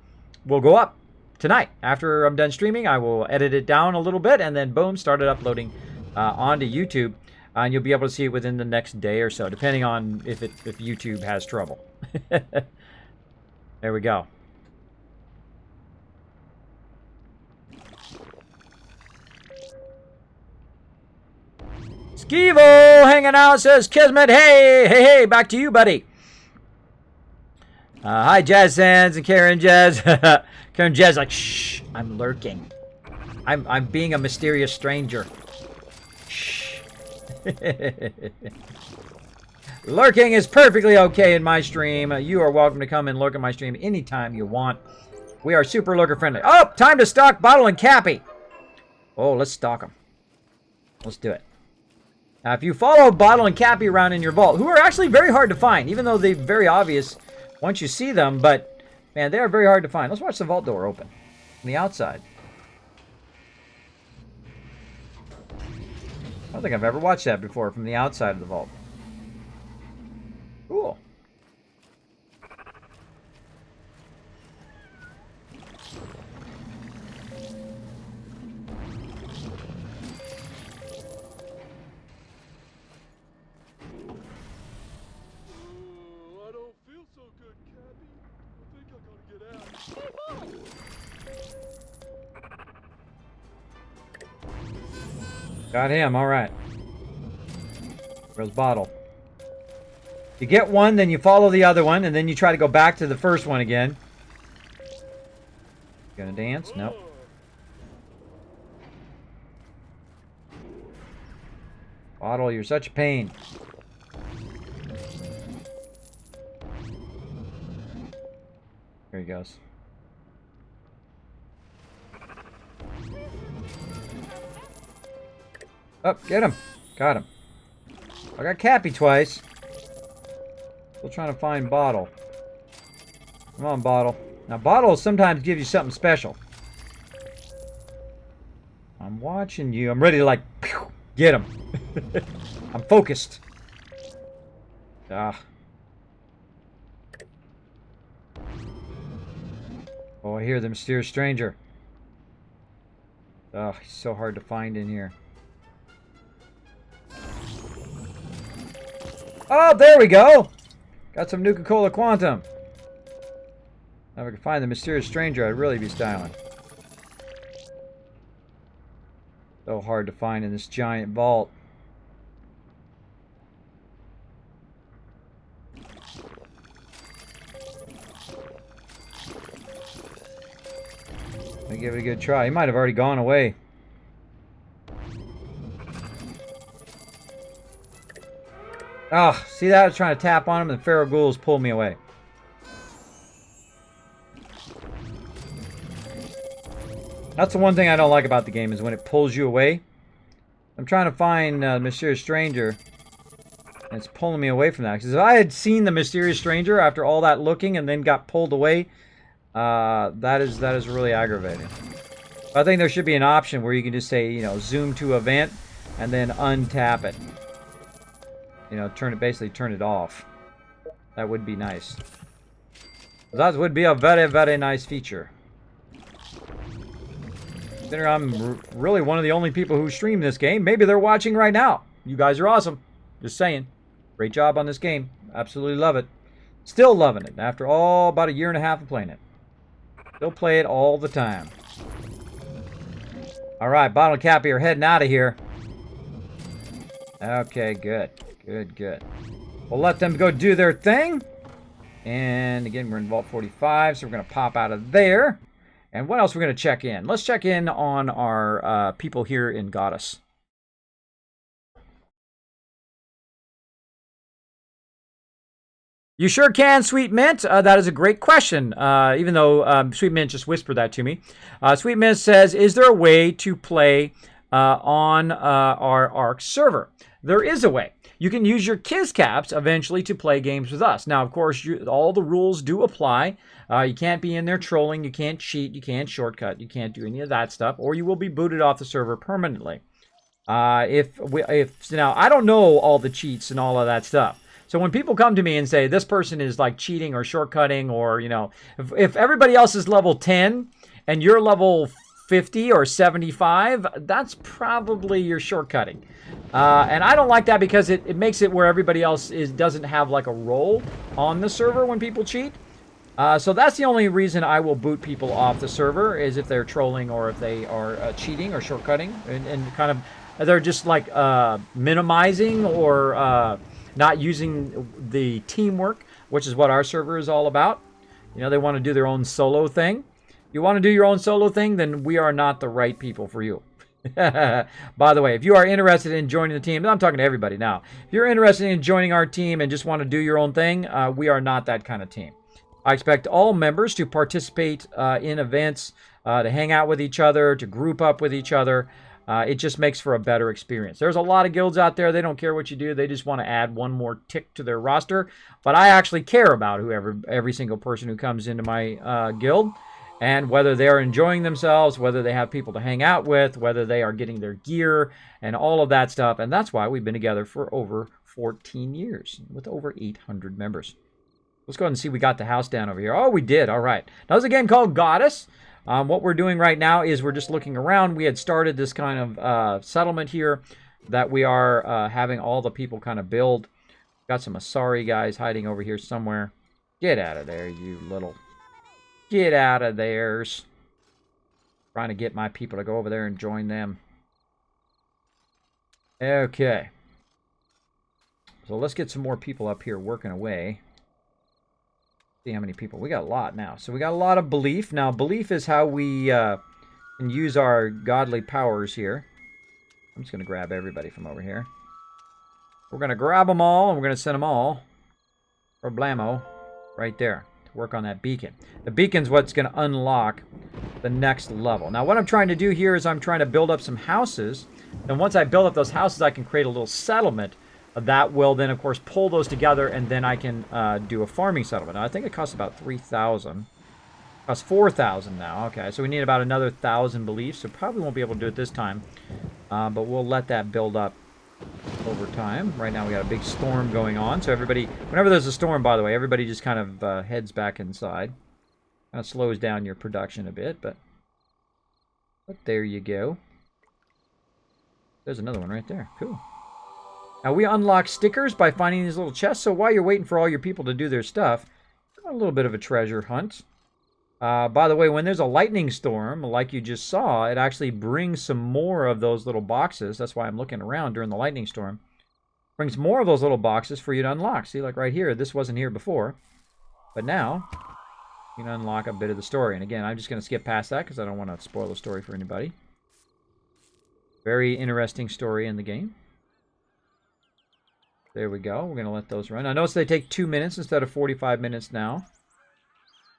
will go up tonight. After I'm done streaming, I will edit it down a little bit and then boom, start it uploading onto YouTube. And you'll be able to see it within the next day or so, depending on if YouTube has trouble. There we go. Skeevo hanging out, says Kismet. Hey, back to you, buddy. Hi, Jazz Sands and Karen Jazz. Karen Jazz like, shh, I'm lurking. I'm being a mysterious stranger. Shh. Lurking is perfectly okay in my stream. You are welcome to come and lurk in my stream anytime you want. We are super lurker friendly. Oh, time to stalk Bottle and Cappy. Oh, let's stalk them. Let's do it. Now, if you follow Bottle and Cappy around in your vault, who are actually very hard to find, even though they're very obvious once you see them, but man, they are very hard to find. Let's watch the vault door open from the outside. I don't think I've ever watched that before from the outside of the vault. Cool. Got him, alright. Where's Bottle? You get one, then you follow the other one, and then you try to go back to the first one again. Gonna dance? Nope. Bottle, you're such a pain. Here he goes. Oh, get him. Got him. I got Cappy twice. Still trying to find Bottle. Come on, Bottle. Now, Bottle sometimes gives you something special. I'm watching you. I'm ready to, like, pew, get him. I'm focused. Ah. Oh, I hear the mysterious stranger. Oh, he's so hard to find in here. Oh, there we go. Got some Nuka-Cola Quantum. Now if I could find the mysterious stranger, I'd really be styling. So hard to find in this giant vault. Let me give it a good try. He might have already gone away. Oh, see that? I was trying to tap on him and the Pharaoh Ghouls pulled me away. That's the one thing I don't like about the game, is when it pulls you away. I'm trying to find the Mysterious Stranger, and it's pulling me away from that. Because if I had seen the Mysterious Stranger after all that looking and then got pulled away, that is really aggravating. I think there should be an option where you can just say, you know, zoom to event and then untap it. You know, basically turn it off. That would be nice. That would be a very, very nice feature. I'm really one of the only people who stream this game. Maybe they're watching right now. You guys are awesome. Just saying. Great job on this game. Absolutely love it. Still loving it after about a year and a half of playing it. Still play it all the time. Alright, Bottle and Cappy are heading out of here. Okay, good. Good. We'll let them go do their thing. And again, we're in Vault 45, so we're going to pop out of there. And what else we're going to check in? Let's check in on our people here in Goddess. You sure can, Sweet Mint. That is a great question, even though Sweet Mint just whispered that to me. Sweet Mint says, is there a way to play on our ARC server? There is a way. You can use your Kiscaps eventually to play games with us. Now, of course, all the rules do apply. You can't be in there trolling. You can't cheat. You can't shortcut. You can't do any of that stuff, or you will be booted off the server permanently. Now, I don't know all the cheats and all of that stuff. So when people come to me and say this person is like cheating or shortcutting, or, you know, if everybody else is level 10 and you're level 50 or 75, that's probably your shortcutting. And I don't like that because it makes it where everybody else doesn't have like a role on the server when people cheat. So that's the only reason I will boot people off the server, is if they're trolling or if they are cheating or shortcutting and kind of they're just like minimizing or not using the teamwork, which is what our server is all about. You know, they want to do their own solo thing. You want to do your own solo thing, then we are not the right people for you. By the way, if you are interested in joining the team, I'm talking to everybody now. If you're interested in joining our team and just want to do your own thing, we are not that kind of team. I expect all members to participate in events, to hang out with each other, to group up with each other. It just makes for a better experience. There's a lot of guilds out there. They don't care what you do. They just want to add one more tick to their roster. But I actually care about every single person who comes into my guild, and whether they're enjoying themselves, whether they have people to hang out with, whether they are getting their gear, and all of that stuff. And that's why we've been together for over 14 years with over 800 members. Let's go ahead and see we got the house down over here. Oh, we did. All right. Now, there's a game called Goddess. What we're doing right now is we're just looking around. We had started this kind of settlement here that we are having all the people kind of build. Got some Asari guys hiding over here somewhere. Get out of there, you little... Get out of there. Trying to get my people to go over there and join them. Okay. So let's get some more people up here working away. See how many people. We got a lot now. So we got a lot of belief. Now, belief is how we can use our godly powers here. I'm just going to grab everybody from over here. We're going to grab them all, and we're going to send them all. Problemo. Right there. To work on that beacon. The beacon's what's going to unlock the next level. Now, what I'm trying to do here is I'm trying to build up some houses. And once I build up those houses, I can create a little settlement. That will then, of course, pull those together, and then I can do a farming settlement. Now, I think it costs about 3,000. It costs 4,000 now. Okay, so we need about another 1,000 beliefs. So probably won't be able to do it this time. But we'll let that build up over time. Right now we got a big storm going on. So everybody, whenever there's a storm, by the way, everybody just kind of heads back inside. Kind of slows down your production a bit, but there you go. There's another one right there. Cool. Now, we unlock stickers by finding these little chests, so while you're waiting for all your people to do their stuff, a little bit of a treasure hunt. By the way, when there's a lightning storm, like you just saw, it actually brings some more of those little boxes. That's why I'm looking around during the lightning storm. Brings more of those little boxes for you to unlock. See, like right here, this wasn't here before. But now, you can unlock a bit of the story. And again, I'm just going to skip past that because I don't want to spoil the story for anybody. Very interesting story in the game. There we go. We're going to let those run. I notice they take 2 minutes instead of 45 minutes now.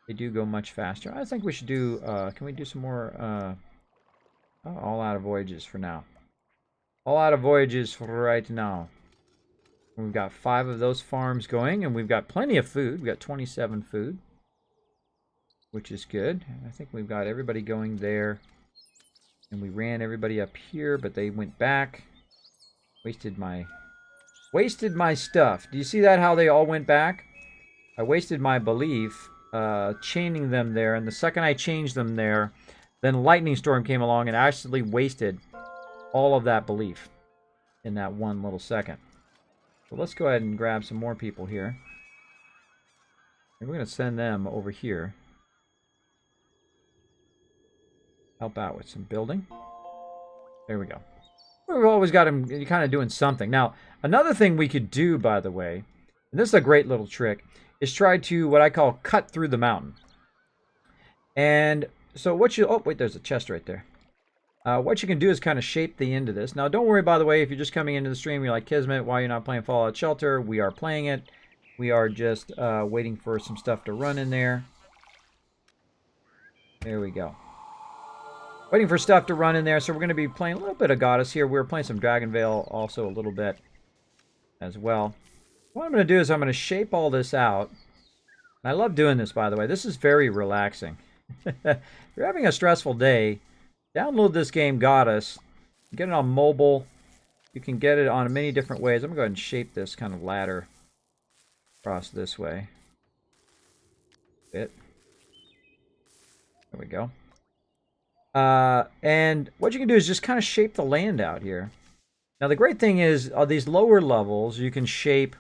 They do go much faster. I think we should do... can we do some more... all out of voyages for now. All out of voyages for right now. We've got 5 of those farms going, and we've got plenty of food. We've got 27 food, which is good. I think we've got everybody going there. And we ran everybody up here, but they went back. Wasted my stuff. Do you see that, how they all went back? I wasted my belief chaining them there, and the second I changed them there, then lightning storm came along and actually wasted all of that belief in that one little second. So let's go ahead and grab some more people here. And we're going to send them over here. Help out with some building. There we go. We've always got them kind of doing something. Now, another thing we could do, by the way, and this is a great little trick, is try to, what I call, cut through the mountain. And so what you... Oh, wait, there's a chest right there. What you can do is kind of shape the end of this. Now, don't worry, by the way, if you're just coming into the stream, you're like, Kismet, why are you not playing Fallout Shelter? We are playing it. We are just waiting for some stuff to run in there. There we go. Waiting for stuff to run in there, so we're going to be playing a little bit of Goddess here. We're playing some Dragon Veil also a little bit as well. What I'm going to do is I'm going to shape all this out. I love doing this, by the way. This is very relaxing. If you're having a stressful day, download this game, Goddess. Get it on mobile. You can get it on many different ways. I'm going to go ahead and shape this kind of ladder across this way. There we go. And what you can do is just kind of shape the land out here. Now, the great thing is, these lower levels, you can shape,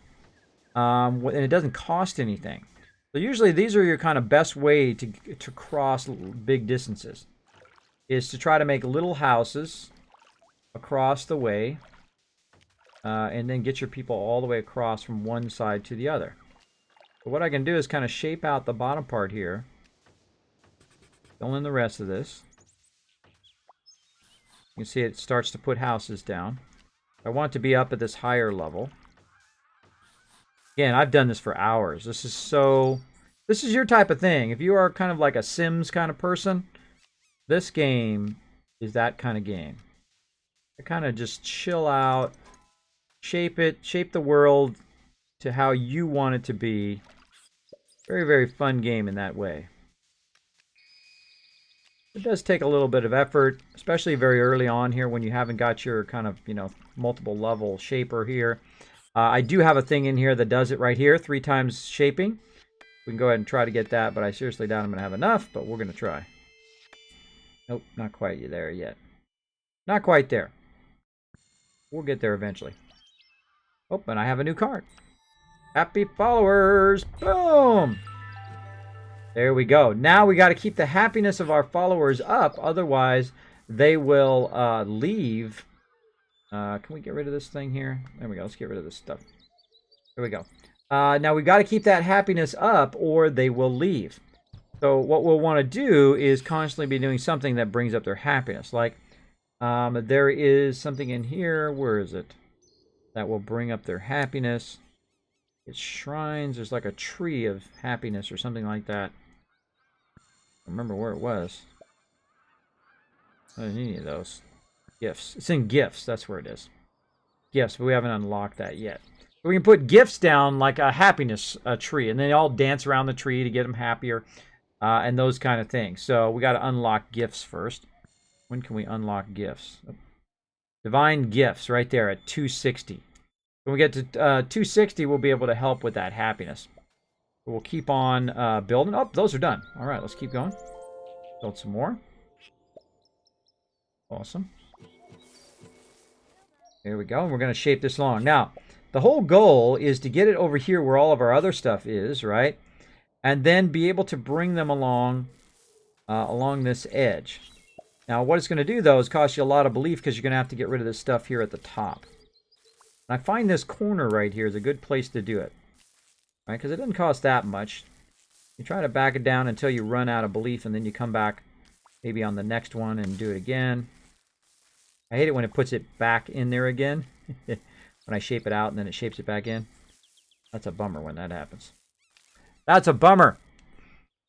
and it doesn't cost anything. So usually these are your kind of best way to cross big distances, is to try to make little houses across the way, and then get your people all the way across from one side to the other. So what I can do is kind of shape out the bottom part here, fill in the rest of this. You can see it starts to put houses down. I want it to be up at this higher level. Again, I've done this for hours. This is your type of thing. If you are kind of like a Sims kind of person, this game is that kind of game. I kind of just chill out, shape the world to how you want it to be. Very, very fun game in that way. It does take a little bit of effort, especially very early on here when you haven't got your kind of, multiple level shaper here. I do have a thing in here that does it right here, 3 times shaping. We can go ahead and try to get that, but I seriously doubt I'm going to have enough, but we're going to try. Nope, not quite there yet. Not quite there. We'll get there eventually. Oh, and I have a new card. Happy followers! Boom! There we go. Now we got to keep the happiness of our followers up, otherwise they will leave. Can we get rid of this thing here? There we go. Let's get rid of this stuff. There we go. Now we got to keep that happiness up, or they will leave. So what we'll want to do is constantly be doing something that brings up their happiness. Like there is something in here. Where is it? That will bring up their happiness. It's shrines. There's like a tree of happiness or something like that. I remember where it was. I didn't need any of those. Gifts. It's in gifts. That's where it is. Gifts, but we haven't unlocked that yet. We can put gifts down like a happiness tree, and then they all dance around the tree to get them happier, and those kind of things. So we got to unlock gifts first. When can we unlock gifts? Divine gifts right there at 260. When we get to 260, we'll be able to help with that happiness. We'll keep on building. Oh, those are done. All right, let's keep going. Build some more. Awesome. There we go. And we're going to shape this along. Now, the whole goal is to get it over here where all of our other stuff is, right? And then be able to bring them along this edge. Now, what it's going to do, though, is cost you a lot of belief because you're going to have to get rid of this stuff here at the top. And I find this corner right here is a good place to do it. Right? Because it doesn't cost that much. You try to back it down until you run out of belief, and then you come back maybe on the next one and do it again. I hate it when it puts it back in there again. When I shape it out and then it shapes it back in. That's a bummer when that happens. That's a bummer.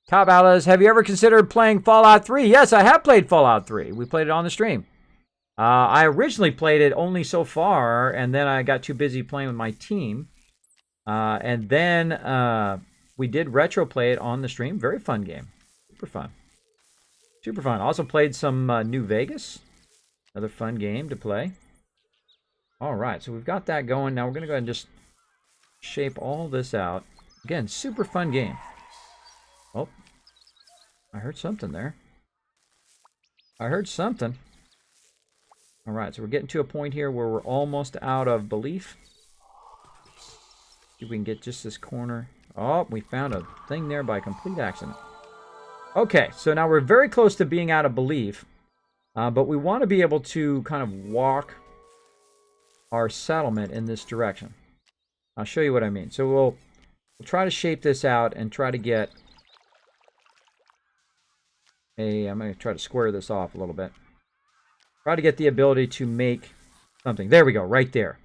Top Alice, have you ever considered playing Fallout 3? Yes, I have played Fallout 3. We played it on the stream. I originally played it only so far, and then I got too busy playing with my team. And then we did retro play it on the stream. Very fun game. Super fun. Super fun. Also played some New Vegas. Another fun game to play. All right, so we've got that going. Now we're going to go ahead and just shape all this out. Again, super fun game. Oh, I heard something there. I heard something. All right, so we're getting to a point here where we're almost out of belief. See if we can get just this corner. Oh, we found a thing there by complete accident. Okay, so now we're very close to being out of belief. But we want to be able to kind of walk our settlement in this direction. I'll show you what I mean. So we'll try to shape this out and try to get I'm going to try to square this off a little bit. Try to get the ability to make something. There we go, right there.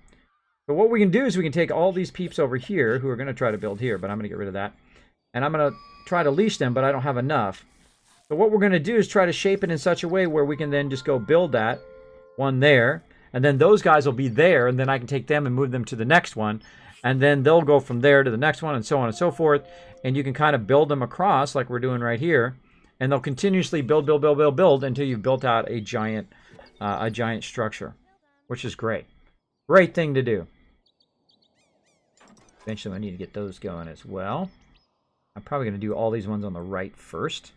But what we can do is we can take all these peeps over here who are going to try to build here, but I'm going to get rid of that. And I'm going to try to leash them, but I don't have enough. So what we're going to do is try to shape it in such a way where we can then just go build that one there. And then those guys will be there, and then I can take them and move them to the next one. And then they'll go from there to the next one, and so on and so forth. And you can kind of build them across like we're doing right here. And they'll continuously build until you've built out a giant structure, which is great. Great thing to do. Eventually I need to get those going as well. I'm probably going to do all these ones on the right first.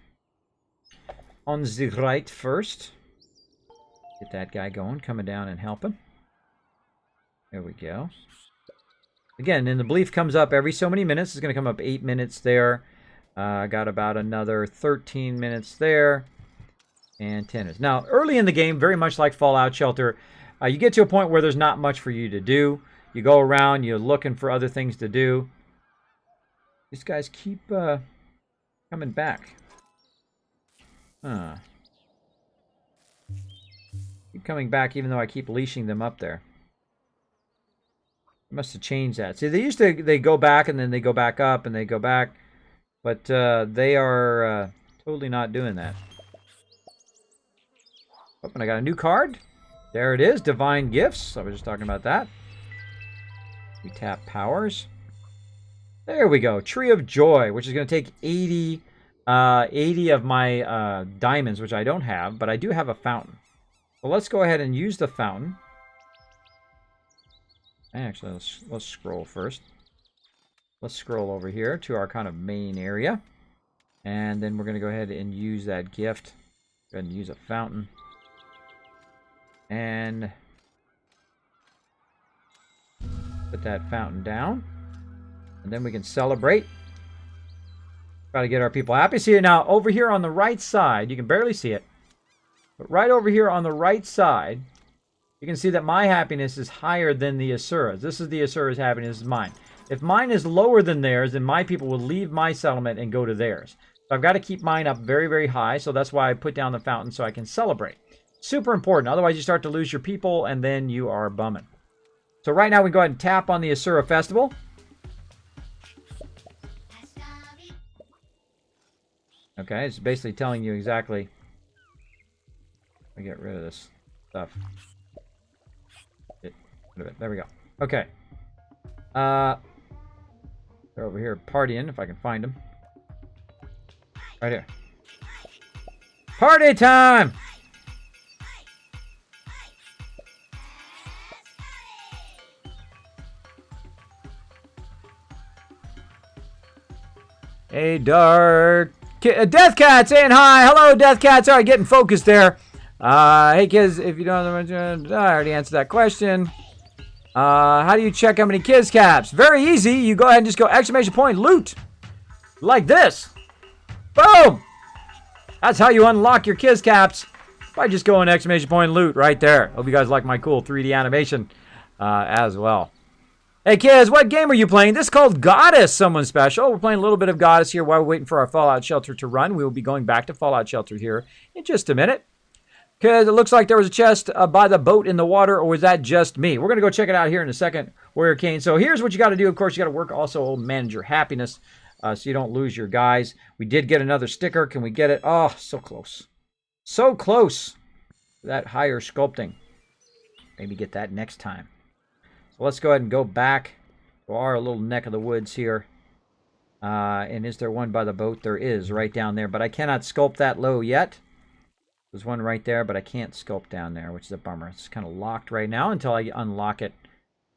On the right first. Get that guy going, coming down and helping. There we go. Again, and the belief comes up every so many minutes. It's going to come up 8 minutes there. Got about another 13 minutes there. And 10 minutes. Now, early in the game, very much like Fallout Shelter, you get to a point where there's not much for you to do. You go around, you're looking for other things to do. These guys keep coming back. Huh. Keep coming back even though I keep leashing them up there. I must have changed that. See, they go back and then they go back up and they go back. But they are totally not doing that. Oh, and I got a new card. There it is, Divine Gifts. I was just talking about that. We tap powers. There we go, Tree of Joy, which is going to take 80 of my diamonds, which I don't have, but I do have a fountain. Well, let's go ahead and use the fountain. Actually, let's scroll first. Let's scroll over here to our kind of main area. And then we're going to go ahead and use that gift. Go ahead and use a fountain. And put that fountain down. And then we can celebrate. Try to get our people happy. See it now over here on the right side. You can barely see it. But right over here on the right side, you can see that my happiness is higher than the Asura's. This is the Asura's happiness. This is mine. If mine is lower than theirs, then my people will leave my settlement and go to theirs. So I've got to keep mine up very, very high. So that's why I put down the fountain so I can celebrate. Super important. Otherwise, you start to lose your people, and then you are bumming. So right now, we go ahead and tap on the Asura Festival. Okay, it's basically telling you exactly. Let me get rid of this stuff. Get rid of it. There we go. Okay. They're over here partying, if I can find them. Right here. Party time! Hey, Dark. Death Cat saying hi. Hello, Death Cat. Sorry, getting focused there. Hey, kids, if you don't know, I already answered that question. How do you check how many kids caps? Very easy. You go ahead and just go exclamation point loot. Like this. Boom. That's how you unlock your kids caps. By just going exclamation point loot right there. Hope you guys like my cool 3D animation as well. Hey kids, what game are you playing? This is called Goddess, someone special. We're playing a little bit of Goddess here while we're waiting for our Fallout Shelter to run. We will be going back to Fallout Shelter here in just a minute. Because it looks like there was a chest by the boat in the water, or was that just me? We're going to go check it out here in a second, Warrior Kane. So here's what you got to do. Of course, you got to work also manage your happiness so you don't lose your guys. We did get another sticker. Can we get it? Oh, so close. So close. That higher sculpting. Maybe get that next time. So let's go ahead and go back to our little neck of the woods here. And is there one by the boat? There is, right down there. But I cannot sculpt that low yet. There's one right there, but I can't sculpt down there, which is a bummer. It's kind of locked right now until I unlock it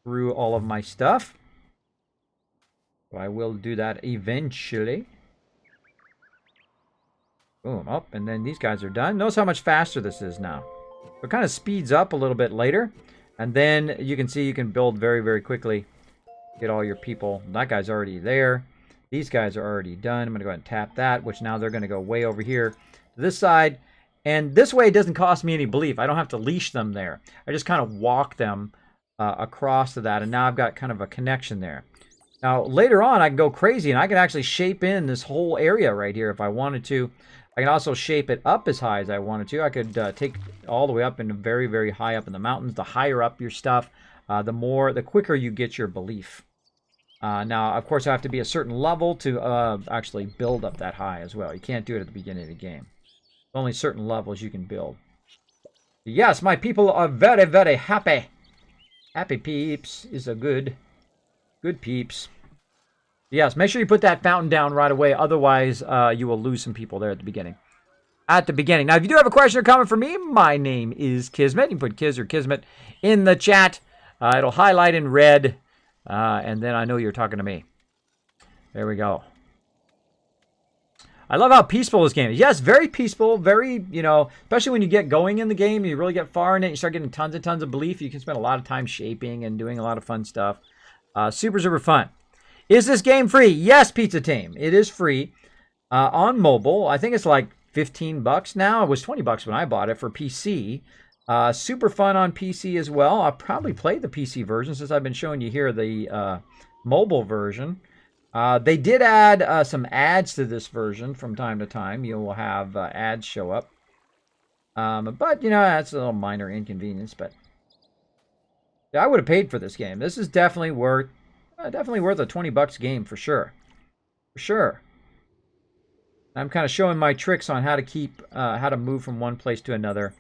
through all of my stuff. So I will do that eventually. Boom, up, and then these guys are done. Notice how much faster this is now. It kind of speeds up a little bit later. And then you can see you can build very, very quickly. Get all your people. That guy's already there. These guys are already done. I'm going to go ahead and tap that, which now they're going to go way over here to this side. And this way it doesn't cost me any belief. I don't have to leash them there. I just kind of walk them across to that. And now I've got kind of a connection there. Now, later on, I can go crazy and I can actually shape in this whole area right here if I wanted to. I can also shape it up as high as I wanted to. I could take all the way up into very, very high up in the mountains. The higher up your stuff, the quicker you get your belief. Now, of course, I have to be a certain level to actually build up that high as well. You can't do it at the beginning of the game. Only certain levels you can build. Yes, my people are very, very happy. Happy peeps is a good peeps. Yes, make sure you put that fountain down right away. Otherwise, you will lose some people there at the beginning. Now, if you do have a question or comment for me, my name is Kismet. You can put Kiz or Kismet in the chat. It'll highlight in red. And then I know you're talking to me. There we go. I love how peaceful this game is. Yes, very peaceful. Very, especially when you get going in the game, you really get far in it. You start getting tons and tons of belief. You can spend a lot of time shaping and doing a lot of fun stuff. Super, super fun. Is this game free? Yes, Pizza Team. It is free on mobile. I think it's like $15 now. It was $20 when I bought it for PC. Super fun on PC as well. I'll probably play the PC version since I've been showing you here the mobile version. They did add some ads to this version from time to time. You will have ads show up. But, that's a little minor inconvenience. But I would have paid for this game. This is definitely worth a $20 game for sure. For sure. I'm kind of showing my tricks on how to move from one place to another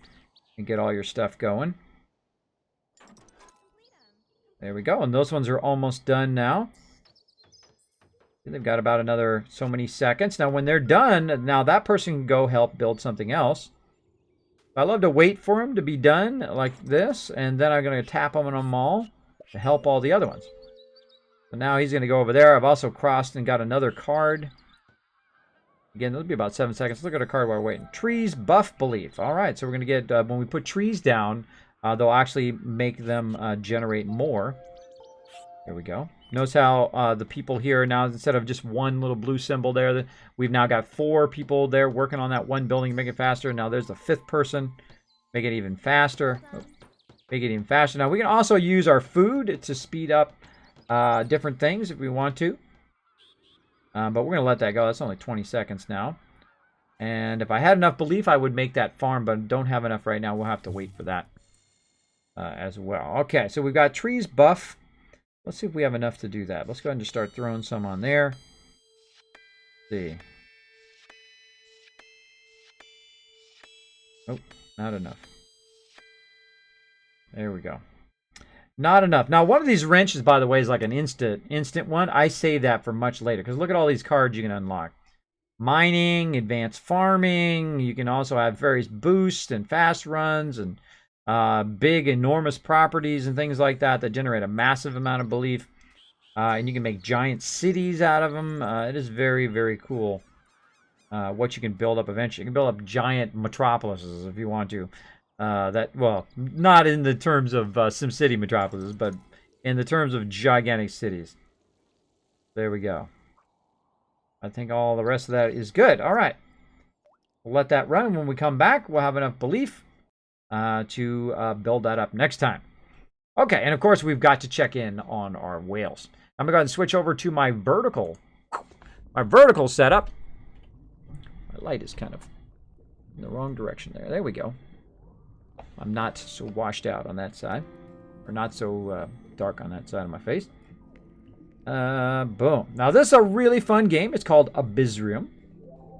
and get all your stuff going. There we go. And those ones are almost done now. They've got about another so many seconds. Now, when they're done, now that person can go help build something else. I love to wait for them to be done like this, and then I'm going to tap on them all to help all the other ones. So now he's going to go over there. I've also crossed and got another card. Again, it'll be about 7 seconds. Look at a card while we're waiting. Trees buff belief. All right, so we're going to get, when we put trees down, they'll actually make them generate more. There we go. Notice how the people here now, instead of just one little blue symbol there, we've now got 4 people there working on that one building to make it faster. Now there's the 5th person. Make it even faster. Make it even faster. Now we can also use our food to speed up different things if we want to. But we're going to let that go. That's only 20 seconds now. And if I had enough belief, I would make that farm, but don't have enough right now. We'll have to wait for that as well. Okay, so we've got trees buff. Let's see if we have enough to do that. Let's go ahead and just start throwing some on there. Let's see. Nope, not enough. There we go. Not enough. Now, one of these wrenches, by the way, is like an instant one. I save that for much later because look at all these cards you can unlock. Mining, advanced farming. You can also have various boosts and fast runs and big, enormous properties and things like that that generate a massive amount of belief. And you can make giant cities out of them. It is very, very cool what you can build up eventually. You can build up giant metropolises if you want to. Well, not in the terms of SimCity metropolises, but in the terms of gigantic cities. There we go. I think all the rest of that is good. All right. We'll let that run. When we come back, we'll have enough belief to build that up next time. Okay, and of course, we've got to check in on our whales. I'm going to go ahead and switch over to my vertical setup. My light is kind of in the wrong direction there. There we go. I'm not so washed out on that side, or not so dark on that side of my face. Boom. Now, this is a really fun game. It's called Abyssrium.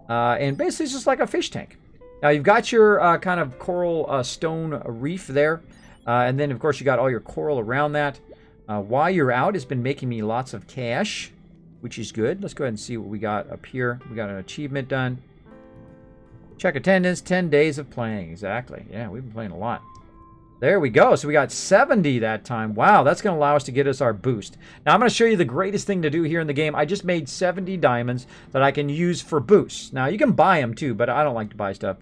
And basically, it's just like a fish tank. Now, you've got your kind of coral stone reef there. And then, of course, you got all your coral around that. While you're out, it's been making me lots of cash, which is good. Let's go ahead and see what we got up here. We got an achievement done. Check attendance, 10 days of playing. Exactly. Yeah, we've been playing a lot. There we go. So we got 70 that time. Wow, that's going to allow us to get us our boost. Now, I'm going to show you the greatest thing to do here in the game. I just made 70 diamonds that I can use for boosts. Now, you can buy them too, but I don't like to buy stuff.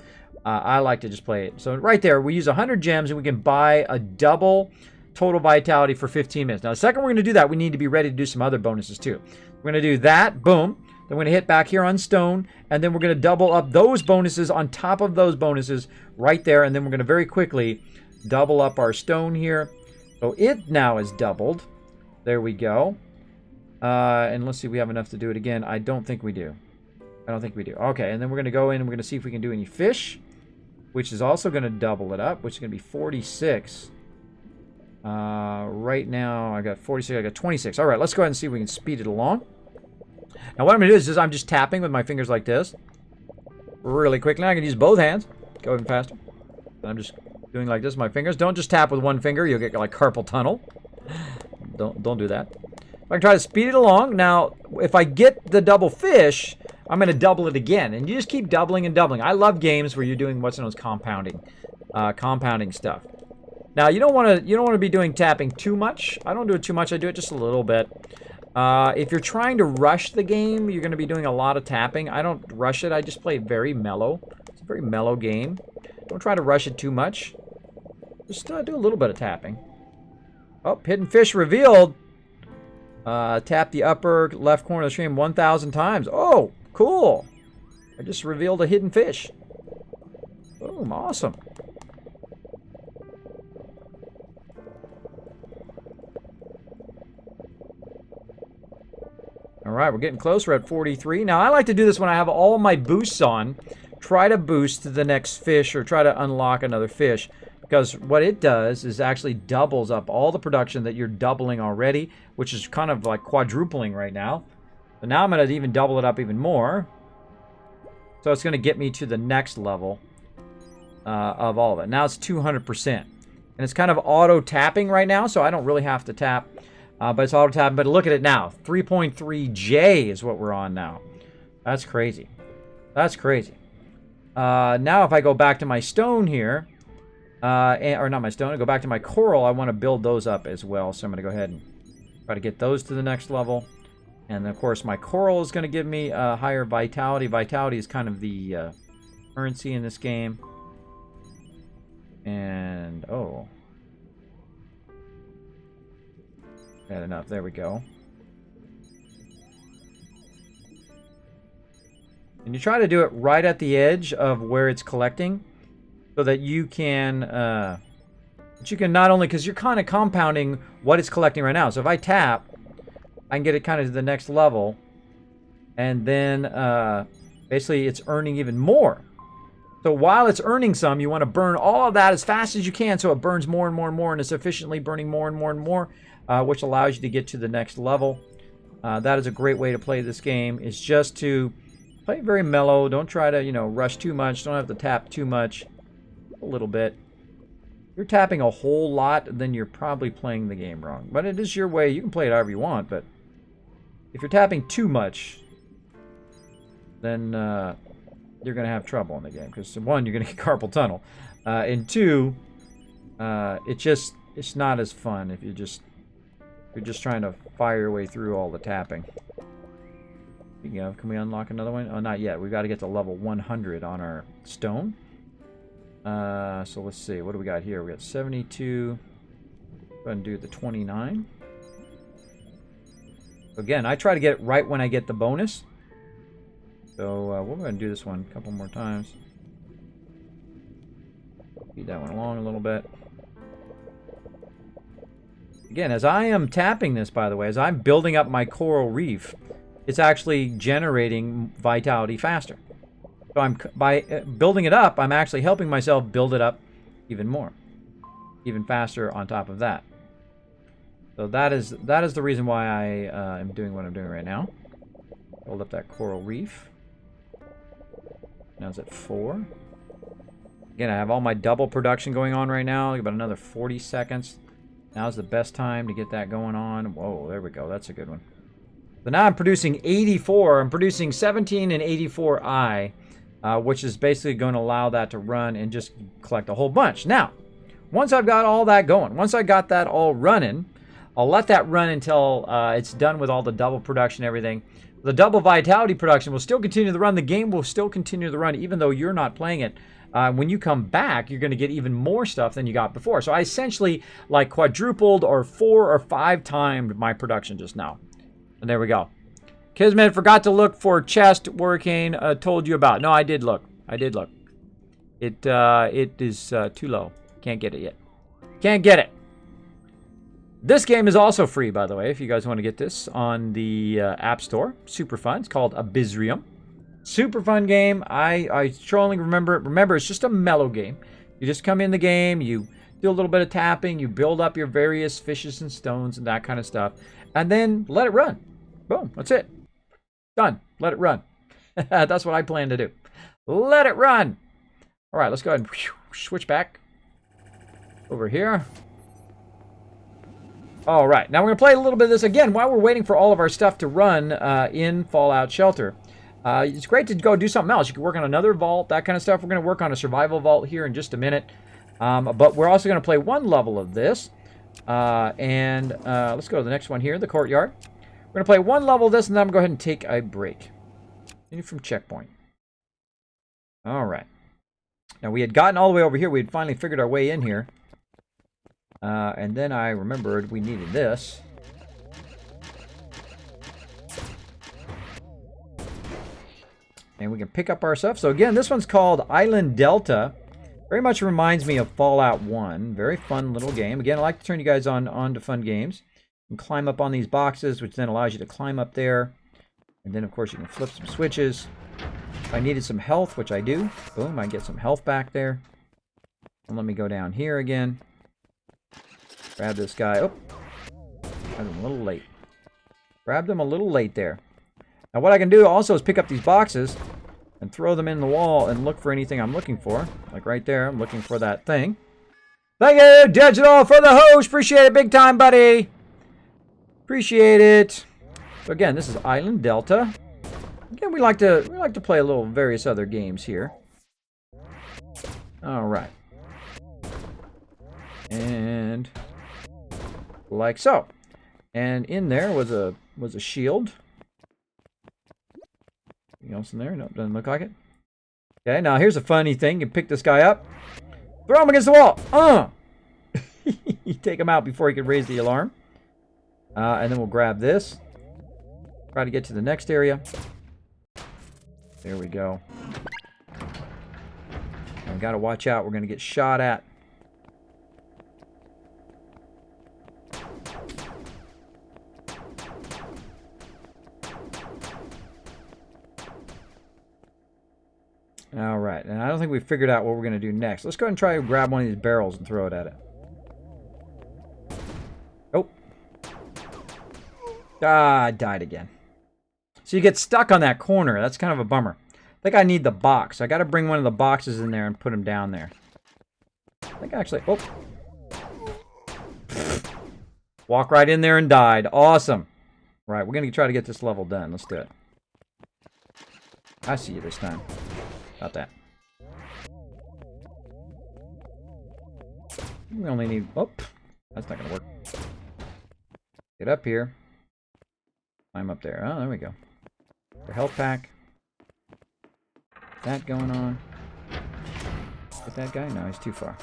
I like to just play it. So right there, we use 100 gems and we can buy a double total vitality for 15 minutes. Now, the second we're going to do that, we need to be ready to do some other bonuses too. We're going to do that. Boom. Then we're going to hit back here on stone, and then we're going to double up those bonuses on top of those bonuses right there, and then we're going to very quickly double up our stone here. So it now is doubled. There we go. And let's see if we have enough to do it again. I don't think we do. I don't think we do. Okay, and then we're going to go in and we're going to see if we can do any fish, which is also going to double it up, which is going to be 46. Right now, I got 46, I got 26. All right, let's go ahead and see if we can speed it along. Now, what I'm going to do is I'm just tapping with my fingers like this. Really quickly. I can use both hands. Go even faster. I'm just doing like this with my fingers. Don't just tap with one finger. You'll get like carpal tunnel. Don't do that. I can try to speed it along. Now, if I get the double fish, I'm going to double it again. And you just keep doubling and doubling. I love games where you're doing what's known as compounding. Compounding stuff. Now, you don't want to be doing tapping too much. I don't do it too much. I do it just a little bit. If you're trying to rush the game, you're going to be doing a lot of tapping. I don't rush it. I just play it very mellow. It's a very mellow game. Don't try to rush it too much. Just do a little bit of tapping. Oh, hidden fish revealed. Tap the upper left corner of the stream 1,000 times. Oh, cool. I just revealed a hidden fish. Boom, awesome. All right, we're getting close. We're at 43. Now, I like to do this when I have all my boosts on. Try to boost to the next fish or try to unlock another fish. Because what it does is actually doubles up all the production that you're doubling already, which is kind of like quadrupling right now. But now I'm going to even double it up even more. So it's going to get me to the next level of all of it. Now it's 200%. And it's kind of auto-tapping right now, so I don't really have to tap. But it's auto-tapping. But look at it now. 3.3J is what we're on now. That's crazy. That's crazy. Now if I go back to my stone here, or not my stone, I go back to my coral, I want to build those up as well. So I'm going to go ahead and try to get those to the next level. And of course my coral is going to give me higher vitality. Vitality is kind of the currency in this game. And, oh. Bad enough. There we go. And you try to do it right at the edge of where it's collecting, so that you can not only, because you're kind of compounding what it's collecting right now. So if I tap, I can get it kind of to the next level, and then basically it's earning even more. So while it's earning some, you want to burn all of that as fast as you can, so it burns more and more and more, and it's efficiently burning more and more and more, which allows you to get to the next level. That is a great way to play this game. Is just to play it very mellow. Don't try to, rush too much. Don't have to tap too much. A little bit. If you're tapping a whole lot, then you're probably playing the game wrong. But it is your way. You can play it however you want, but if you're tapping too much, then you're going to have trouble in the game. Because, one, you're going to get carpal tunnel. And two, it's not as fun if you're just trying to fire your way through all the tapping. Can we unlock another one? Oh, not yet. We've got to get to level 100 on our stone. So let's see. What do we got here? We got 72. Go ahead and do the 29. Again, I try to get it right when I get the bonus. So we're going to do this one a couple more times. Speed that one along a little bit. Again, as I am tapping this, by the way, as I'm building up my coral reef, it's actually generating vitality faster. So by building it up, I'm actually helping myself build it up even more, even faster on top of that. So that is the reason why I am doing what I'm doing right now. Build up that coral reef. Now it's at 4. Again, I have all my double production going on right now. About another 40 seconds. Now's the best time to get that going on. Whoa, there we go. That's a good one. So now I'm producing 84. I'm producing 17 and 84i. Which is basically going to allow that to run and just collect a whole bunch. Now, once I've got all that going, once I got that all running, I'll let that run until it's done with all the double production and everything. The double vitality production will still continue to run. The game will still continue to run even though you're not playing it. When you come back, you're going to get even more stuff than you got before. So I essentially like quadrupled or 4 or 5 times my production just now. And there we go. Kismet forgot to look for chest Hurricane told you about. No, I did look. I did look. It is too low. Can't get it yet. Can't get it. This game is also free, by the way, if you guys want to get this on the App Store. Super fun. It's called Abyssrium. Super fun game. I strongly remember it. Remember, it's just a mellow game. You just come in the game, you do a little bit of tapping, you build up your various fishes and stones and that kind of stuff, and then let it run. Boom, that's it. Done. Let it run. That's what I plan to do. Let it run. All right, let's go ahead and switch back over here. All right, now we're going to play a little bit of this again while we're waiting for all of our stuff to run in Fallout Shelter. It's great to go do something else. You can work on another vault, that kind of stuff. We're going to work on a survival vault here in just a minute. But we're also going to play one level of this. Let's go to the next one here, the courtyard. We're going to play one level of this, and then I'm going to go ahead and take a break. Continue from checkpoint. All right. Now, we had gotten all the way over here. We had finally figured our way in here. And then I remembered we needed this. And we can pick up our stuff. So again, this one's called Island Delta. Very much reminds me of Fallout 1. Very fun little game. Again, I like to turn you guys on to fun games. You can climb up on these boxes, which then allows you to climb up there. And then, of course, you can flip some switches. If I needed some health, which I do, boom, I get some health back there. And let me go down here again. Grab this guy. Oh, grabbed him a little late. Grabbed him a little late there. Now what I can do also is pick up these boxes and throw them in the wall and look for anything I'm looking for. Like right there, I'm looking for that thing. Thank you, Digital, for the host. Appreciate it big time, buddy. Appreciate it. So again, this is Island Delta. Again, we like to play a little various other games here. All right. And like so. And in there was a shield. Anything else in there? Nope, doesn't look like it. Okay, now here's a funny thing. You pick this guy up. Throw him against the wall. You take him out before he can raise the alarm. And then we'll grab this. Try to get to the next area. There we go. And we got to watch out. We're going to get shot at. All right, and I don't think we figured out what we're going to do next. Let's go ahead and try to grab one of these barrels and throw it at it. Oh. Ah, I died again. So you get stuck on that corner. That's kind of a bummer. I think I need the box. I got to bring one of the boxes in there and put him down there. I think actually... Oh. Walk right in there and died. Awesome. Right, we're going to try to get this level done. Let's do it. I see you this time. About that. We only need... Oh, that's not going to work. Get up here. Climb up there. Oh, there we go. The health pack. That going on. Get that guy? No, he's too far.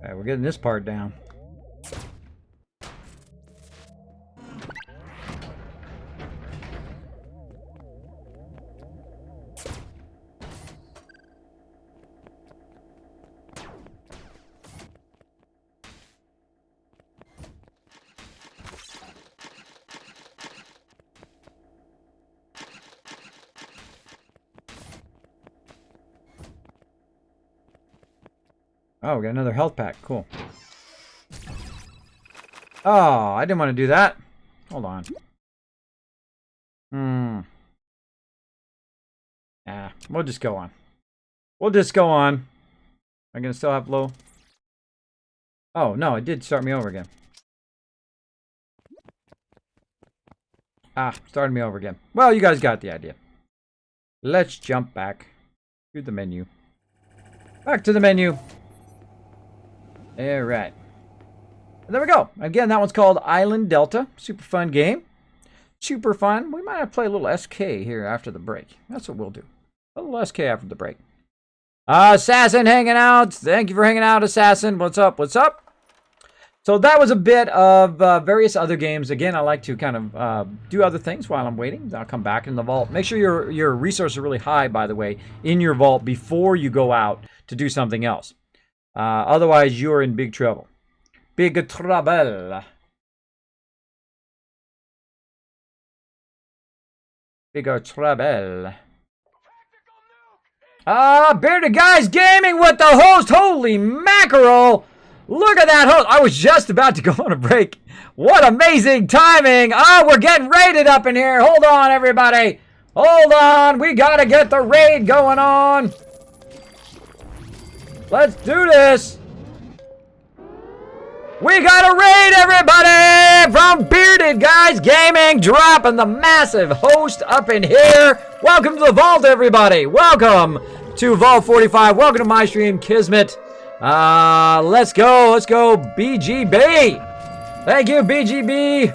Alright, we're getting this part down. Oh, we got another health pack. Cool. Oh, I didn't want to do that. Hold on. We'll just go on. We'll just go on. Am I going to still have low? Oh, no, it did start me over again. Started me over again. Well, you guys got the idea. Let's jump back to the menu. Back to the menu. All right. there we go. Again, that one's called Island Delta. Super fun game. Super fun. We might have to play a little SK here after the break. That's what we'll do. A little SK after the break. Assassin hanging out. Thank you for hanging out, Assassin. What's up? What's up? So that was a bit of various other games. Again, I like to kind of do other things while I'm waiting. I'll come back in the vault. Make sure your resources are really high, by the way, in your vault before you go out to do something else. Otherwise, you're in big trouble. Big trouble. Big trouble. Bearded Guys Gaming with the host. Holy mackerel. Look at that host. I was just about to go on a break. What amazing timing. We're getting raided up in here. Hold on, everybody. Hold on. We got to get the raid going on. Let's do this. We got to raid everybody from Bearded Guys Gaming. Dropping the massive host up in here. Welcome to the vault, everybody. Welcome to Vault 45. Welcome to my stream, Kismet. Let's go, BGB. Thank you, BGB.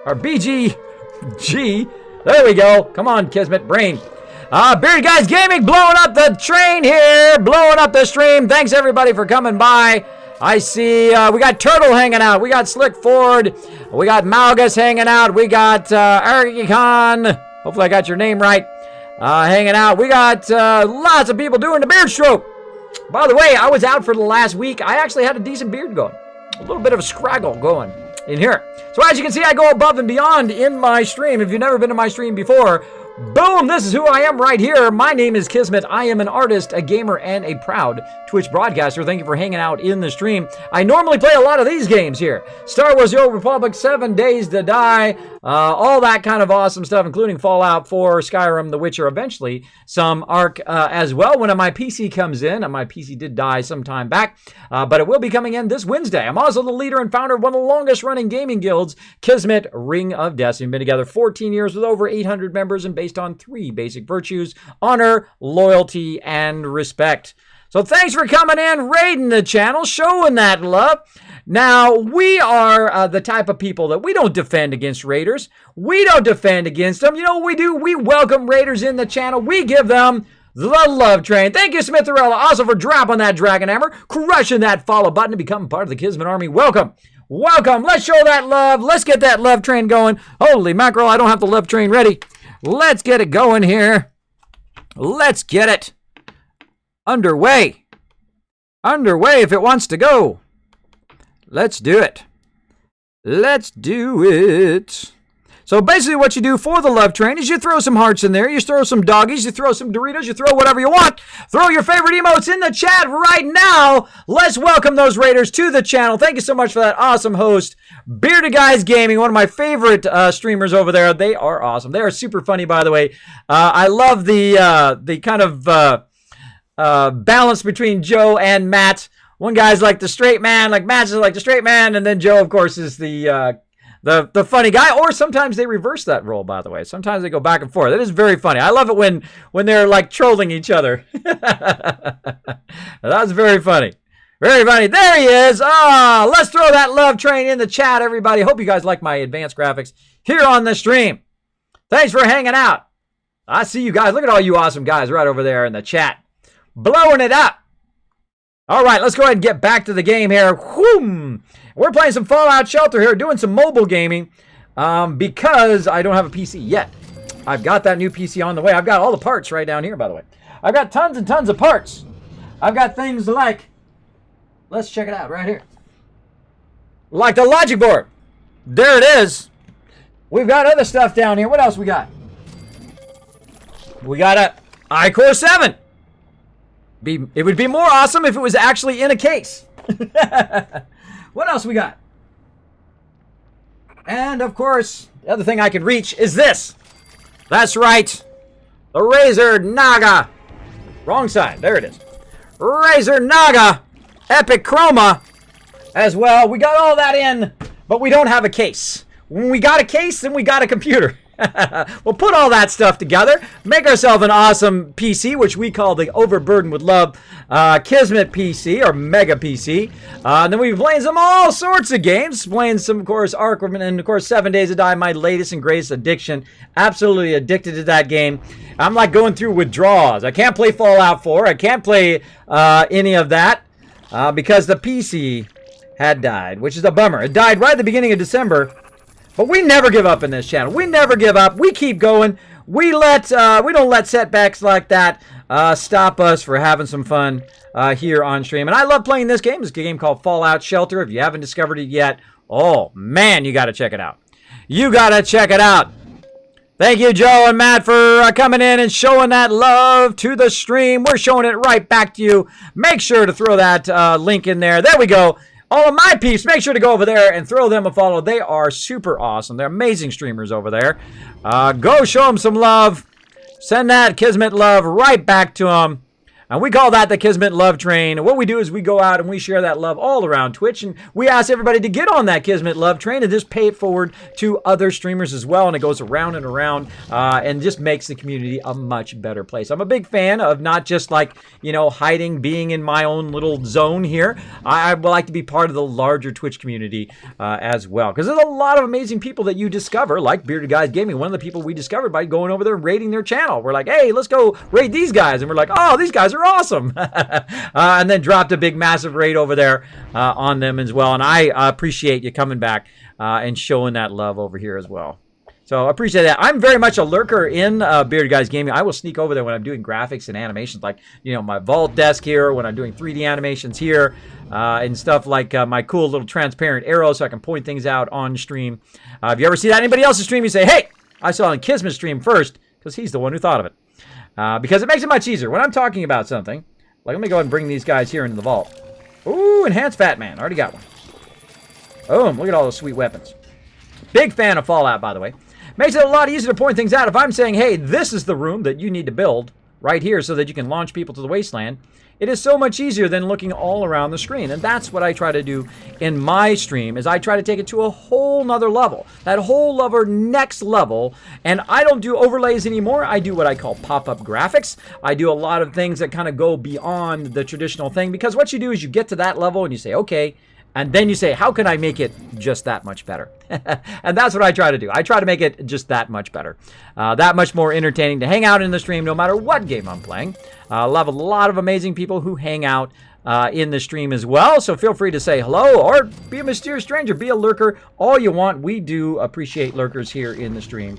Or BGG. There we go. Come on, Kismet, brain. Bearded Guys Gaming blowing up the train here. Blowing up the stream. Thanks, everybody, for coming by. I see, we got Turtle hanging out. We got Slick Ford. We got Malgus hanging out. We got, Argicon. Hopefully I got your name right. Hanging out. We got, lots of people doing the beard stroke. By the way, I was out for the last week. I actually had a decent beard going. A little bit of a scraggle going in here. So as you can see, I go above and beyond in my stream. If you've never been to my stream before, boom, this is who I am right here. My name is Kismet. I am an artist, a gamer, and a proud Twitch broadcaster. Thank you for hanging out in the stream. I normally play a lot of these games here. Star Wars: The Old Republic, 7 Days to Die, all that kind of awesome stuff, including Fallout 4, Skyrim, The Witcher, eventually some Ark as well when my PC comes in. My PC did die some time back, but it will be coming in this Wednesday. I'm also the leader and founder of one of the longest running gaming guilds, Kismet Ring of Destiny. We've been together 14 years with over 800 members and based on 3 basic virtues: honor, loyalty, and respect. So thanks for coming in, raiding the channel, showing that love. Now, we are the type of people that we don't defend against raiders. We don't defend against them. You know what we do? We welcome raiders in the channel. We give them the love train. Thank you, Smitharella, also for dropping that dragon hammer, crushing that follow button to become part of the Kismet Army. Welcome. Welcome. Let's show that love. Let's get that love train going. Holy mackerel, I don't have the love train ready. Let's get it going here. Let's get it underway. Underway if it wants to go. Let's do it. Let's do it. So basically what you do for the love train is you throw some hearts in there, you throw some doggies, you throw some Doritos, you throw whatever you want. Throw your favorite emotes in the chat right now. Let's welcome those raiders to the channel. Thank you so much for that awesome host, Bearded Guys Gaming, one of my favorite streamers over there. They are awesome. They are super funny, by the way. I love the kind of balance between Joe and Matt. One guy's like the straight man, like Matt's is like the straight man, and then Joe, of course, is the funny guy. Or sometimes they reverse that role, by the way. Sometimes they go back and forth. It is very funny. I love it when they're like trolling each other. That's very funny. Very funny. There he is. Let's throw that love train in the chat, everybody. Hope you guys like my advanced graphics here on the stream. Thanks for hanging out. I see you guys. Look at all you awesome guys right over there in the chat. Blowing it up. All right, let's go ahead and get back to the game here. Whoom. We're playing some Fallout Shelter here, doing some mobile gaming because I don't have a PC yet. I've got that new PC on the way. I've got all the parts right down here, by the way. I've got tons and tons of parts. I've got things like, let's check it out right here. Like the logic board. There it is. We've got other stuff down here. What else we got? We got a iCore 7. It would be more awesome if it was actually in a case. What else we got? And, of course, the other thing I can reach is this. That's right. The Razer Naga. Wrong side. There it is. Razer Naga Epic Chroma as well. We got all that in, but we don't have a case. When we got a case, then we got a computer. We'll put all that stuff together, make ourselves an awesome PC, which we call the Overburdened with Love Kismet PC or Mega PC. And then we've playing some all sorts of games, playing some, of course, Ark, and of course 7 Days to Die, my latest and greatest addiction. Absolutely addicted to that game. I'm like going through withdrawals. I can't play Fallout 4. I can't play any of that because the PC had died, which is a bummer. It died right at the beginning of December. But we never give up in this channel. We never give up. We keep going. We don't let setbacks like that stop us for having some fun here on stream. And I love playing this game. It's a game called Fallout Shelter. If you haven't discovered it yet, oh man, you got to check it out. You got to check it out. Thank you, Joe and Matt, for coming in and showing that love to the stream. We're showing it right back to you. Make sure to throw that link in there. There we go. All of my peeps, make sure to go over there and throw them a follow. They are super awesome. They're amazing streamers over there. Go show them some love. Send that Kismet love right back to them. And we call that the Kismet Love Train. What we do is we go out and we share that love all around Twitch. And we ask everybody to get on that Kismet Love Train and just pay it forward to other streamers as well. And it goes around and around and just makes the community a much better place. I'm a big fan of not just like, you know, hiding, being in my own little zone here. I would like to be part of the larger Twitch community as well. Because there's a lot of amazing people that you discover, like Bearded Guys Gaming. One of the people we discovered by going over there and rating their channel. We're like, hey, let's go rate these guys. And we're like, oh, these guys are awesome. And then dropped a big massive rate over there on them as well. And I appreciate you coming back and showing that love over here as well. So I appreciate that. I'm very much a lurker in Bearded Guys Gaming. I will sneak over there when I'm doing graphics and animations, like, you know, my vault desk here, when I'm doing 3D animations here, and stuff like my cool little transparent arrow so I can point things out on stream. If you ever see that anybody else's stream, you say, hey, I saw it on Kismet's stream first, because he's the one who thought of it. Because it makes it much easier. When I'm talking about something, like, let me go ahead and bring these guys here into the vault. Ooh, Enhanced Fat Man. Already got one. Boom, look at all those sweet weapons. Big fan of Fallout, by the way. Makes it a lot easier to point things out. If I'm saying, hey, this is the room that you need to build right here so that you can launch people to the wasteland, it is so much easier than looking all around the screen. And that's what I try to do in my stream, is I try to take it to a whole nother level. That whole next level. And I don't do overlays anymore. I do what I call pop-up graphics. I do a lot of things that kind of go beyond the traditional thing. Because what you do is you get to that level and you say, okay, and then you say, how can I make it just that much better? And that's what I try to do. I try to make it just that much better. That much more entertaining to hang out in the stream no matter what game I'm playing. I love a lot of amazing people who hang out in the stream as well. So feel free to say hello or be a mysterious stranger. Be a lurker. All you want. We do appreciate lurkers here in the stream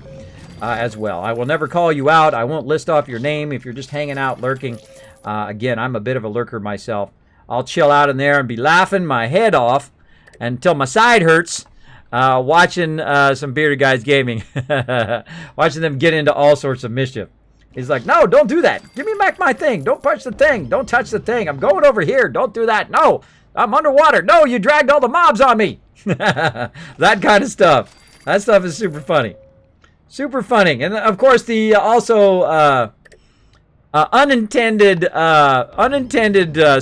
as well. I will never call you out. I won't list off your name if you're just hanging out lurking. Again, I'm a bit of a lurker myself. I'll chill out in there and be laughing my head off until my side hurts watching some Bearded Guys Gaming. Watching them get into all sorts of mischief. He's like, no, don't do that. Give me back my thing. Don't punch the thing. Don't touch the thing. I'm going over here. Don't do that. No, I'm underwater. No, you dragged all the mobs on me. That kind of stuff. That stuff is super funny. Super funny. And of course, the also... unintended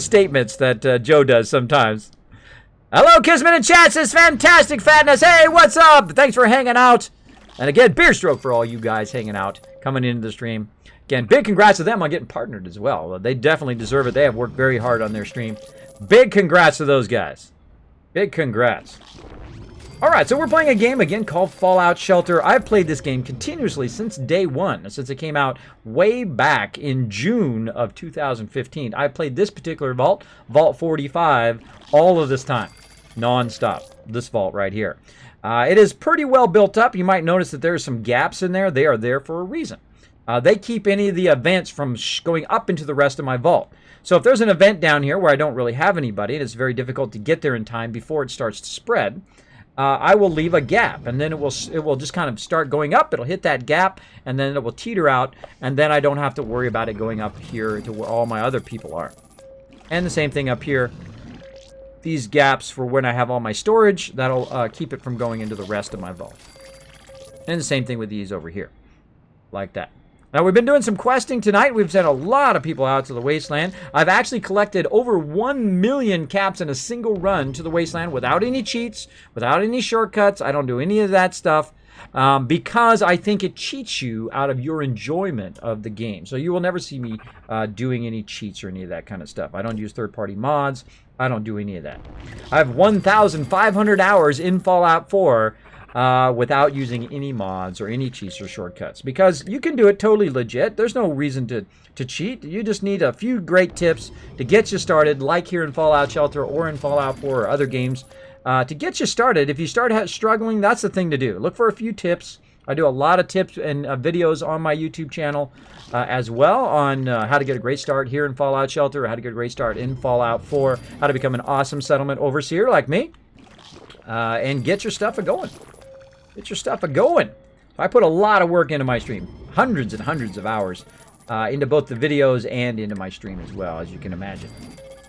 statements that Joe does sometimes. Hello, Kismet in chat says fantastic fatness. Hey, what's up? Thanks for hanging out. And again, beer stroke for all you guys hanging out, coming into the stream. Again, big congrats to them on getting partnered as well. They definitely deserve it. They have worked very hard on their stream. Big congrats to those guys. Big congrats. All right, so we're playing a game again called Fallout Shelter. I've played this game continuously since day one, since it came out way back in June of 2015. I played this particular vault, Vault 45, all of this time, non-stop, this vault right here. It is pretty well built up. You might notice that there are some gaps in there. They are there for a reason. They keep any of the events from going up into the rest of my vault. So if there's an event down here where I don't really have anybody, and it's very difficult to get there in time before it starts to spread, I will leave a gap, and then it will just kind of start going up. It'll hit that gap, and then it will teeter out, and then I don't have to worry about it going up here to where all my other people are. And the same thing up here. These gaps for when I have all my storage, that'll keep it from going into the rest of my vault. And the same thing with these over here, like that. Now, we've been doing some questing tonight. We've sent a lot of people out to the Wasteland. I've actually collected over 1 million caps in a single run to the Wasteland without any cheats, without any shortcuts. I don't do any of that stuff. because I think it cheats you out of your enjoyment of the game. So you will never see me doing any cheats or any of that kind of stuff. I don't use third-party mods. I don't do any of that. I have 1,500 hours in Fallout 4 without using any mods or any cheats or shortcuts, because you can do it totally legit. There's no reason to cheat. You just need a few great tips to get you started, like here in Fallout Shelter or in Fallout 4 or other games. To get you started, if you start struggling, that's the thing to do. Look for a few tips. I do a lot of tips and videos on my YouTube channel as well on how to get a great start here in Fallout Shelter, how to get a great start in Fallout 4, how to become an awesome settlement overseer like me, and get your stuff a-going. Get your stuff a-going. I put a lot of work into my stream, hundreds and hundreds of hours into both the videos and into my stream as well, as you can imagine.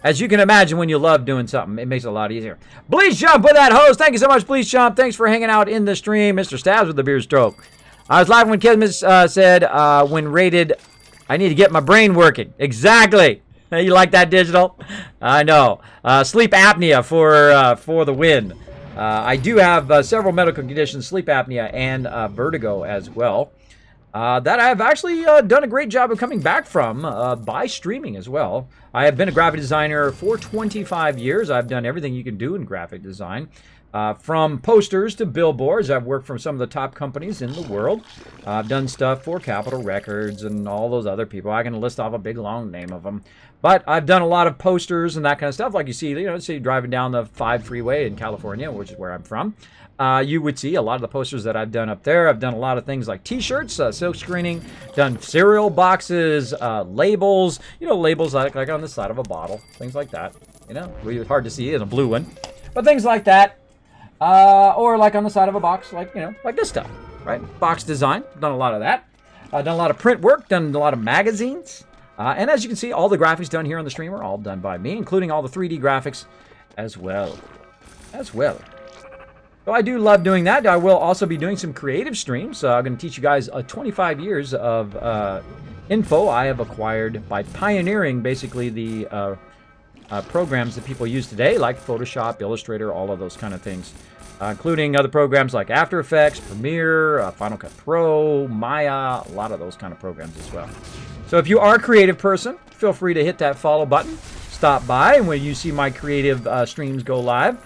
As you can imagine, when you love doing something, it makes it a lot easier. Bleach Jump with that host. Thank you so much, Bleach Jump. Thanks for hanging out in the stream. Mr. Stabs with the beer stroke. I was laughing when Kismet said, when rated, I need to get my brain working. Exactly. You like that, Digital? I know. Sleep apnea for the win. I do have several medical conditions, sleep apnea and vertigo as well. That I've actually done a great job of coming back from by streaming as well. I have been a graphic designer for 25 years. I've done everything you can do in graphic design. From posters to billboards. I've worked for some of the top companies in the world. I've done stuff for Capitol Records and all those other people. I can list off a big long name of them. But I've done a lot of posters and that kind of stuff. Like you see driving down the 5 freeway in California, which is where I'm from. You would see a lot of the posters that I've done up there. I've done a lot of things like t-shirts, silk screening, done cereal boxes, labels, labels like on the side of a bottle, things like that. It's hard to see in a blue one, but things like that. Or like on the side of a box, like this stuff, right? Box design, done a lot of that. Done a lot of print work, done a lot of magazines. And as you can see, all the graphics done here on the stream are all done by me, including all the 3D graphics as well. So I do love doing that. I will also be doing some creative streams. I'm going to teach you guys 25 years of info I have acquired by pioneering basically the programs that people use today, like Photoshop, Illustrator, all of those kind of things, including other programs like After Effects, Premiere, Final Cut Pro, Maya, a lot of those kind of programs as well. So if you are a creative person, feel free to hit that follow button, stop by, and when you see my creative streams go live,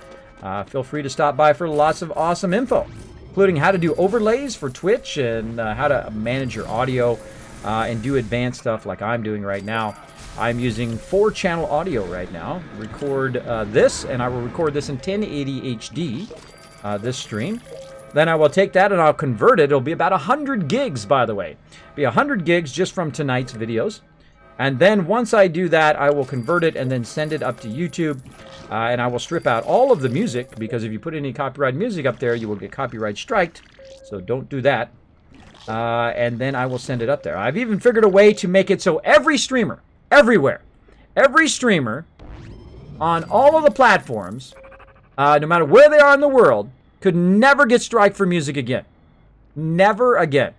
feel free to stop by for lots of awesome info, including how to do overlays for Twitch and how to manage your audio and do advanced stuff like I'm doing right now. I'm using 4-channel audio right now. Record this, and I will record this in 1080 HD, this stream. Then I will take that and I'll convert it. It'll be about 100 gigs, by the way. It'll be 100 gigs just from tonight's videos. And then once I do that, I will convert it and then send it up to YouTube. And I will strip out all of the music, because if you put any copyright music up there, you will get copyright striked. So don't do that. And then I will send it up there. I've even figured a way to make it so every streamer, everywhere, every streamer on all of the platforms, no matter where they are in the world, could never get strike for music again. Never again.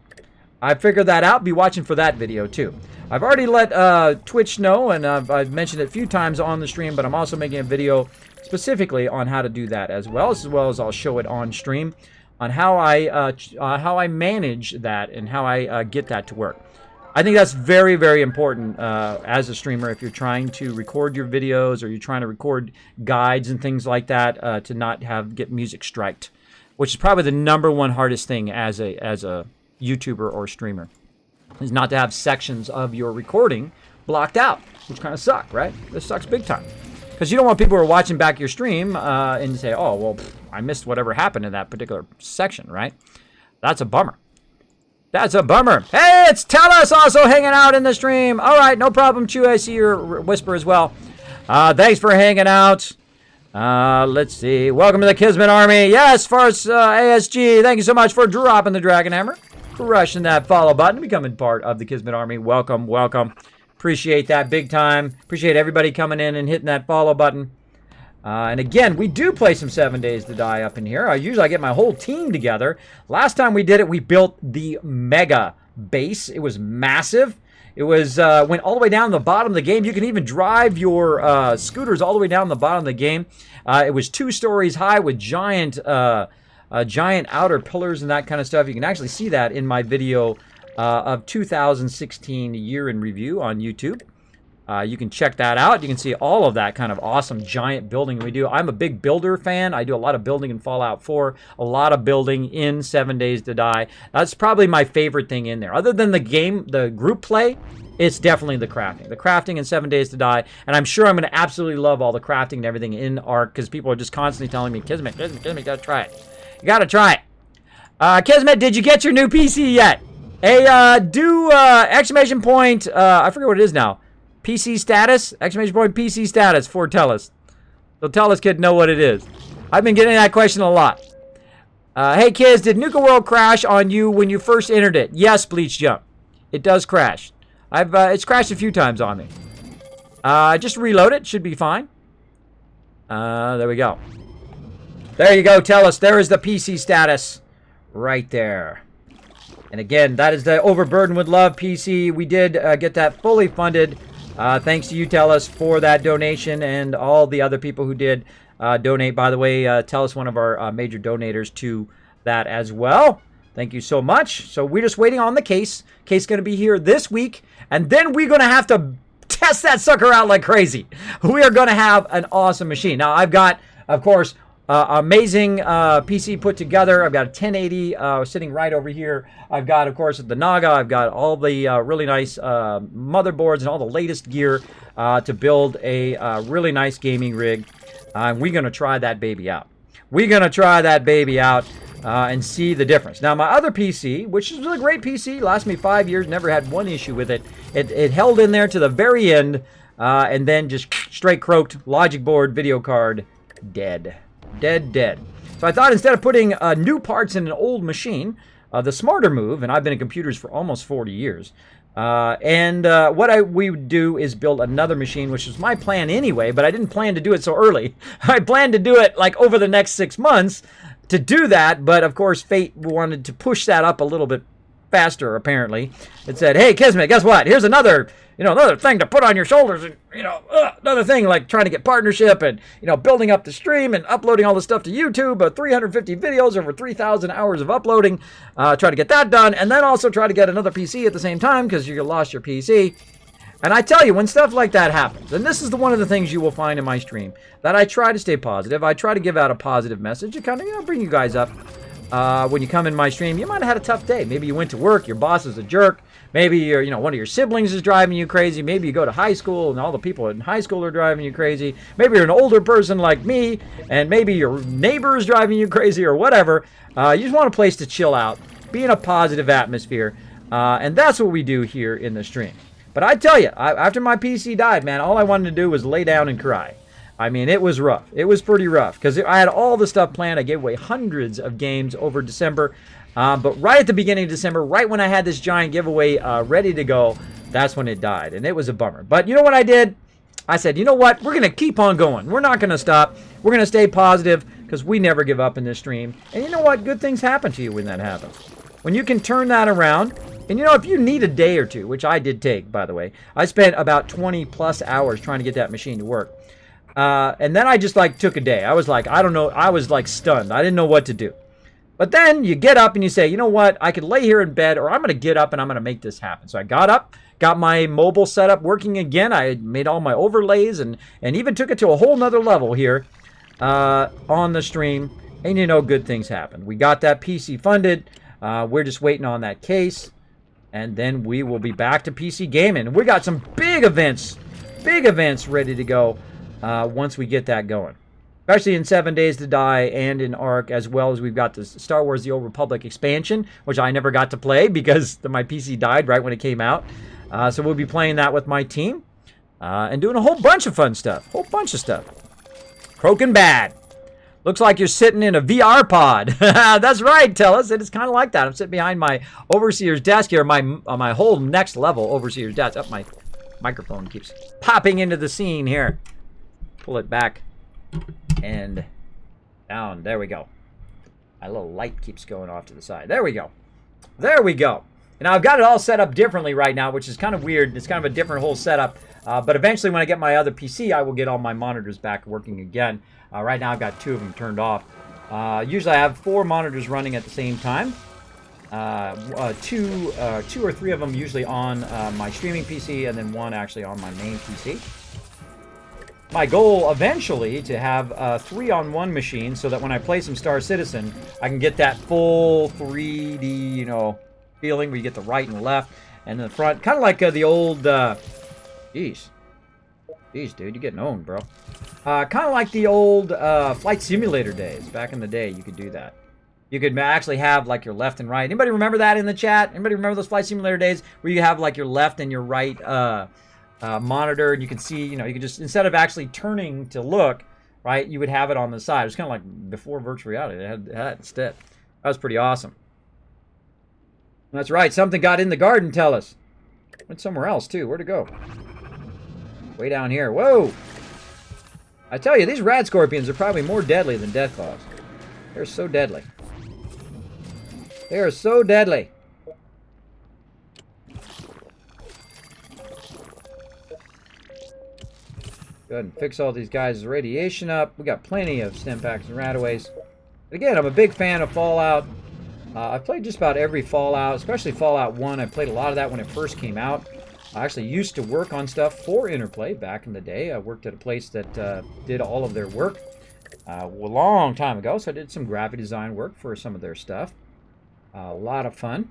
I figured that out. Be watching for that video too. I've already let Twitch know, and I've mentioned it a few times on the stream, but I'm also making a video specifically on how to do that as well as I'll show it on stream on how I manage that and how I get that to work. I think that's very, very important as a streamer if you're trying to record your videos or you're trying to record guides and things like that to not get music striked, which is probably the #1 hardest thing as a YouTuber or streamer, is not to have sections of your recording blocked out, which kind of suck, right? This sucks big time. Because you don't want people who are watching back your stream and say, oh, well, I missed whatever happened in that particular section, right? That's a bummer. That's a bummer. Hey, it's Tellus also hanging out in the stream. All right, no problem, Chew. I see your whisper as well. Thanks for hanging out. Let's see. Welcome to the Kismet Army. Yes, Farce ASG. Thank you so much for dropping the Dragon Hammer. Crushing that follow button. Becoming part of the Kismet Army. Welcome, welcome. Appreciate that big time. Appreciate everybody coming in and hitting that follow button. And again, we do play some 7 Days to Die up in here. I usually get my whole team together. Last time we did it, we built the mega base. It was massive. It was went all the way down the bottom of the game. You can even drive your scooters all the way down the bottom of the game. It was 2 stories high with giant giant outer pillars and that kind of stuff. You can actually see that in my video of 2016 year in review on YouTube. You can check that out. You can see all of that kind of awesome giant building we do. I'm a big builder fan. I do a lot of building in Fallout 4, a lot of building in 7 Days to Die. That's probably my favorite thing in there. Other than the game, the group play, it's definitely the crafting. The crafting in 7 Days to Die, and I'm sure I'm going to absolutely love all the crafting and everything in Ark, because people are just constantly telling me, Kismet, you got to try it. You got to try it. Kismet, did you get your new PC yet? Exclamation point, I forget what it is now. PC status, exclamation point, PC status for Tellus. So Tellus could know what it is. I've been getting that question a lot. Hey kids, did Nuka World crash on you when you first entered it? Yes, Bleach Jump. It does crash. It's crashed a few times on me. Just reload it, should be fine. There we go. There you go, Tellus. There is the PC status right there. And again, that is the Overburdened with Love PC. We did get that fully funded. Thanks to you, Tellus, for that donation, and all the other people who did donate. By the way, Tellus, one of our major donators to that as well. Thank you so much. So we're just waiting on the case. Case going to be here this week, and then we're going to have to test that sucker out like crazy. We are going to have an awesome machine. Now, I've got, of course, amazing PC put together. I've got a 1080 sitting right over here. I've got, of course, the Naga. I've got all the really nice motherboards and all the latest gear to build a really nice gaming rig. We're going to try that baby out. We're going to try that baby out and see the difference. Now, my other PC, which is a great PC, lasted me 5 years, never had one issue with it. It held in there to the very end, and then just straight croaked, logic board, video card, dead. Dead. So I thought instead of putting new parts in an old machine, the smarter move, and I've been in computers for almost 40 years, what we would do is build another machine, which was my plan anyway, but I didn't plan to do it so early. I planned to do it like over the next 6 months to do that, but of course fate wanted to push that up a little bit faster, apparently. It said, hey, Kismet, guess what? Here's another thing to put on your shoulders, and, another thing like trying to get partnership and, building up the stream and uploading all the stuff to YouTube, 350 videos over 3,000 hours of uploading, try to get that done, and then also try to get another PC at the same time because you lost your PC. And I tell you, when stuff like that happens, and this is one of the things you will find in my stream, that I try to stay positive. I try to give out a positive message to kind of, bring you guys up. When you come in my stream, you might have had a tough day. Maybe you went to work, your boss is a jerk. Maybe one of your siblings is driving you crazy. Maybe you go to high school and all the people in high school are driving you crazy. Maybe you're an older person like me, and maybe your neighbor is driving you crazy or whatever. You just want a place to chill out, be in a positive atmosphere, and that's what we do here in the stream. But I tell you, after my PC died, man, all I wanted to do was lay down and cry. I mean, it was rough. It was pretty rough because I had all the stuff planned. I gave away hundreds of games over December. But right at the beginning of December, right when I had this giant giveaway ready to go, that's when it died. And it was a bummer. But you know what I did? I said, you know what? We're going to keep on going. We're not going to stop. We're going to stay positive because we never give up in this stream. And you know what? Good things happen to you when that happens. When you can turn that around. And if you need a day or two, which I did take, by the way, I spent about 20 plus hours trying to get that machine to work. And then I just took a day. I was like, I don't know. I was stunned. I didn't know what to do. But then you get up and you say, you know what? I could lay here in bed, or I'm going to get up and I'm going to make this happen. So I got up, got my mobile setup working again. I made all my overlays and even took it to a whole nother level here on the stream. And good things happened. We got that PC funded. We're just waiting on that case. And then we will be back to PC gaming. We got some big events ready to go once we get that going. Especially in 7 Days to Die and in Ark, as well as we've got the Star Wars The Old Republic expansion, which I never got to play because my PC died right when it came out. So we'll be playing that with my team and doing a whole bunch of fun stuff. Croaking bad. Looks like you're sitting in a VR pod. That's right, Tellus. It is kind of like that. I'm sitting behind my overseer's desk here, my whole next level overseer's desk. Up, my microphone keeps popping into the scene here. Pull it back and down. There we go. My little light keeps going off to the side. There we go. And I've got it all set up differently right now, which is kind of weird. It's kind of a different whole setup. But eventually, when I get my other PC, I will get all my monitors back working again. Right now, I've got 2 of them turned off. Usually I have 4 monitors running at the same time. Two or three of them usually on my streaming PC, and then 1 actually on my main PC. My goal eventually to have a 3-on-1 machine, so that when I play some Star Citizen, I can get that full 3D, you know, feeling where you get the right and the left and the front, kind of like the old. Jeez, dude, you're getting owned, bro. Kind of like the old Flight Simulator days. Back in the day, you could do that. You could actually have like your left and right. Anybody remember that in the chat? Anybody remember those Flight Simulator days where you have like your left and your right monitor, and you can see, you know, you could just, instead of actually turning to look, right, you would have it on the side. It was kind of like before virtual reality. It had that instead. That was pretty awesome. That's right. Something got in the garden, tell us. Went somewhere else, too. Where'd it go? Way down here. Whoa! I tell you, these rad scorpions are probably more deadly than deathclaws. They're so deadly. They are so deadly. Go ahead and fix all these guys' radiation up. We got plenty of stim packs and radaways. Again, I'm a big fan of Fallout. I've played just about every Fallout, especially Fallout 1. I played a lot of that when it first came out. I actually used to work on stuff for Interplay back in the day. I worked at a place that did all of their work a long time ago, so I did some graphic design work for some of their stuff. A lot of fun.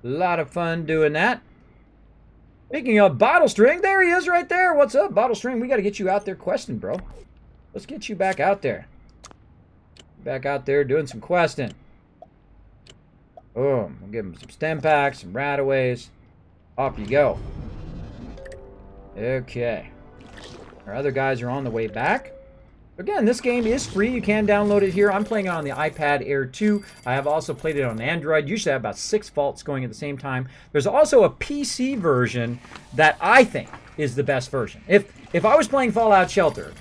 A lot of fun doing that. Speaking of Bottle String, there he is right there. What's up, Bottle String? We got to get you out there questing, bro. Let's get you back out there. Back out there doing some questing. Boom. We'll give him some stem packs, some radaways. Off you go. Okay. Our other guys are on the way back. Again, this game is free. You can download it here. I'm playing it on the iPad Air 2. I have also played it on Android. Usually I have about 6 vaults going at the same time. There's also a PC version that I think is the best version. If I was playing Fallout Shelter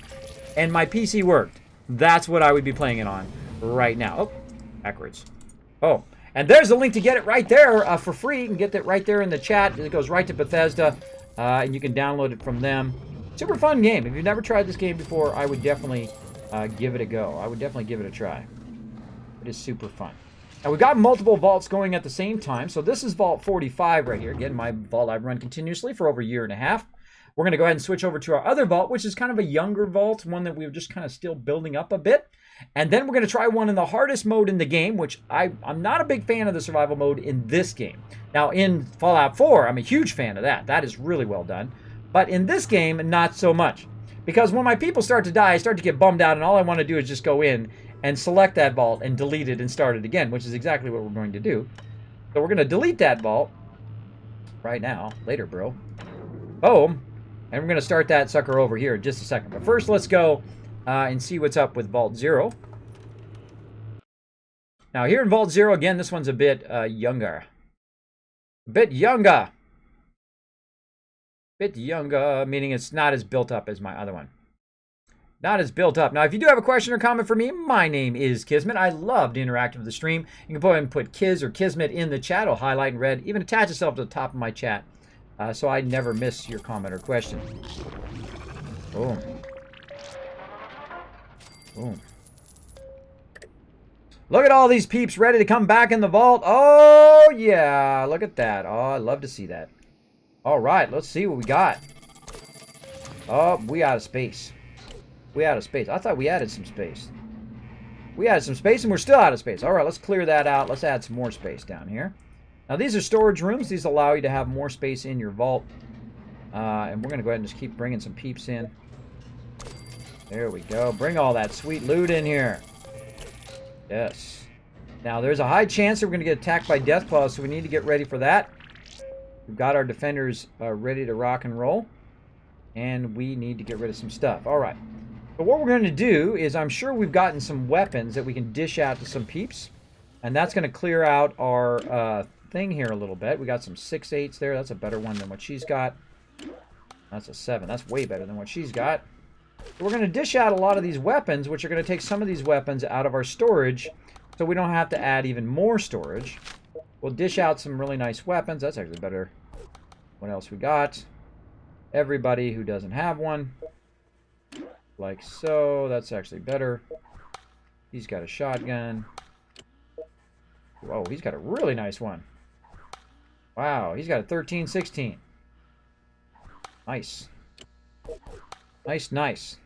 and my PC worked, that's what I would be playing it on right now. Oh, backwards. Oh. And there's a link to get it right there for free. You can get that right there in the chat. It goes right to Bethesda, and you can download it from them. Super fun game. If you've never tried this game before, I would definitely give it a go. I would definitely give it a try. It is super fun. Now, we've got multiple vaults going at the same time. So this is Vault 45 right here. Again, my vault I've run continuously for over a year and a half. We're going to go ahead and switch over to our other vault, which is kind of a younger vault, one that we're just kind of still building up a bit. And then we're going to try one in the hardest mode in the game, which I'm not a big fan of the survival mode in this game. Now, in Fallout 4, I'm a huge fan of that. That is really well done. But in this game, not so much. Because when my people start to die, I start to get bummed out, and all I want to do is just go in and select that vault and delete it and start it again, which is exactly what we're going to do. So we're going to delete that vault right now. Later, bro. Boom. And we're going to start that sucker over here in just a second. But first, let's go and see what's up with Vault 0. Now, here in Vault 0, again, this one's a bit younger. A bit younger. Bit younger, meaning it's not as built up as my other one. Not as built up. Now, if you do have a question or comment for me, my name is Kismet. I love to interact with the stream. You can go ahead and put Kiz or Kismet in the chat. I'll highlight in red. Even attach yourself to the top of my chat so I never miss your comment or question. Boom. Boom. Look at all these peeps ready to come back in the vault. Oh, yeah. Look at that. Oh, I love to see that. All right. Let's see what we got. Oh, we out of space. We out of space. I thought we added some space. We added some space, and we're still out of space. All right. Let's clear that out. Let's add some more space down here. Now, these are storage rooms. These allow you to have more space in your vault. And we're going to go ahead and just keep bringing some peeps in. There we go. Bring all that sweet loot in here. Yes. Now, there's a high chance that we're going to get attacked by Deathclaws, so we need to get ready for that. We've got our defenders ready to rock and roll. And we need to get rid of some stuff. All right. But what we're going to do is I'm sure we've gotten some weapons that we can dish out to some peeps. And that's going to clear out our thing here a little bit. We got some 6.8s there. That's a better one than what she's got. That's a 7. That's way better than what she's got. We're going to dish out a lot of these weapons, which are going to take some of these weapons out of our storage, so we don't have to add even more storage. We'll dish out some really nice weapons. That's actually better. What else we got? Everybody who doesn't have one. Like so. That's actually better. He's got a shotgun. Whoa, he's got a really nice one. Wow, he's got a 13-16. Nice. Nice, nice.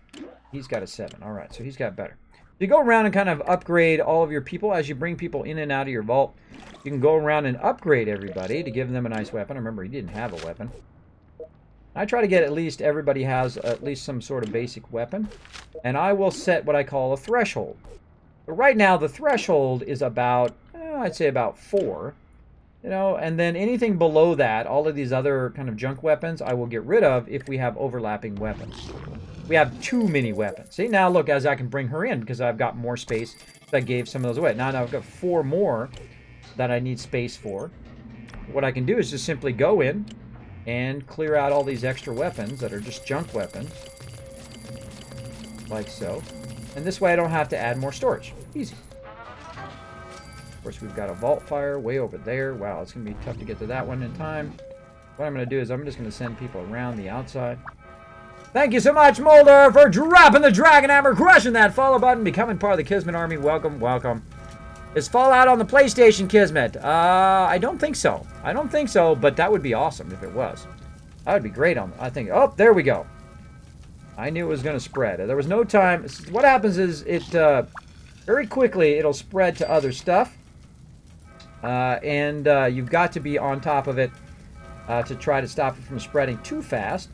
He's got a 7. All right, so he's got better. You go around and kind of upgrade all of your people as you bring people in and out of your vault. You can go around and upgrade everybody to give them a nice weapon. Remember, he didn't have a weapon. I try to get at least everybody has at least some sort of basic weapon. And I will set what I call a threshold. But right now, the threshold is about, I'd say about 4. You know, and then anything below that, all of these other kind of junk weapons, I will get rid of if we have overlapping weapons. We have too many weapons. See, now look, as I can bring her in because I've got more space that gave some of those away. Now I've got 4 more that I need space for. What I can do is just simply go in and clear out all these extra weapons that are just junk weapons. Like so. And this way I don't have to add more storage. Easy. Of course, we've got a vault fire way over there. Wow, it's going to be tough to get to that one in time. What I'm going to do is I'm just going to send people around the outside. Thank you so much, Mulder, for dropping the Dragon Hammer, crushing that follow button, becoming part of the Kismet army. Welcome, welcome. Is Fallout on the PlayStation, Kismet? I don't think so. I don't think so, but that would be awesome if it was. That would be great on, I think. Oh, there we go. I knew it was going to spread. There was no time. What happens is it, very quickly, it'll spread to other stuff. And you've got to be on top of it to try to stop it from spreading too fast.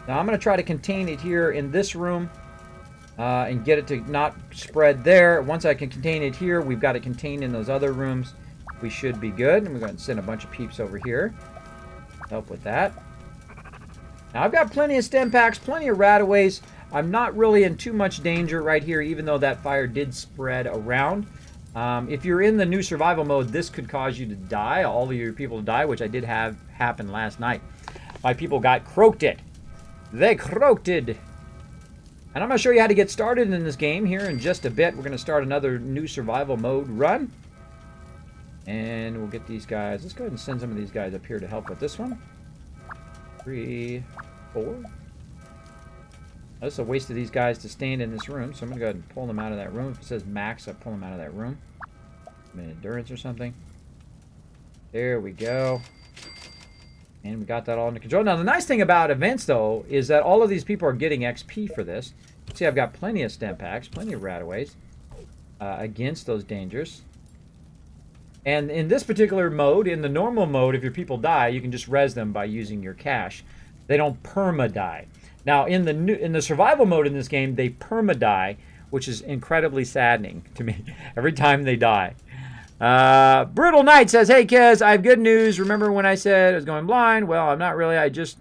Now I'm going to try to contain it here in this room and get it to not spread there. Once I can contain it here, we've got it contained in those other rooms. We should be good. And we're going to send a bunch of peeps over here. Help with that. Now I've got plenty of stem packs, plenty of rataways. I'm not really in too much danger right here, even though that fire did spread around. If you're in the new survival mode, this could cause you to die, all of your people to die, which I did have happen last night. My people got croaked. They croaked. And I'm going to show you how to get started in this game here in just a bit. We're going to start another new survival mode run. And we'll get these guys. Let's go ahead and send some of these guys up here to help with this one. 3, 4. That's a waste of these guys to stand in this room, so I'm going to go ahead and pull them out of that room. If it says max, I pull them out of that room. Endurance or something. There we go. And we got that all under control. Now, the nice thing about events, though, is that all of these people are getting XP for this. See, I've got plenty of stem packs, plenty of rataways against those dangers. And in this particular mode, in the normal mode, if your people die, you can just res them by using your cash. They don't perma-die. Now, in the survival mode in this game, they perma-die, which is incredibly saddening to me every time they die. Brutal Knight says, "Hey, Kez, I have good news. Remember when I said I was going blind? Well, I'm not really. I just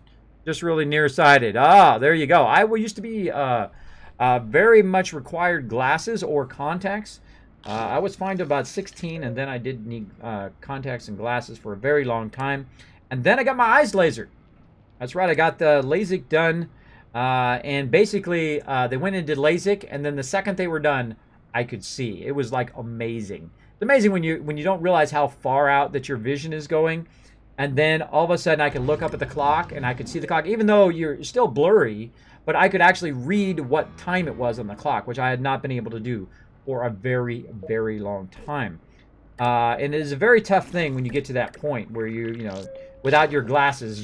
really nearsighted." Ah, there you go. I used to be very much required glasses or contacts. I was fine to about 16, and then I did need contacts and glasses for a very long time. And then I got my eyes lasered. That's right, I got the LASIK done. And basically, they went and did LASIK, and then the second they were done, I could see. It was like amazing. It's amazing when you don't realize how far out that your vision is going, and then all of a sudden I can look up at the clock and I could see the clock, even though you're still blurry, but I could actually read what time it was on the clock, which I had not been able to do for a very, very long time. And it is a very tough thing when you get to that point where you know, without your glasses,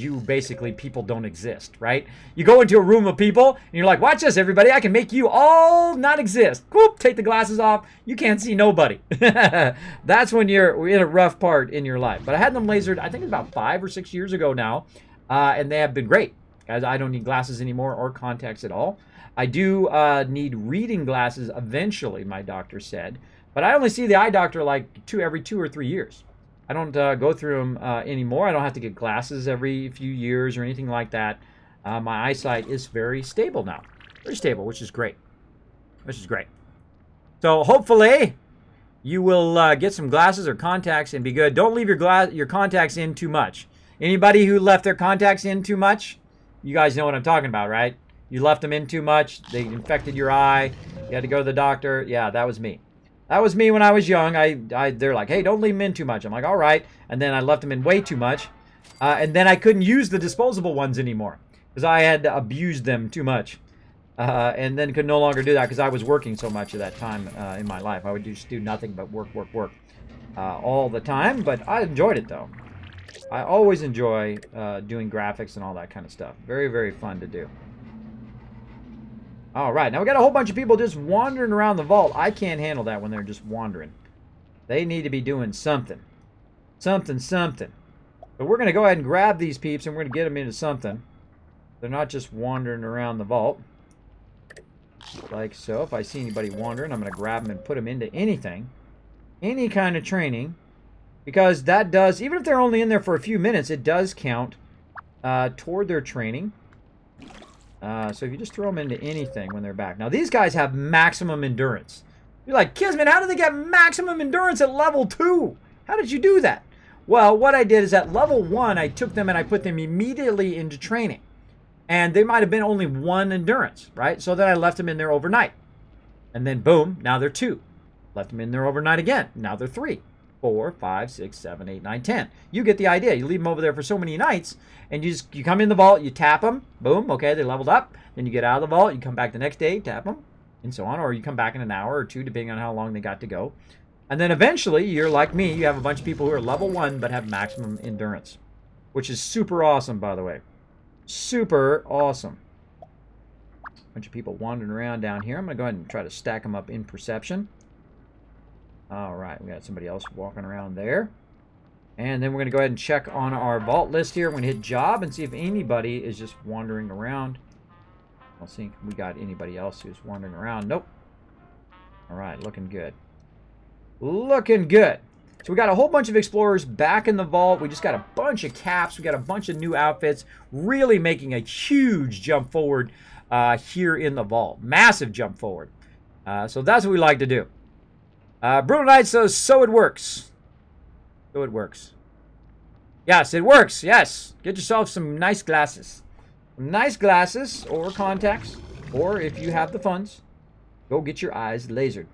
people don't exist, right? You go into a room of people, and you're like, watch this, everybody. I can make you all not exist. Whoop, take the glasses off. You can't see nobody. That's when you're in a rough part in your life. But I had them lasered, I think it's about 5 or 6 years ago now, and they have been great. As I don't need glasses anymore or contacts at all. I do need reading glasses eventually, my doctor said. But I only see the eye doctor like every 2 or 3 years. I don't go through them anymore. I don't have to get glasses every few years or anything like that. My eyesight is very stable now. Very stable, which is great. So hopefully you will get some glasses or contacts and be good. Don't leave your contacts in too much. Anybody who left their contacts in too much, you guys know what I'm talking about, right? You left them in too much. They infected your eye. You had to go to the doctor. Yeah, that was me. That was me when I was young. They're like, hey, don't leave them in too much. I'm like, all right. And then I left them in way too much. And then I couldn't use the disposable ones anymore because I had abused them too much. and then could no longer do that because I was working so much at that time in my life. I would just do nothing but work all the time, but I enjoyed it though. I always enjoy doing graphics and all that kind of stuff. Very, very fun to do. All right, now we got a whole bunch of people just wandering around the vault. I can't handle that when they're just wandering. They need to be doing something. Something. But we're going to go ahead and grab these peeps and we're going to get them into something. They're not just wandering around the vault. Like so. If I see anybody wandering, I'm going to grab them and put them into anything. Any kind of training. Because that does, even if they're only in there for a few minutes, it does count toward their training. So if you just throw them into anything when they're back. Now, these guys have maximum endurance. You're like, Kismet, how did they get maximum endurance at level 2? How did you do that? Well, what I did is at level 1, I took them and I put them immediately into training. And they might have been only 1 endurance, right? So then I left them in there overnight. And then, boom, now they're 2. Left them in there overnight again. Now they're 3. 4, 5, 6, 7, 8, 9, 10. You get the idea. You leave them over there for so many nights, and you come in the vault, you tap them, boom, okay, they leveled up. Then you get out of the vault, you come back the next day, tap them, and so on, or you come back in an hour or 2, depending on how long they got to go. And then eventually, you're like me, you have a bunch of people who are level 1 but have maximum endurance, which is super awesome, by the way. Super awesome. Bunch of people wandering around down here. I'm going to go ahead and try to stack them up in perception. All right, we got somebody else walking around there. And then we're going to go ahead and check on our vault list here. We're going to hit job and see if anybody is just wandering around. I don't think we got anybody else who's wandering around. Nope. All right, looking good. Looking good. So we got a whole bunch of explorers back in the vault. We just got a bunch of caps. We got a bunch of new outfits. Really making a huge jump forward here in the vault. Massive jump forward. So that's what we like to do. Brutal Knight says, so it works. So it works. Yes, it works. Yes. Get yourself some nice glasses. Nice glasses or contacts. Or if you have the funds, go get your eyes lasered.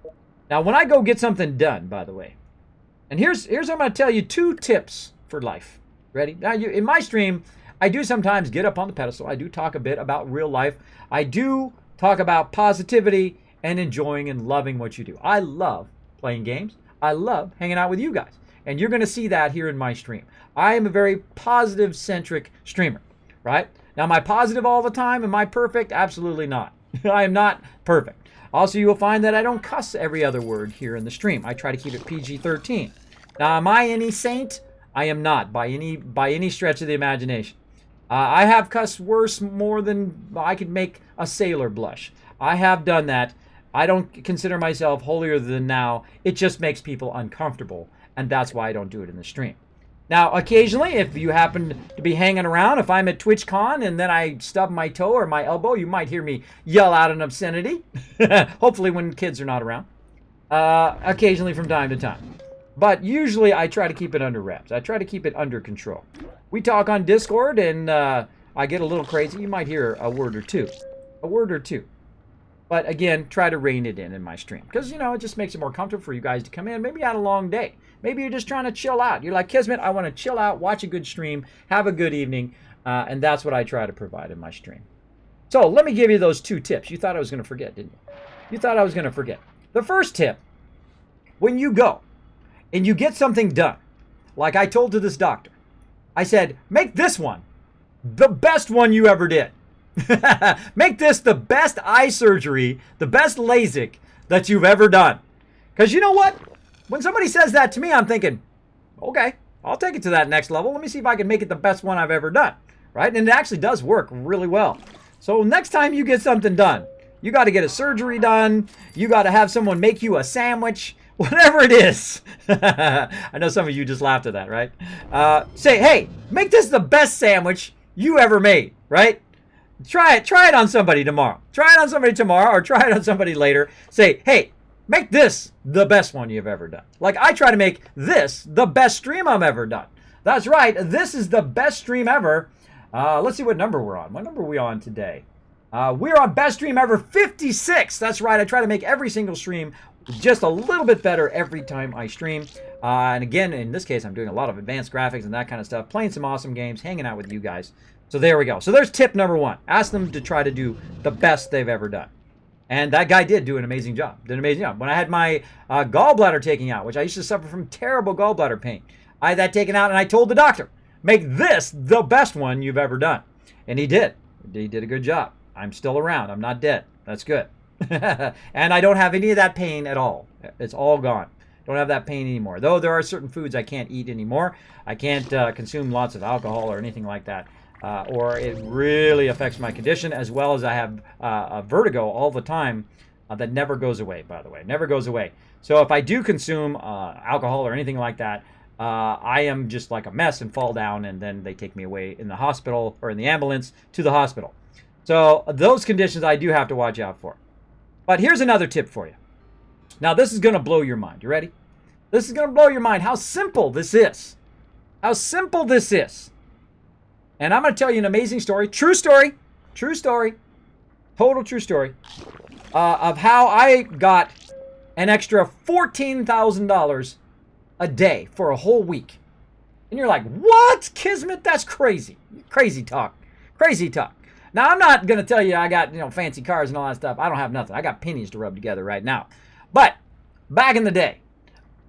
Now, when I go get something done, by the way, and here's I'm going to tell you 2 tips for life. Ready? Now, in my stream, I do sometimes get up on the pedestal. I do talk a bit about real life. I do talk about positivity and enjoying and loving what you do. I love playing games. I love hanging out with you guys. And you're going to see that here in my stream. I am a very positive-centric streamer, right? Now, am I positive all the time? Am I perfect? Absolutely not. I am not perfect. Also, you will find that I don't cuss every other word here in the stream. I try to keep it PG-13. Now, am I any saint? I am not, by any stretch of the imagination. I have cussed worse more than I could make a sailor blush. I have done that. I don't consider myself holier than thou. It just makes people uncomfortable, and that's why I don't do it in the stream. Now, occasionally, if you happen to be hanging around, if I'm at TwitchCon and then I stub my toe or my elbow, you might hear me yell out an obscenity. Hopefully when kids are not around. Occasionally from time to time. But usually I try to keep it under wraps. I try to keep it under control. We talk on Discord and I get a little crazy. You might hear a word or two. A word or two. But again, try to rein it in my stream. Because, you know, it just makes it more comfortable for you guys to come in. Maybe you had a long day. Maybe you're just trying to chill out. You're like, Kismet, I want to chill out, watch a good stream, have a good evening. And that's what I try to provide in my stream. So let me give you those 2 tips. You thought I was going to forget, didn't you? You thought I was going to forget. The first tip, when you go and you get something done, like I told to this doctor, I said, make this one the best one you ever did. Make this the best eye surgery, the best LASIK that you've ever done. Because you know what? When somebody says that to me, I'm thinking, okay, I'll take it to that next level. Let me see if I can make it the best one I've ever done. Right? And it actually does work really well. So next time you get something done, you got to get a surgery done. You got to have someone make you a sandwich. Whatever it is. I know some of you just laughed at that, right? Say, hey, make this the best sandwich you ever made, right? Try it on somebody tomorrow. Try it on somebody tomorrow or try it on somebody later. Say, hey, make this the best one you've ever done. Like I try to make this the best stream I've ever done. That's right. This is the best stream ever. Let's see what number we're on. What number are we on today? We're on best stream ever 56. That's right. I try to make every single stream just a little bit better every time I stream. And again, in this case, I'm doing a lot of advanced graphics and that kind of stuff, playing some awesome games, hanging out with you guys. So there we go. So there's tip number one. Ask them to try to do the best they've ever done. And that guy did do an amazing job. Did an amazing job. When I had my gallbladder taken out, which I used to suffer from terrible gallbladder pain, I had that taken out, and I told the doctor, make this the best one you've ever done. And he did. He did a good job. I'm still around. I'm not dead. That's good. And I don't have any of that pain at all. It's all gone. Don't have that pain anymore. Though there are certain foods I can't eat anymore. I can't consume lots of alcohol or anything like that. Or it really affects my condition, as well as I have a vertigo all the time that never goes away, by the way. Never goes away. So if I do consume alcohol or anything like that, I am just like a mess and fall down, and then they take me away in the hospital or in the ambulance to the hospital. So those conditions I do have to watch out for. But here's another tip for you. Now this is going to blow your mind. You ready? This is going to blow your mind how simple this is. How simple this is. And I'm going to tell you an amazing story, true story, total true story, of how I got an extra $14,000 a day for a whole week. And you're like, what? Kismet? That's crazy. Crazy talk. Crazy talk. Now, I'm not going to tell you I got, fancy cars and all that stuff. I don't have nothing. I got pennies to rub together right now. But back in the day,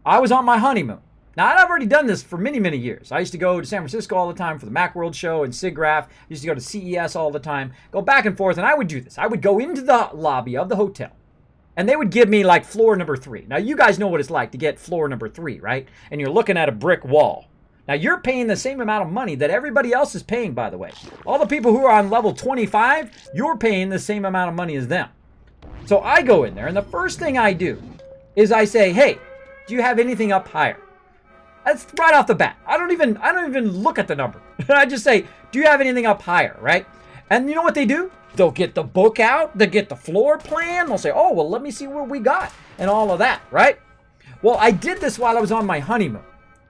I was on my honeymoon. Now, I've already done this for many, many years. I used to go to San Francisco all the time for the Macworld show and SIGGRAPH. I used to go to CES all the time, go back and forth, and I would do this. I would go into the lobby of the hotel, and they would give me, like, floor number 3. Now, you guys know what it's like to get floor number 3, right? And you're looking at a brick wall. Now, you're paying the same amount of money that everybody else is paying, by the way. All the people who are on level 25, you're paying the same amount of money as them. So I go in there, and the first thing I do is I say, hey, do you have anything up higher? That's right off the bat. I don't even look at the number. I just say, do you have anything up higher, right? And you know what they do? They'll get the book out, they'll get the floor plan, they'll say, oh, well, let me see what we got, and all of that, right? Well, I did this while I was on my honeymoon,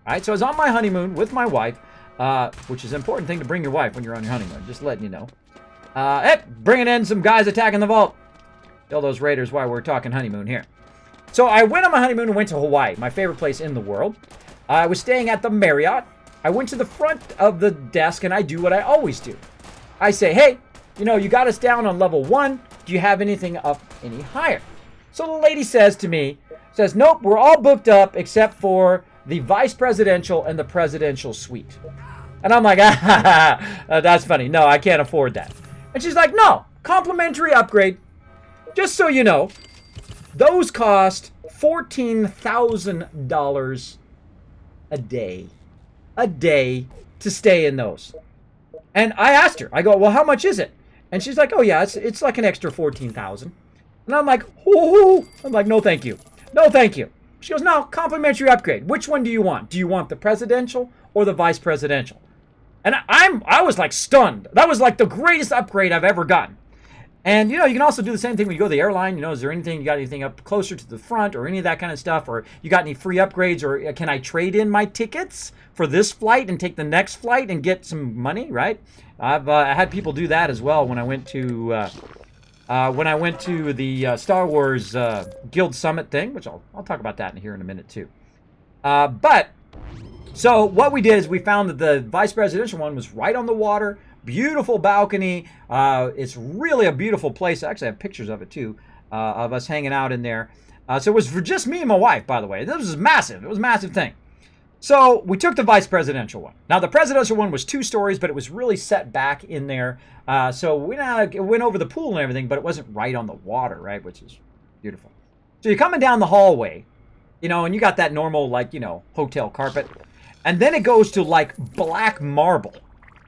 right? So I was on my honeymoon with my wife, which is an important thing to bring your wife when you're on your honeymoon, just letting you know. Hey, bringing in some guys attacking the vault. Kill those raiders while we're talking honeymoon here. So I went on my honeymoon and went to Hawaii, my favorite place in the world. I was staying at the Marriott. I went to the front of the desk, and I do what I always do. I say, hey, you got us down on level 1. Do you have anything up any higher? So the lady says to me, nope, we're all booked up except for the vice presidential and the presidential suite. And I'm like, that's funny. No, I can't afford that. And she's like, no, complimentary upgrade. Just so you know, those cost $14,000 a day to stay in those. And I asked her, I go, well, how much is it? And she's like, oh yeah, it's like an extra 14,000. And I'm like, oh, I'm like, no, thank you. No, thank you. She goes, no, complimentary upgrade. Which one do you want? Do you want the presidential or the vice presidential? And I was like stunned. That was like the greatest upgrade I've ever gotten. And, you can also do the same thing when you go to the airline. Is there anything, you got anything up closer to the front or any of that kind of stuff? Or you got any free upgrades? Or can I trade in my tickets for this flight and take the next flight and get some money, right? I've had people do that as well when I went to the Star Wars Guild Summit thing, which I'll talk about that here in a minute too. So what we did is we found that the vice presidential one was right on the water. Beautiful balcony. It's really a beautiful place. I actually have pictures of it too, of us hanging out in there. So it was for just me and my wife, by the way. This was massive. It was a massive thing. So we took the vice presidential one. Now the presidential one was 2 stories, but it was really set back in there. So we went over the pool and everything, but it wasn't right on the water, right? Which is beautiful. So you're coming down the hallway, and you got that normal, hotel carpet. And then it goes to like black marble.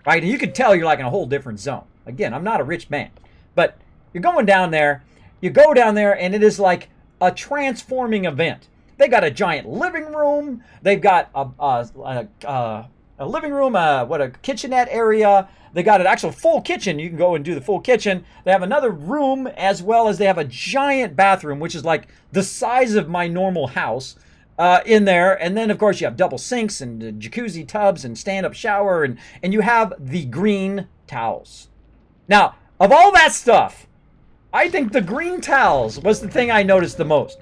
Right? And you could tell you're like in a whole different zone. Again, I'm not a rich man. But you're going down there. You go down there, and it is like a transforming event. They got a giant living room. They've got a living room, a kitchenette area. They got an actual full kitchen. You can go and do the full kitchen. They have another room, as well as they have a giant bathroom, which is like the size of my normal house. In there, and then of course you have double sinks and jacuzzi tubs and stand-up shower, and you have the green towels. Now, of all that stuff, I think the green towels was the thing I noticed the most.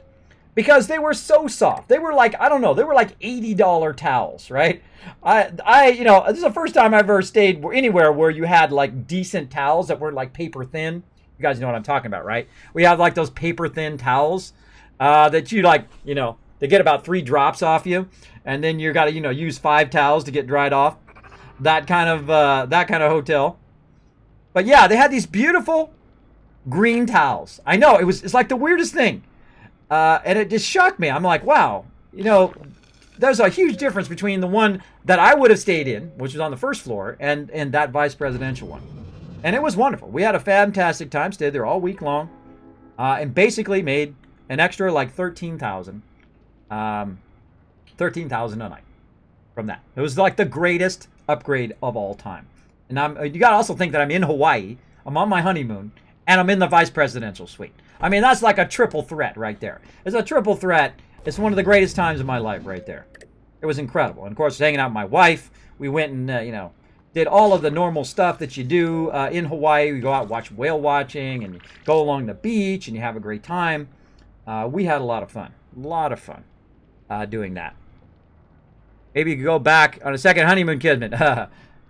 because they were so soft. They were like, I don't know, they were like $80 towels, right? You know, this is the first time I've ever stayed anywhere where you had like decent towels that weren't like paper thin. You guys know what I'm talking about, right? We have like those paper thin towels that you like, you know, they get about 3 drops off you, and then you got to, you know, use 5 towels to get dried off. That kind of hotel. But yeah, they had these beautiful green towels. I know it's like the weirdest thing, and it just shocked me. I'm like, wow, you know, there's a huge difference between the one that I would have stayed in, which was on the first floor, and that vice presidential one. And it was wonderful. We had a fantastic time. Stayed there all week long, and basically made an extra like $13,000 a night from that. It was like the greatest upgrade of all time. And you got to also think that I'm in Hawaii. I'm on my honeymoon, and I'm in the vice presidential suite. I mean, that's like a triple threat right there. It's a triple threat. It's one of the greatest times of my life right there. It was incredible. And of course, hanging out with my wife. We went and, you know, did all of the normal stuff that you do in Hawaii. We go out and watch whale watching, and you go along the beach, and you have a great time. We had a lot of fun. A lot of fun doing that. Maybe you could go back on a second honeymoon, Kismet.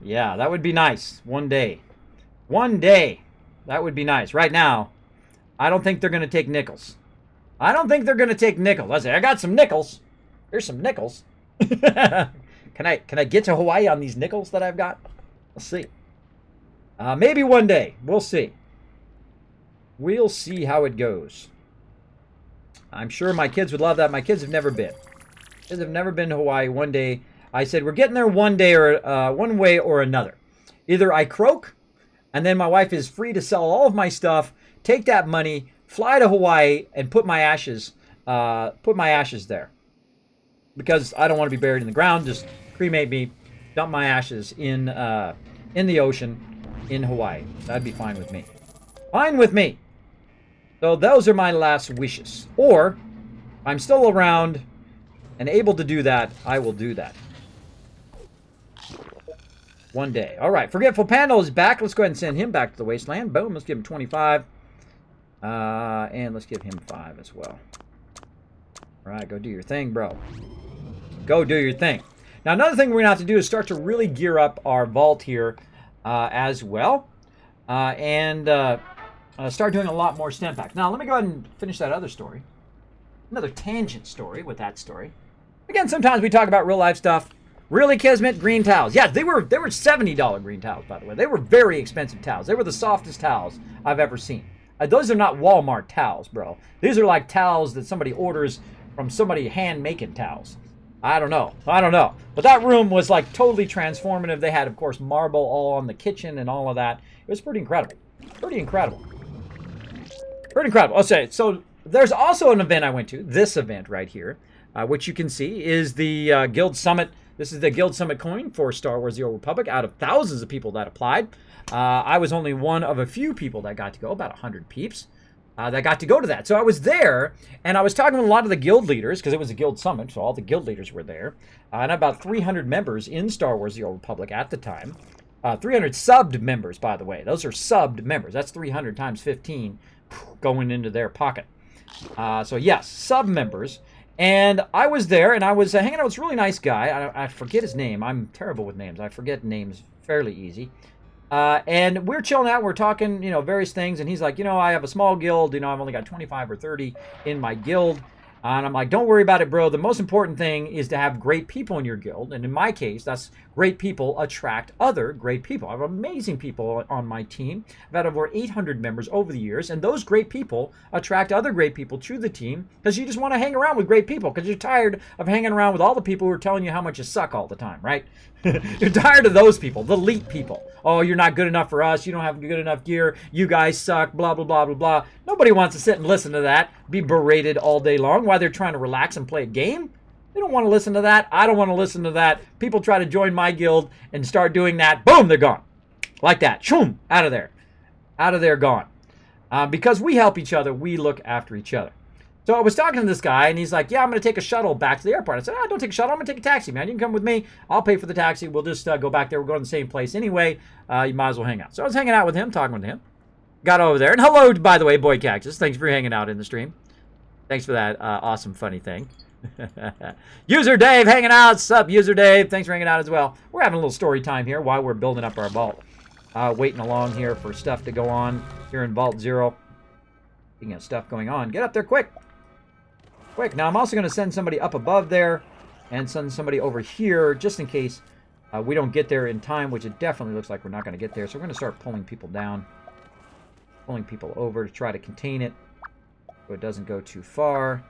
Yeah, that would be nice. One day. One day. That would be nice. Right now, I don't think they're going to take nickels. I don't think they're going to take nickels. I say, I got some nickels. Here's some nickels. Can I get to Hawaii on these nickels that I've got? Let's see. Maybe one day. We'll see. We'll see how it goes. I'm sure my kids would love that. My kids have never been. Kids have never been to Hawaii. One day, I said, we're getting there one day or one way or another. Either I croak, and then my wife is free to sell all of my stuff, take that money, fly to Hawaii, and put my ashes there. Because I don't want to be buried in the ground. Just cremate me, dump my ashes in the ocean in Hawaii. That'd be fine with me. Fine with me. So those are my last wishes. Or, if I'm still around and able to do that, I will do that. One day. All right, Forgetful Panda is back. Let's go ahead and send him back to the wasteland. Boom, let's give him 25. And let's give him 5 as well. All right, go do your thing, bro. Go do your thing. Now, another thing we're going to have to do is start to really gear up our vault here as well. And start doing a lot more stem packs. Now, let me go ahead and finish that other story. Another tangent story with that story. Again, sometimes we talk about real life stuff. Really, Kismet? Green towels. Yeah, they were $70 green towels, by the way. They were very expensive towels. They were the softest towels I've ever seen. Those are not Walmart towels, bro. These are like towels that somebody orders from somebody hand-making towels. I don't know. But that room was like totally transformative. They had, of course, marble all on the kitchen and all of that. It was pretty incredible. Pretty incredible. Okay, so there's also an event I went to. This event right here, which you can see is the Guild Summit. This is the Guild Summit coin for Star Wars The Old Republic out of thousands of people that applied. I was only one of a few people that got to go, about 100 peeps that got to go to that. So I was there, and I was talking with a lot of the guild leaders, because it was a Guild Summit, so all the guild leaders were there. And about 300 members in Star Wars The Old Republic at the time. 300 subbed members, by the way. Those are subbed members. That's 300 times 15 going into their pocket. So yes, sub members. And I was there, and I was hanging out with this really nice guy. I forget his name. I'm terrible with names. I forget names fairly easy. And we're chilling out. We're talking, you know, various things. And he's like, you know, I have a small guild. You know, I've only got 25 or 30 in my guild. And I'm like, don't worry about it, bro. The most important thing is to have great people in your guild. And in my case, that's great people attract other great people. I have amazing people on my team. I've had over 800 members over the years. And those great people attract other great people to the team because you just want to hang around with great people because you're tired of hanging around with all the people who are telling you how much you suck all the time, right? You're tired of those people, the elite people. Oh, you're not good enough for us. You don't have good enough gear. You guys suck, blah, blah, blah, blah, blah. Nobody wants to sit and listen to that, be berated all day long while they're trying to relax and play a game. They don't want to listen to that. I don't want to listen to that. People try to join my guild and start doing that. Boom, they're gone. Like that. Shoom, out of there. Out of there, gone. Because we help each other, we look after each other. So I was talking to this guy, and he's like, yeah, I'm going to take a shuttle back to the airport. I said, don't take a shuttle. I'm going to take a taxi, man. You can come with me. I'll pay for the taxi. We'll just go back there. We're going to the same place anyway. You might as well hang out. So I was hanging out with him, talking with him. Got over there. And hello, by the way, Boy Cactus. Thanks for hanging out in the stream. Thanks for that awesome, funny thing. User Dave hanging out. Sup, User Dave? Thanks for hanging out as well. We're having a little story time here while we're building up our vault. Waiting along here for stuff to go on here in Vault 0. Speaking of stuff going on, get up there quick. Quick. Now, I'm also going to send somebody up above there and send somebody over here just in case we don't get there in time, which it definitely looks like we're not going to get there. So we're going to start pulling people down, pulling people over to try to contain it so it doesn't go too far.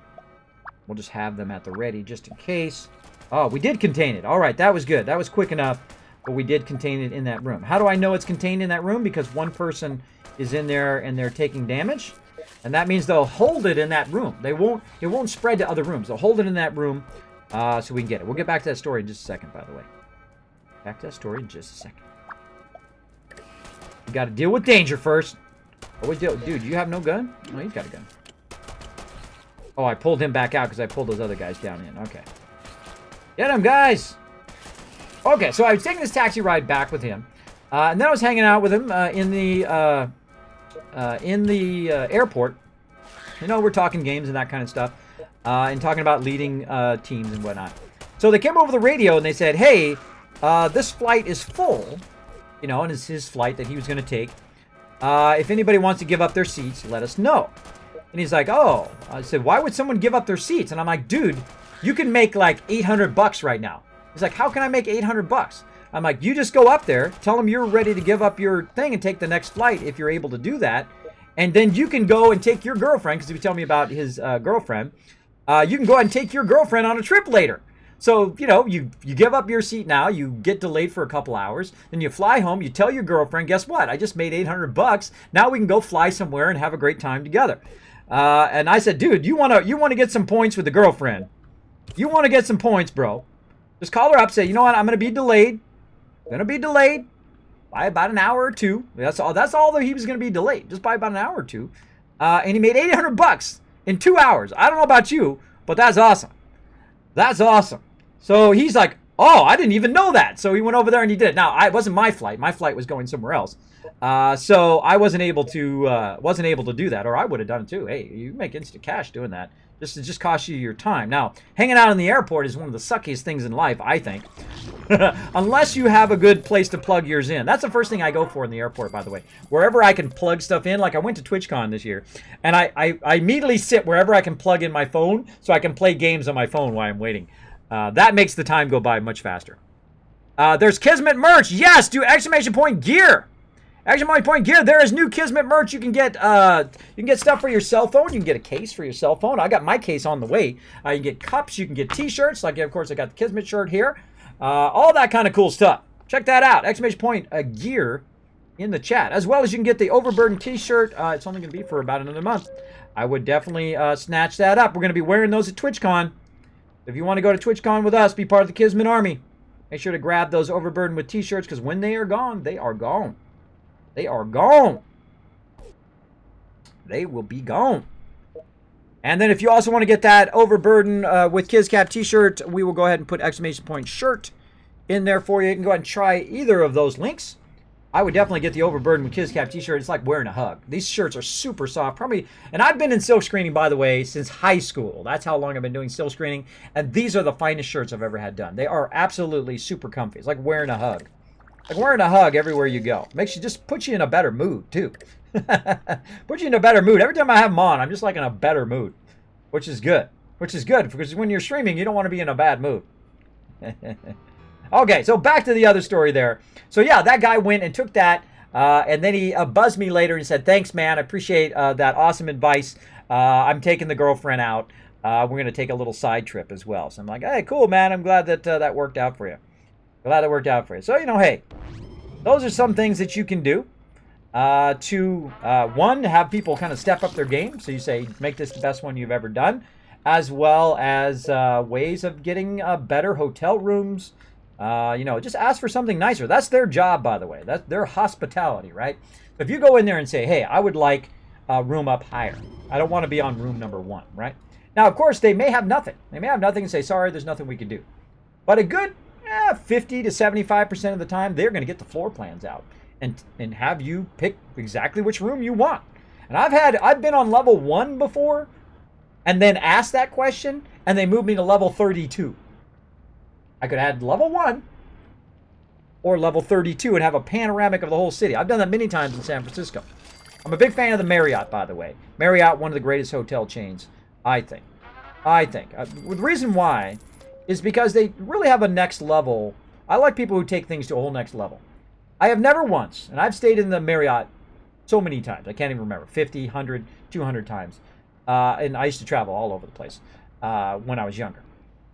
We'll just have them at the ready just in case. Oh, we did contain it. All right, that was good. That was quick enough, but we did contain it in that room. How do I know it's contained in that room? Because one person is in there and they're taking damage. And that means they'll hold it in that room. It won't spread to other rooms. They'll hold it in that room so we can get it. We'll get back to that story in just a second, by the way. Back to that story in just a second. You got to deal with danger first. Always deal. Dude, you have no gun? No, he's got a gun. Oh, I pulled him back out because I pulled those other guys down in. Okay. Get him, guys! Okay, so I was taking this taxi ride back with him. And then I was hanging out with him in the airport. You know, we're talking games and that kind of stuff. And talking about leading teams and whatnot. So they came over the radio and they said, hey, this flight is full. You know, and it's his flight that he was going to take. If anybody wants to give up their seats, let us know. And he's like, oh. I said, why would someone give up their seats? And I'm like, dude, you can make like $800 right now. He's like, how can I make $800? I'm like, you just go up there, tell them you're ready to give up your thing and take the next flight if you're able to do that. And then you can go and take your girlfriend, because he was telling me about his girlfriend. You can go ahead and take your girlfriend on a trip later. So, you know, you give up your seat now, you get delayed for a couple hours, then you fly home, you tell your girlfriend, guess what? I just made $800. Now we can go fly somewhere and have a great time together. And I said, dude, you want to get some points with the girlfriend. You want to get some points, bro. Just call her up, say, you know what, I'm going to be delayed. By about an hour or two. That's all that he was going to be delayed, just by about an hour or two. And he made $800 in 2 hours. I don't know about you, but that's awesome. That's awesome. So he's like, oh, I didn't even know that. So he went over there and he did it. Now, it wasn't my flight. My flight was going somewhere else. So I wasn't able to do that, or I would have done it too. Hey, you make instant cash doing that. This just costs you your time. Now, hanging out in the airport is one of the suckiest things in life, I think. Unless you have a good place to plug yours in. That's the first thing I go for in the airport, by the way. Wherever I can plug stuff in. Like I went to TwitchCon this year, and I immediately sit wherever I can plug in my phone so I can play games on my phone while I'm waiting. That makes the time go by much faster. There's Kismet merch. Yes, do exclamation point gear. Exclamation point gear. There is new Kismet merch. You can get stuff for your cell phone. You can get a case for your cell phone. I got my case on the way. You can get cups. You can get t-shirts. Like, of course, I got the Kismet shirt here. All that kind of cool stuff. Check that out. Exclamation point gear in the chat. As well as you can get the Overburden t-shirt. It's only going to be for about another month. I would definitely snatch that up. We're going to be wearing those at TwitchCon. If you want to go to TwitchCon with us, be part of the Kismet Army. Make sure to grab those Overburden with t-shirts, because when they are gone, they are gone. They are gone. They will be gone. And then if you also want to get that Overburden with KizCap t-shirt, we will go ahead and put exclamation point shirt in there for you. You can go ahead and try either of those links. I would definitely get the Overburden with KizCap t-shirt. It's like wearing a hug. These shirts are super soft. Probably, and I've been in silk screening, by the way, since high school. That's how long I've been doing silk screening. And these are the finest shirts I've ever had done. They are absolutely super comfy. It's like wearing a hug. Like wearing a hug everywhere you go. Makes you just put you in a better mood, too. Put you in a better mood. Every time I have them on, I'm just like in a better mood. Which is good. Which is good, because when you're streaming, you don't want to be in a bad mood. Okay, so back to the other story there. So yeah, that guy went and took that, and then he buzzed me later and said, thanks, man. I appreciate that awesome advice. I'm taking the girlfriend out. We're going to take a little side trip as well. So I'm like, hey, cool, man. I'm glad that that worked out for you. Glad it worked out for you. So, you know, hey, those are some things that you can do to, one, have people kind of step up their game. So you say, make this the best one you've ever done, as well as ways of getting better hotel rooms. You know, just ask for something nicer. That's their job, by the way. That's their hospitality, right? So if you go in there and say, hey, I would like a room up higher. I don't want to be on room number 1, right? Now, of course, they may have nothing. They may have nothing and say, sorry, there's nothing we can do. But a good 50 to 75% of the time, they're going to get the floor plans out and have you pick exactly which room you want. And I've been on level 1 before, and then ask that question, and they move me to level 32. I could add level 1 or level 32 and have a panoramic of the whole city. I've done that many times in San Francisco. I'm a big fan of the Marriott, by the way. Marriott, one of the greatest hotel chains, I think. The reason why is because they really have a next level. I like people who take things to a whole next level. I have never once, and I've stayed in the Marriott so many times, I can't even remember, 50, 100, 200 times. And I used to travel all over the place when I was younger.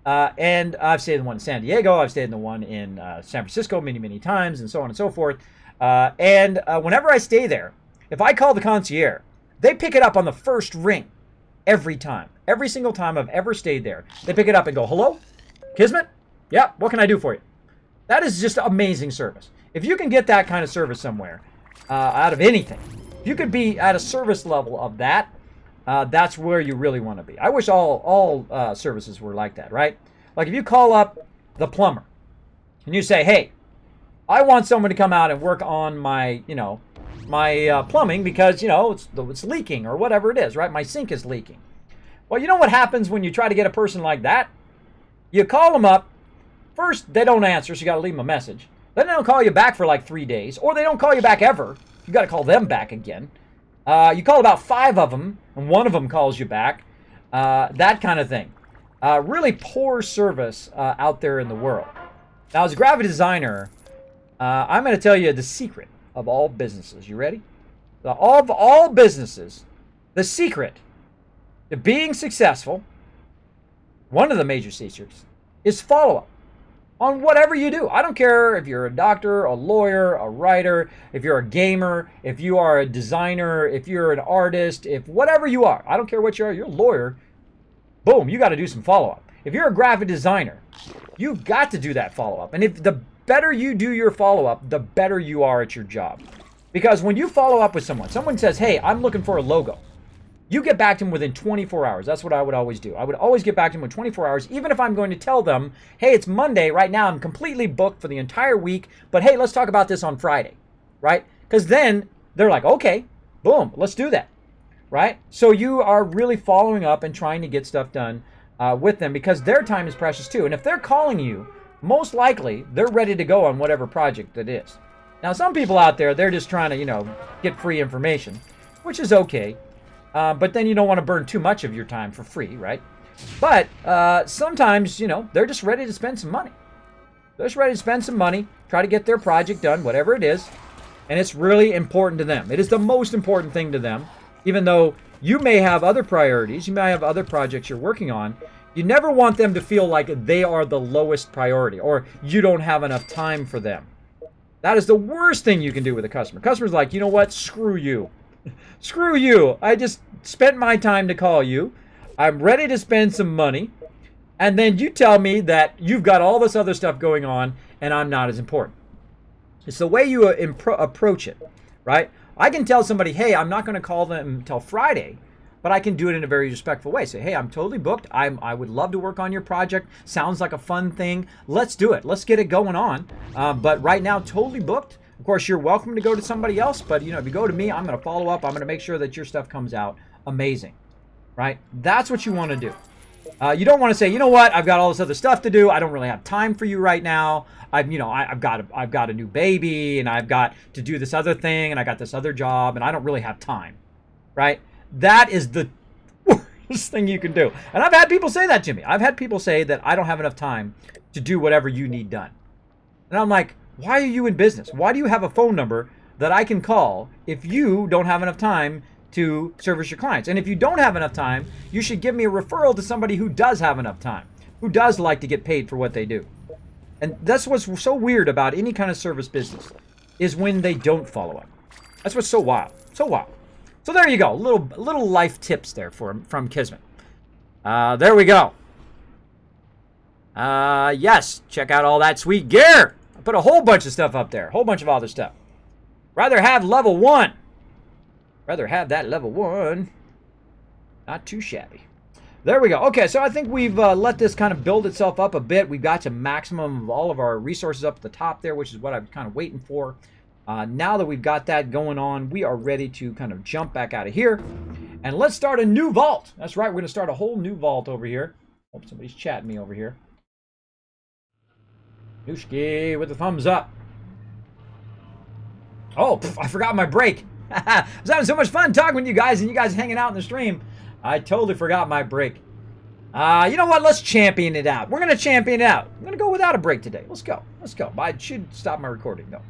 And I've stayed in the one in San Diego. I've stayed in the one in San Francisco many, many times, and so on and so forth. And whenever I stay there, if I call the concierge, they pick it up on the first ring every time. Every single time I've ever stayed there, they pick it up and go, "Hello? Kismet? Yeah, what can I do for you?" That is just amazing service. If you can get that kind of service somewhere, out of anything, if you could be at a service level of that, that's where you really want to be. I wish all services were like that, right? Like if you call up the plumber and you say, "Hey, I want someone to come out and work on my, my plumbing because, it's leaking," or whatever it is, right? My sink is leaking. Well, you know what happens when you try to get a person like that? You call them up. First, they don't answer, so you got to leave them a message. Then they don't call you back for like 3 days, or they don't call you back ever. You got to call them back again. You call about 5 of them, and one of them calls you back. That kind of thing. Really poor service out there in the world. Now, as a graphic designer, I'm going to tell you the secret of all businesses. You ready? Of all businesses, the secret to being successful, one of the major secrets, is follow-up on whatever you do. I don't care if you're a doctor, a lawyer, a writer, if you're a gamer, if you are a designer, if you're an artist, if whatever you are. I don't care what you are. You're a lawyer. Boom, you got to do some follow-up. If you're a graphic designer, you've got to do that follow-up. And if the better you do your follow-up, the better you are at your job. Because when you follow up with someone says, "Hey, I'm looking for a logo," you get back to them within 24 hours. That's what I would always do. I would always get back to them within 24 hours, even if I'm going to tell them, "Hey, it's Monday. Right now, I'm completely booked for the entire week. But hey, let's talk about this on Friday," right? Because then they're like, "Okay, boom, let's do that," right? So you are really following up and trying to get stuff done with them because their time is precious too. And if they're calling you, most likely they're ready to go on whatever project it is. Now, some people out there, they're just trying to, get free information, which is okay. But then you don't want to burn too much of your time for free, right? But sometimes, they're just ready to spend some money. They're just ready to spend some money, try to get their project done, whatever it is. And it's really important to them. It is the most important thing to them. Even though you may have other priorities, you may have other projects you're working on, you never want them to feel like they are the lowest priority or you don't have enough time for them. That is the worst thing you can do with a customer. Customer's like, "You know what? Screw you. Screw you. I just spent my time to call you. I'm ready to spend some money. And then you tell me that you've got all this other stuff going on and I'm not as important." It's the way you approach it, right? I can tell somebody, "Hey, I'm not going to call them until Friday," but I can do it in a very respectful way. Say, "Hey, I'm totally booked. I would love to work on your project. Sounds like a fun thing. Let's do it. Let's get it going on. But right now, totally booked. Of course, you're welcome to go to somebody else, but if you go to me, I'm going to follow up. I'm going to make sure that your stuff comes out amazing," right? That's what you want to do. You don't want to say, "You know what? I've got all this other stuff to do. I don't really have time for you right now. I've got a new baby, and I've got to do this other thing, and I got this other job, and I don't really have time," right? That is the worst thing you can do. And I've had people say that to me. I've had people say that I don't have enough time to do whatever you need done. And I'm like, why are you in business? Why do you have a phone number that I can call if you don't have enough time to service your clients? And if you don't have enough time, you should give me a referral to somebody who does have enough time, who does like to get paid for what they do. And that's what's so weird about any kind of service business, is when they don't follow up. That's what's so wild. So wild. So there you go. Little life tips there from Kismet. There we go. Yes, check out all that sweet gear. I put a whole bunch of stuff up there. A whole bunch of other stuff. Rather have level 1. Rather have that level 1. Not too shabby. There we go. Okay, so I think we've let this kind of build itself up a bit. We've got to maximum of all of our resources up at the top there, which is what I'm kind of waiting for. Now that we've got that going on, we are ready to kind of jump back out of here. And let's start a new vault. That's right, we're going to start a whole new vault over here. Hope somebody's chatting me over here. Nooshki with the thumbs up. Oh, I forgot my break. I was having so much fun talking with you guys and you guys hanging out in the stream. I totally forgot my break. You know what? Let's champion it out. We're going to champion it out. I'm going to go without a break today. Let's go. Let's go. I should stop my recording, though.